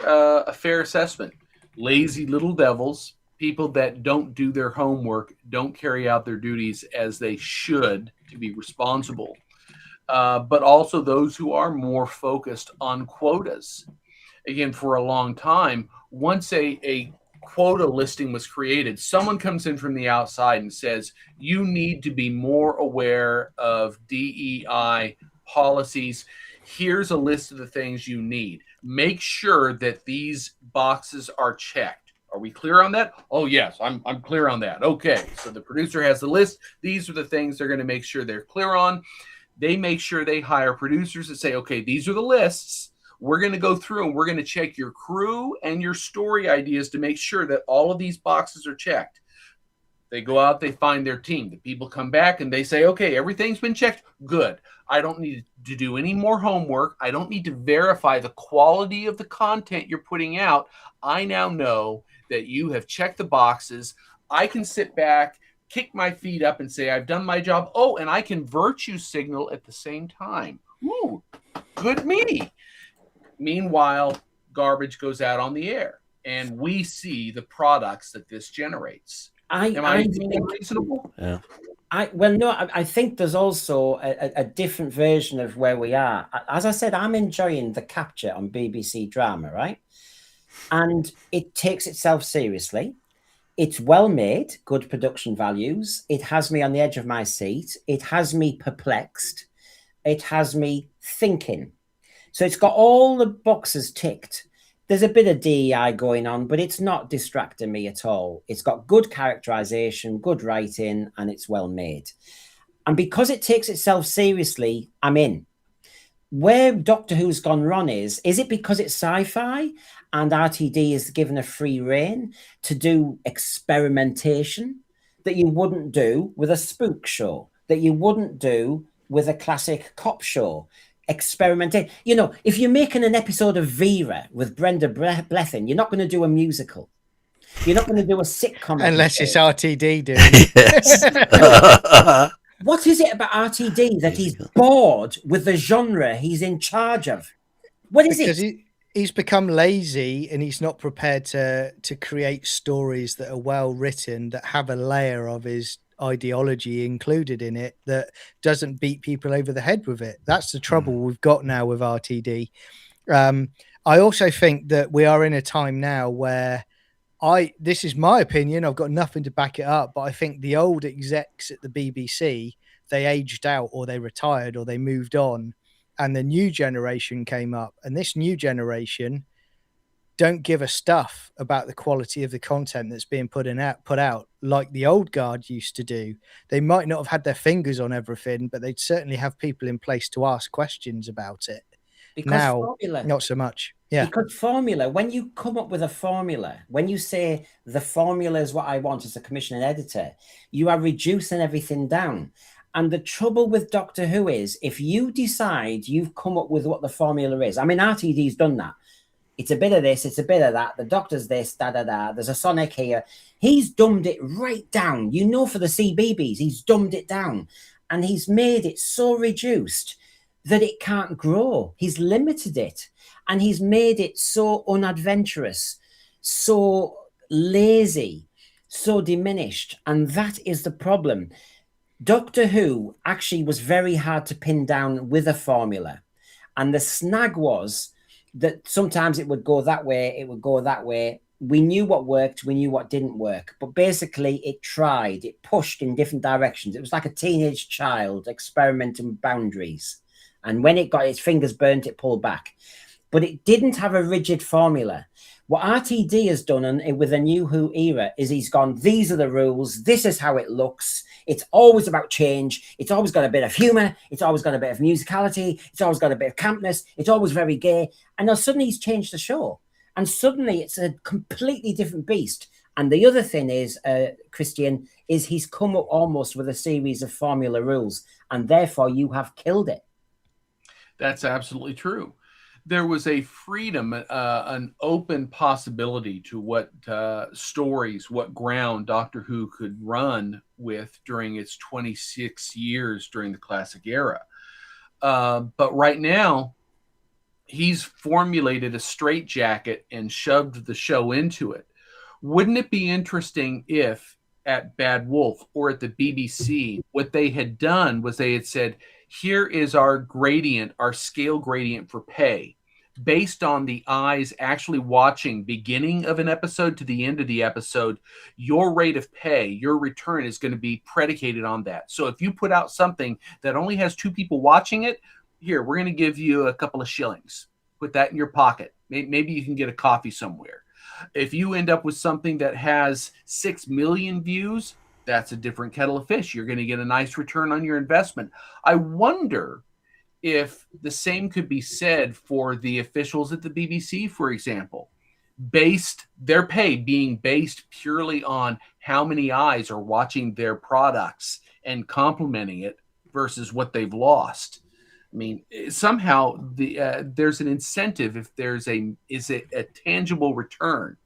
D: a fair assessment. Lazy little devils, people that don't do their homework, don't carry out their duties as they should to be responsible, but also those who are more focused on quotas. Again, for a long time, once a quota listing was created, someone comes in from the outside and says, you need to be more aware of DEI policies. Here's a list of the things you need. Make sure that these boxes are checked. Are we clear on that? Oh, yes, I'm clear on that. Okay, so the producer has the list. These are the things they're going to make sure they're clear on. They make sure they hire producers that say, okay, these are the lists. We're going to go through and we're going to check your crew and your story ideas to make sure that all of these boxes are checked. They go out, they find their team. The people come back and they say, okay, everything's been checked. Good. I don't need to do any more homework. I don't need to verify the quality of the content you're putting out. I now know that you have checked the boxes. I can sit back, kick my feet up and say, I've done my job. Oh, and I can virtue signal at the same time. Ooh, good me. Meanwhile, garbage goes out on the air and we see the products that this generates. Am I being reasonable?
F: Yeah.
E: I think there's also a different version of where we are. As I said, I'm enjoying The Capture on BBC Drama, right? And it takes itself seriously. It's well made, good production values. It has me on the edge of my seat. It has me perplexed. It has me thinking. So it's got all the boxes ticked. There's a bit of DEI going on, but it's not distracting me at all. It's got good characterization, good writing, and it's well made. And because it takes itself seriously, I'm in. Where Doctor Who's gone wrong is it because it's sci-fi and RTD is given a free rein to do experimentation that you wouldn't do with a spook show, that you wouldn't do with a classic cop show? Experimentation. If you're making an episode of Vera with Brenda Blethyn, you're not going to do a musical. You're not going to do a sitcom.
U: Unless it's RTD doing
E: it. What is it about RTD that he's bored with the genre he's in charge of? What is
U: because
E: it?
U: He's become lazy and he's not prepared to create stories that are well written, that have a layer of his ideology included in it, that doesn't beat people over the head with it. That's the trouble we've got now with RTD. I also think that we are in a time now where this is my opinion, I've got nothing to back it up, but I think the old execs at the BBC, they aged out or they retired or they moved on, and the new generation came up, and this new generation don't give a stuff about the quality of the content that's being put out like the old guard used to do. They might not have had their fingers on everything, but they'd certainly have people in place to ask questions about it.
E: Because
U: now,
E: formula,
U: not so much. Yeah.
E: Because formula, when you come up with a formula, when you say the formula is what I want as a commissioning editor, you are reducing everything down. And the trouble with Doctor Who is, if you decide you've come up with what the formula is, I mean, RTD's done that. It's a bit of this, it's a bit of that. The Doctor's this, da-da-da. There's a Sonic here. He's dumbed it right down. You know, for the CBeebies, he's dumbed it down. And he's made it so reduced that it can't grow. He's limited it. And he's made it so unadventurous, so lazy, so diminished. And that is the problem. Doctor Who actually was very hard to pin down with a formula. And the snag was that sometimes it would go that way, it would go that way. We knew what worked, we knew what didn't work. But basically, it tried, it pushed in different directions. It was like a teenage child experimenting with boundaries. And when it got its fingers burnt, it pulled back. But it didn't have a rigid formula. What RTD has done with the New Who era is he's gone, these are the rules, this is how it looks. It's always about change. It's always got a bit of humor. It's always got a bit of musicality. It's always got a bit of campness. It's always very gay. And now suddenly he's changed the show. And suddenly it's a completely different beast. And the other thing is, Christian, is he's come up almost with a series of formula rules. And therefore you have killed it.
D: That's absolutely true. There was a freedom, an open possibility to what stories, what ground Doctor Who could run with during its 26 years during the classic era. But right now, he's formulated a straitjacket and shoved the show into it. Wouldn't it be interesting if at Bad Wolf or at the BBC, what they had done was they had said, here is our gradient, our scale gradient for pay, based on the eyes actually watching beginning of an episode to the end of the episode. Your rate of pay, your return is going to be predicated on that. So if you put out something that only has 2 people watching it, here, we're going to give you a couple of shillings. Put that in your pocket. Maybe you can get a coffee somewhere. If you end up with something that has 6 million views, that's a different kettle of fish. You're going to get a nice return on your investment. I wonder if the same could be said for the officials at the BBC, for example, their pay being based purely on how many eyes are watching their products and complimenting it versus what they've lost. I mean, somehow there's an incentive if there's a tangible return.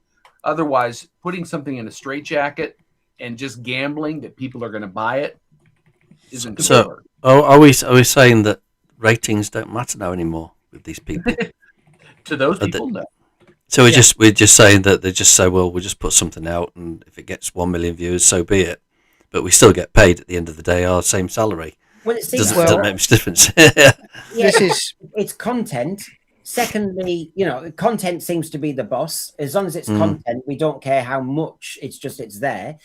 D: Otherwise, putting something in a straitjacket and just gambling that people are going to buy it isn't going to work.
F: Are we saying that ratings don't matter now anymore with these people?
D: To those people, no.
F: So we're just saying that they just say, well, we'll just put something out, and if it gets 1 million views, so be it. But we still get paid at the end of the day our same salary.
E: Well, it seems
F: doesn't make much difference.
E: It's content. Secondly, content seems to be the boss. As long as it's content, we don't care how much. It's there.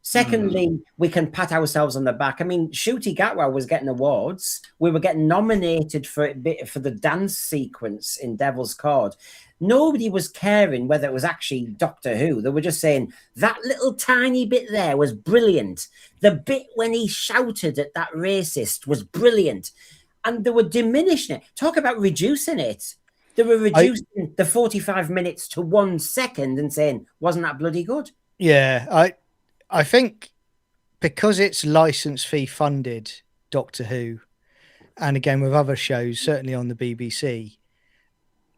E: Secondly, we can pat ourselves on the back. I mean, Ncuti Gatwa was getting awards. We were getting nominated for the dance sequence in Devil's Cord. Nobody was caring whether it was actually Doctor Who. They were just saying, that little tiny bit there was brilliant. The bit when he shouted at that racist was brilliant. And they were diminishing it. Talk about reducing it. They were reducing the 45 minutes to 1 second and saying, wasn't that bloody good?
U: Yeah, I think because it's license fee funded, Doctor Who, and again with other shows, certainly on the BBC,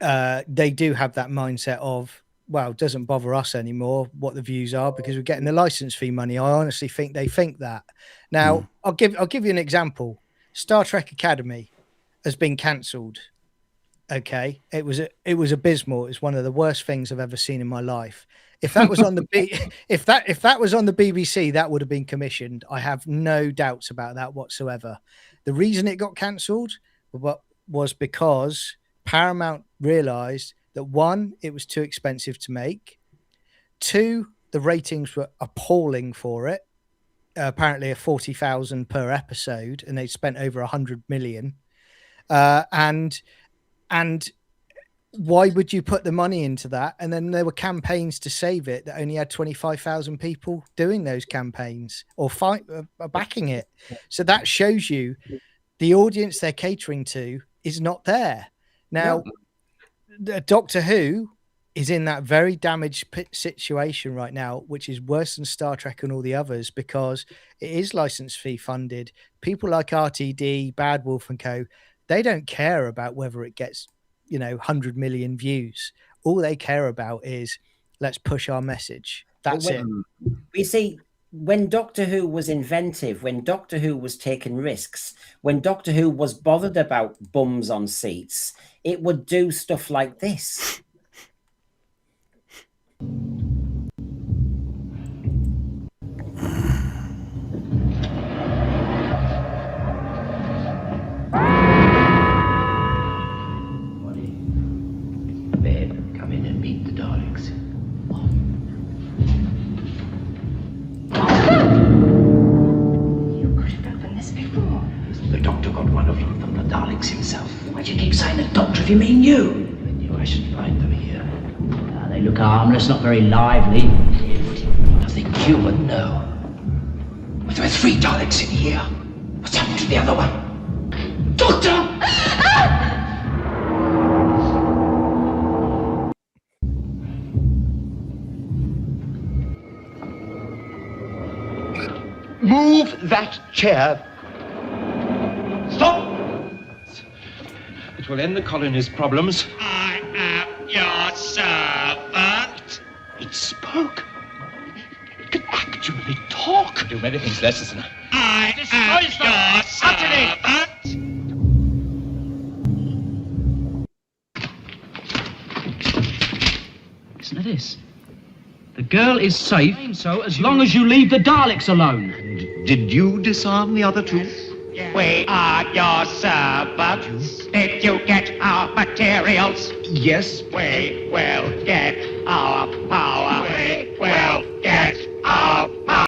U: they do have that mindset of, well, it doesn't bother us anymore what the views are because we're getting the license fee money. I honestly think they think that. Now, I'll give you an example. Star Trek Academy has been cancelled. Okay, it was abysmal. It's one of the worst things I've ever seen in my life. If that was on the if that was on the BBC, that would have been commissioned. I have no doubts about that whatsoever. The reason it got cancelled was because Paramount realised that, one, it was too expensive to make. Two, the ratings were appalling for it. Apparently, 40,000 per episode, and they spent over 100 million. And why would you put the money into that? And then there were campaigns to save it that only had 25,000 people doing those campaigns or backing it. So that shows you the audience they're catering to is not there. Now, Doctor Who is in that very damaged situation right now, which is worse than Star Trek and all the others, because it is license fee funded. People like RTD, Bad Wolf and Co., they don't care about whether it gets 100 million views. All they care about is, let's push our message. That's it.
E: You see, when Doctor Who was inventive, when Doctor Who was taking risks, when Doctor Who was bothered about bums on seats, it would do stuff like this.
G: Come in and meet the Daleks.
N: You could have opened this before.
G: The Doctor got one of them from the Daleks himself. Why do you keep saying the Doctor if you mean you? I knew I should find them here.
V: They look harmless, not very lively.
G: Nothing human, no. But there are 3 Daleks in here. What's happened to the other one? Doctor!
B: Move that chair.
G: Stop!
J: It will end the colony's problems.
G: I am your servant. It spoke. It could actually talk.
J: Do many things less than
G: I am your servant.
V: Listen to this. The girl is safe, so as long as you leave the Daleks alone.
G: Did you disarm the other 2? We are your servants. Did you get our materials?
B: Yes.
G: We will get our power. We will get our power.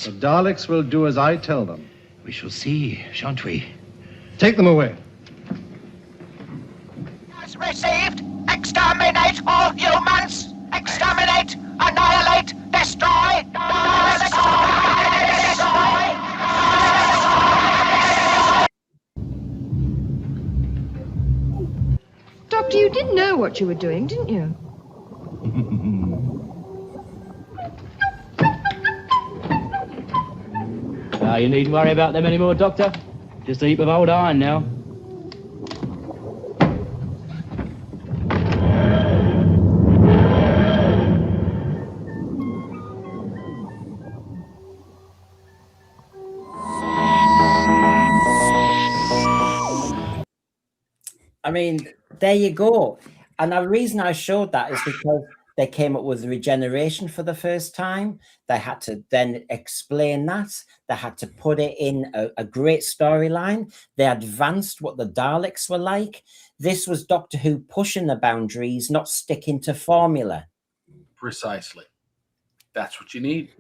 B: The Daleks will do as I tell them.
G: We shall see, shan't we?
B: Take them away.
G: Has received. Exterminate all humans. Exterminate. Annihilate. Destroy.
Q: Doctor, you did know what you were doing, didn't you?
V: You needn't worry about them anymore, Doctor. Just a heap of old iron now.
E: I mean, there you go. And the reason I showed that is because they came up with regeneration for the first time. They had to then explain that. They had to put it in a great storyline. They advanced what the Daleks were like. This was Doctor Who pushing the boundaries, not sticking to formula.
D: Precisely. That's what you need.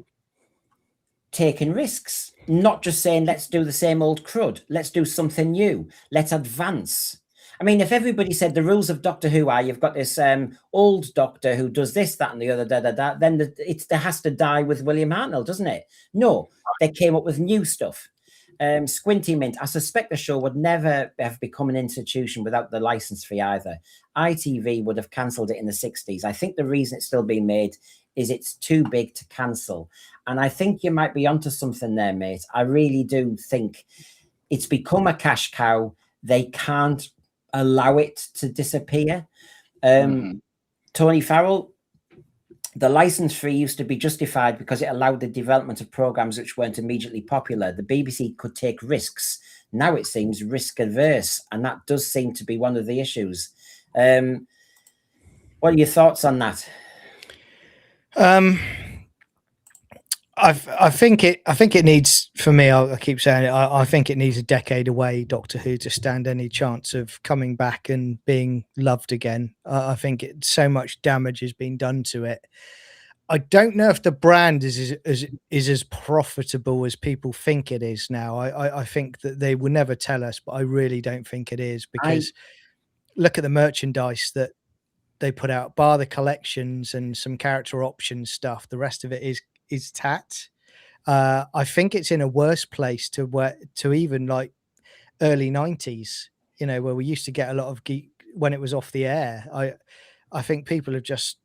E: Taking risks, not just saying, let's do the same old crud. Let's do something new. Let's advance. I mean, if everybody said the rules of Doctor Who are you've got this old Doctor who does this, that, and the other, then there has to die with William Hartnell, doesn't it? No, they came up with new stuff. Squinty Mint, I suspect the show would never have become an institution without the license fee either. ITV would have cancelled it in the 60s. I think the reason it's still being made is it's too big to cancel. And I think you might be onto something there, mate. I really do think it's become a cash cow. They can't allow it to disappear. Tony Farrell, the license fee used to be justified because it allowed the development of programs which weren't immediately popular. The BBC could take risks. Now it seems risk adverse, and that does seem to be one of the issues. What are your thoughts on that?
U: I think it needs, for me, I keep saying it, I think it needs a decade away, Doctor Who, to stand any chance of coming back and being loved again. I think so much damage has been done to it. I don't know if the brand is as profitable as people think it is now. I think that they will never tell us, but I really don't think it is, because look at the merchandise that they put out, bar the collections and some character options stuff. The rest of it is tat. I think it's in a worse place to even like early 90s, you know, where we used to get a lot of geek when it was off the air. I think people have just,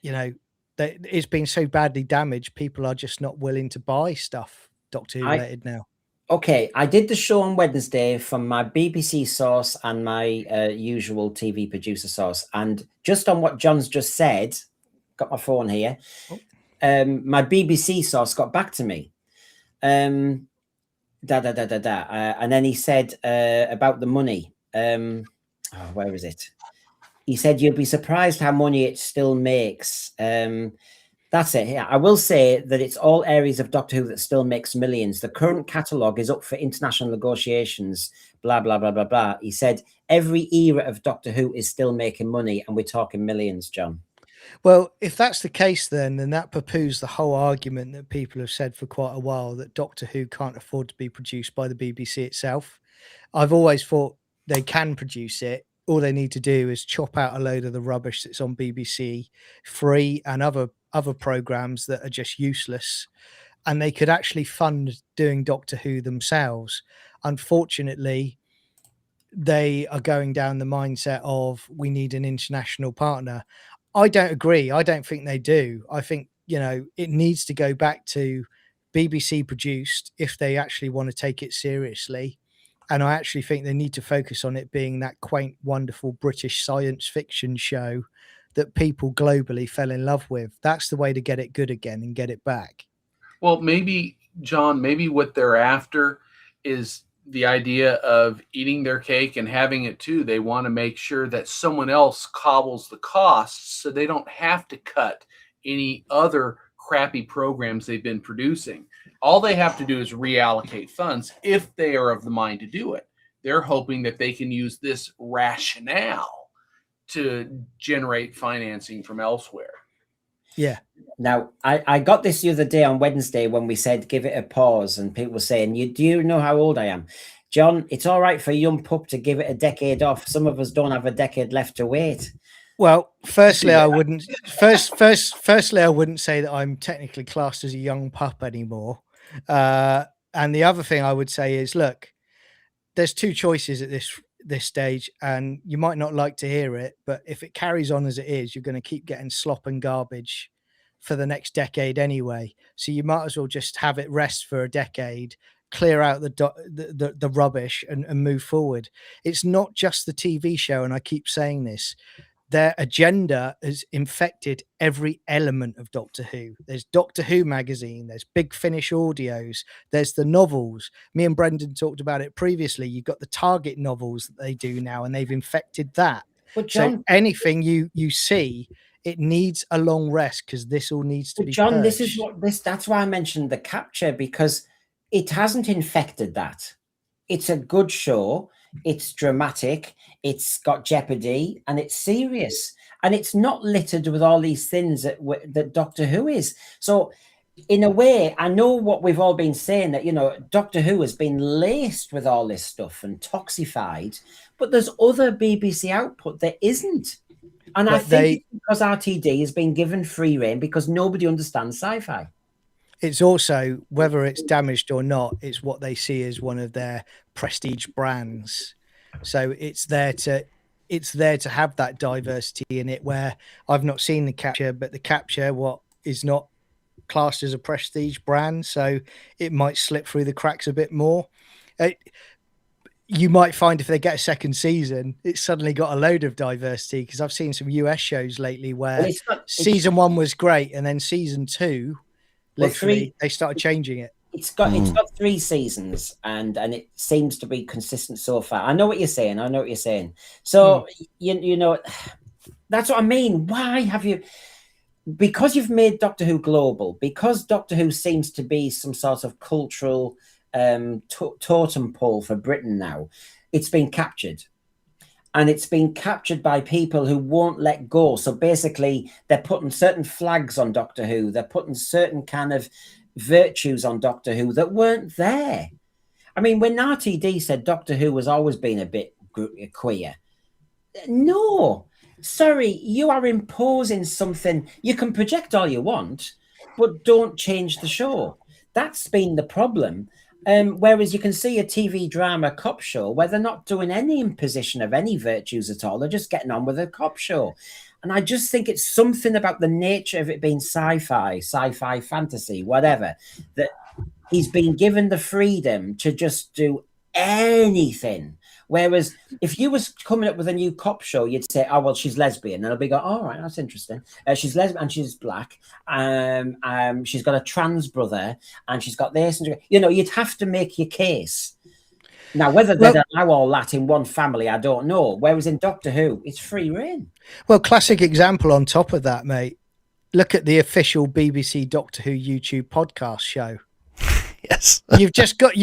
U: you know, it's been so badly damaged, people are just not willing to buy stuff Doctor Who related now.
E: Okay, I did the show on Wednesday from my BBC source and my usual TV producer source. And just on what John's just said, got my phone here, my BBC source got back to me. And then he said about the money. Where is it? He said, you'll be surprised how money it still makes. That's it. Yeah, I will say that it's all areas of Doctor Who that still makes millions. The current catalogue is up for international negotiations, blah, blah, blah, blah, blah. He said every era of Doctor Who is still making money, and we're talking millions, John.
U: Well, if that's the case, then that poo-poos the whole argument that people have said for quite a while, that Doctor Who can't afford to be produced by the BBC itself. I've always thought they can produce it. All they need to do is chop out a load of the rubbish that's on BBC Free and other programs that are just useless, and they could actually fund doing Doctor Who themselves. Unfortunately, they are going down the mindset of we need an international partner. I don't agree. I don't think they do. I think, you know, it needs to go back to BBC produced if they actually want to take it seriously. And I actually think they need to focus on it being that quaint, wonderful British science fiction show that people globally fell in love with. That's the way to get it good again and get it back.
D: Well, maybe, John, maybe what they're after is the idea of eating their cake and having it too. They want to make sure that someone else cobbles the costs so they don't have to cut any other crappy programs they've been producing. All they have to do is reallocate funds if they are of the mind to do it. They're hoping that they can use this rationale to generate financing from elsewhere.
U: Yeah.
E: Now, I got this the other day on Wednesday when we said give it a pause, and people were saying, do you know how old I am? John, it's all right for a young pup to give it a decade off. Some of us don't have a decade left to wait.
U: Well, firstly, I wouldn't say that I'm technically classed as a young pup anymore. And the other thing I would say is, look, there's two choices at this stage, and you might not like to hear it, but if it carries on as it is, you're going to keep getting slop and garbage for the next decade anyway. So you might as well just have it rest for a decade, clear out the rubbish and move forward. It's not just the TV show, and I keep saying this. Their agenda has infected every element of Doctor Who. There's Doctor Who magazine, there's Big Finish audios, there's the novels. Me and Brendan talked about it previously. You've got the Target novels that they do now, and they've infected that.
E: But John,
U: so anything you see, it needs a long rest, because this all needs to be
E: John,
U: purged.
E: That's why I mentioned the capture, because it hasn't infected that. It's a good show. It's dramatic, it's got jeopardy, and it's serious, and it's not littered with all these things that Doctor Who is. So in a way, I know what we've all been saying, that, you know, Doctor Who has been laced with all this stuff and toxified, but there's other BBC output that isn't. And I think it's because RTD has been given free rein because nobody understands sci-fi.
U: It's also, whether it's damaged or not, it's what they see as one of their prestige brands. So it's there to have that diversity in it, where I've not seen the Capture, but the Capture, what is not classed as a prestige brand, so it might slip through the cracks a bit more. You might find if they get a second season, it's suddenly got a load of diversity, because I've seen some US shows lately where season 1 was great, and then season 2, literally, they started changing it.
E: It's got 3 seasons, and it seems to be consistent so far. I know what you're saying. So you know, that's what I mean. Why have you? Because you've made Doctor Who global. Because Doctor Who seems to be some sort of cultural totem pole for Britain now. It's been captured. And it's been captured by people who won't let go. So basically, they're putting certain flags on Doctor Who. They're putting certain kind of virtues on Doctor Who that weren't there. I mean, when RTD said Doctor Who has always been a bit queer, no, sorry, you are imposing something. You can project all you want, but don't change the show. That's been the problem. Whereas you can see a TV drama cop show where they're not doing any imposition of any virtues at all. They're just getting on with a cop show. And I just think it's something about the nature of it being sci-fi fantasy, whatever, that he's been given the freedom to just do anything. Whereas if you was coming up with a new cop show, you'd say, oh, well, she's lesbian. And it'll be go, all right, that's interesting. She's lesbian and she's black. She's got a trans brother and she's got this. And, you know, you'd have to make your case. Now, whether they'd allow all that in one family, I don't know. Whereas in Doctor Who, it's free reign.
U: Well, classic example on top of that, mate. Look at the official BBC Doctor Who YouTube podcast show.
F: Yes.
U: You've just got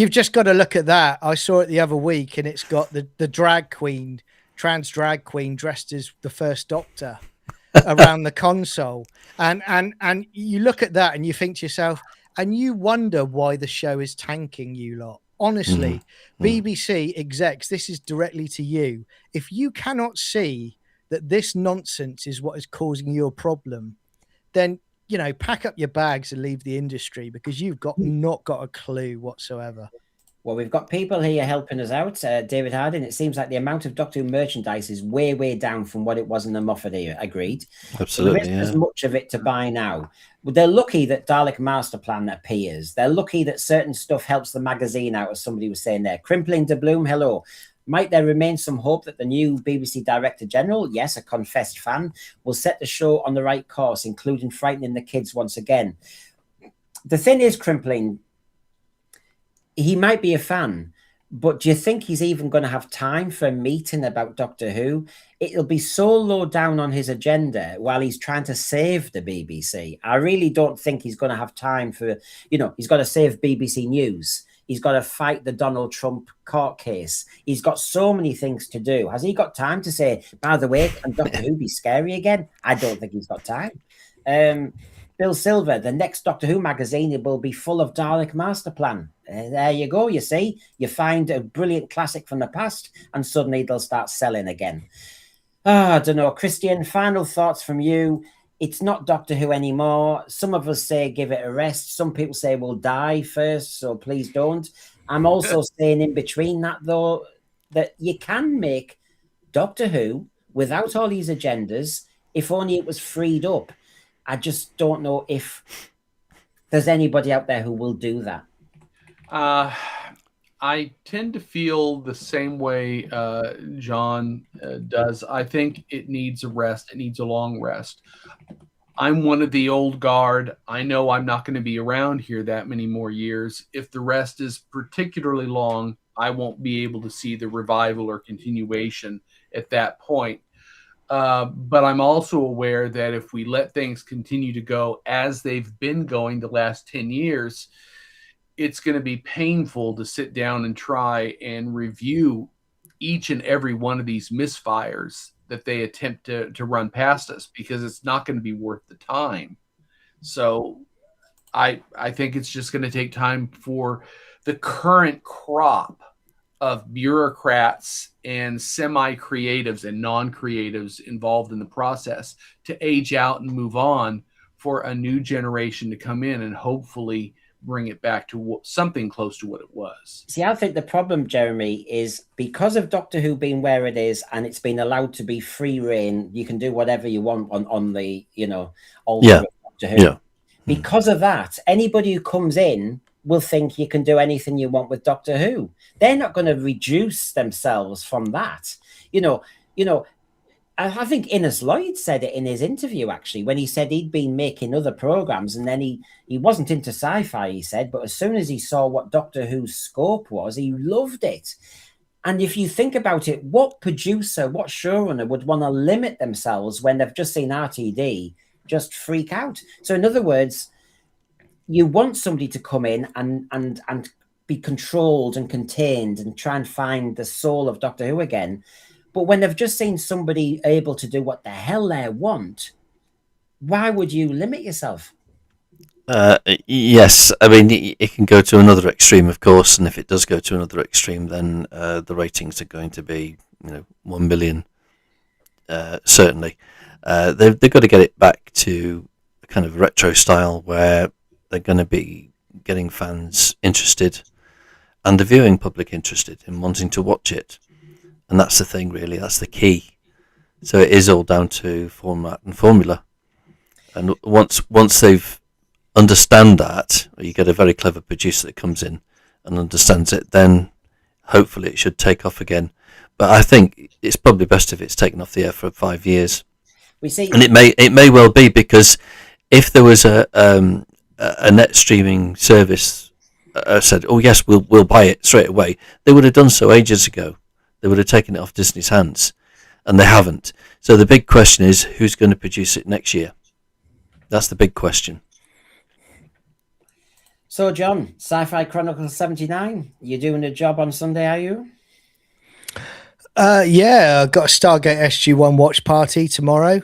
U: to look at that. I saw it the other week, and it's got the drag queen, trans drag queen dressed as the first Doctor around the console. And you look at that and you think to yourself, and you wonder why the show is tanking, you lot. Honestly, BBC execs, this is directly to you. If you cannot see that this nonsense is what is causing you a problem, then, you know, pack up your bags and leave the industry, because you've not got a clue whatsoever.
E: Well, we've got people here helping us out. David Harding, it seems like the amount of Doctor Who merchandise is way, way down from what it was in the Moffat era. Agreed.
F: Absolutely.
E: There isn't as much of it to buy now. They're lucky that Dalek Master Plan appears. They're lucky that certain stuff helps the magazine out, as somebody was saying there. Crimpling de Bloom, hello. Might there remain some hope that the new BBC Director General, yes, a confessed fan, will set the show on the right course, including frightening the kids once again? The thing is, Crimpling, he might be a fan, but do you think he's even going to have time for a meeting about Doctor Who? It'll be so low down on his agenda while he's trying to save the BBC. I really don't think he's going to have time for, you know, he's got to save BBC News. He's got to fight the Donald Trump court case. He's got so many things to do. Has he got time to say, by the way, can Doctor Who be scary again? I don't think he's got time. Bill Silver, the next Doctor Who magazine will be full of Dalek Master Plan. There you go, you see. You find a brilliant classic from the past and suddenly they'll start selling again. I don't know. Christian, final thoughts from you. It's not Doctor Who anymore. Some of us say give it a rest. Some people say we'll die first, so please don't. I'm also saying in between that, though, that you can make Doctor Who without all these agendas if only it was freed up. I just don't know if there's anybody out there who will do that.
D: I tend to feel the same way John does. I think it needs a rest. It needs a long rest. I'm one of the old guard. I know I'm not going to be around here that many more years. If the rest is particularly long, I won't be able to see the revival or continuation at that point. But I'm also aware that if we let things continue to go as they've been going the last 10 years, it's going to be painful to sit down and try and review each and every one of these misfires that they attempt to run past us, because it's not going to be worth the time. So I think it's just going to take time for the current crop of bureaucrats and semi-creatives and non-creatives involved in the process to age out and move on, for a new generation to come in and hopefully bring it back to something close to what it was.
E: See, I think the problem, Jeremy, is because of Doctor Who being where it is and it's been allowed to be free reign, you can do whatever you want on the, altar of Doctor Who.
F: Yeah.
E: Because of that, anybody who comes in will think you can do anything you want with Doctor Who. They're not going to reduce themselves from that. I think Innes Lloyd said it in his interview, actually, when he said he'd been making other programs and then he wasn't into sci-fi, he said, but as soon as he saw what Doctor Who's scope was, he loved it. And if you think about it, what producer, what showrunner would want to limit themselves when they've just seen RTD just freak out? So in other words, you want somebody to come in and be controlled and contained and try and find the soul of Doctor Who again. But when they've just seen somebody able to do what the hell they want, why would you limit yourself?
F: Yes, I mean, it can go to another extreme, of course, and if it does go to another extreme, then the ratings are going to be, 1 billion, certainly. They've got to get it back to a kind of retro style where they're going to be getting fans interested and the viewing public interested in wanting to watch it. And that's the thing, really. That's the key. So it is all down to format and formula. And once they've understand that, or you get a very clever producer that comes in and understands it, then hopefully it should take off again. But I think it's probably best if it's taken off the air for 5 years. And it may well be, because if there was a net streaming service said, "Oh yes, we'll buy it straight away," they would have done so ages ago. They would have taken it off Disney's hands, and they haven't. So the big question is, who's going to produce it next year? That's the big question.
E: So, John, Sci-Fi Chronicles 79, you doing a job on Sunday, are you?
U: Yeah, I've got a Stargate SG-1 watch party tomorrow,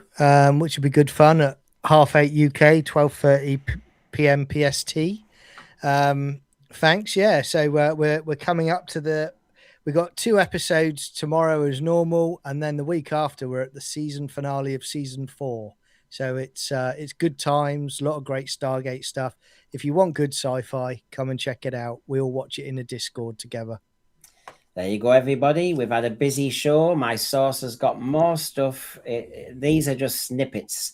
U: which will be good fun at 8:30 UK, 12:30 PM PST. Thanks. Yeah, so we're coming up to we got 2 episodes tomorrow as normal, and then the week after we're at the season finale of season 4. So it's good times, a lot of great Stargate stuff. If you want good sci-fi, come and check it out. We'll watch it in a Discord together.
E: There you go, everybody. We've had a busy show. My source has got more stuff. These are just snippets.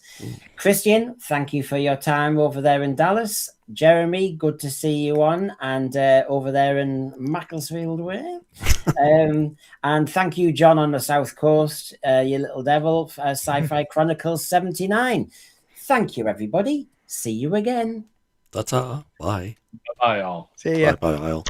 E: Christian, thank you for your time over there in Dallas. Jeremy, good to see you on, and over there in Macclesfield way. And thank you, John, on the South Coast, you little devil, Sci-Fi Chronicles 79. Thank you, everybody. See you again.
F: Ta-ta. Bye.
D: Bye, all.
U: See ya.
F: Bye, all.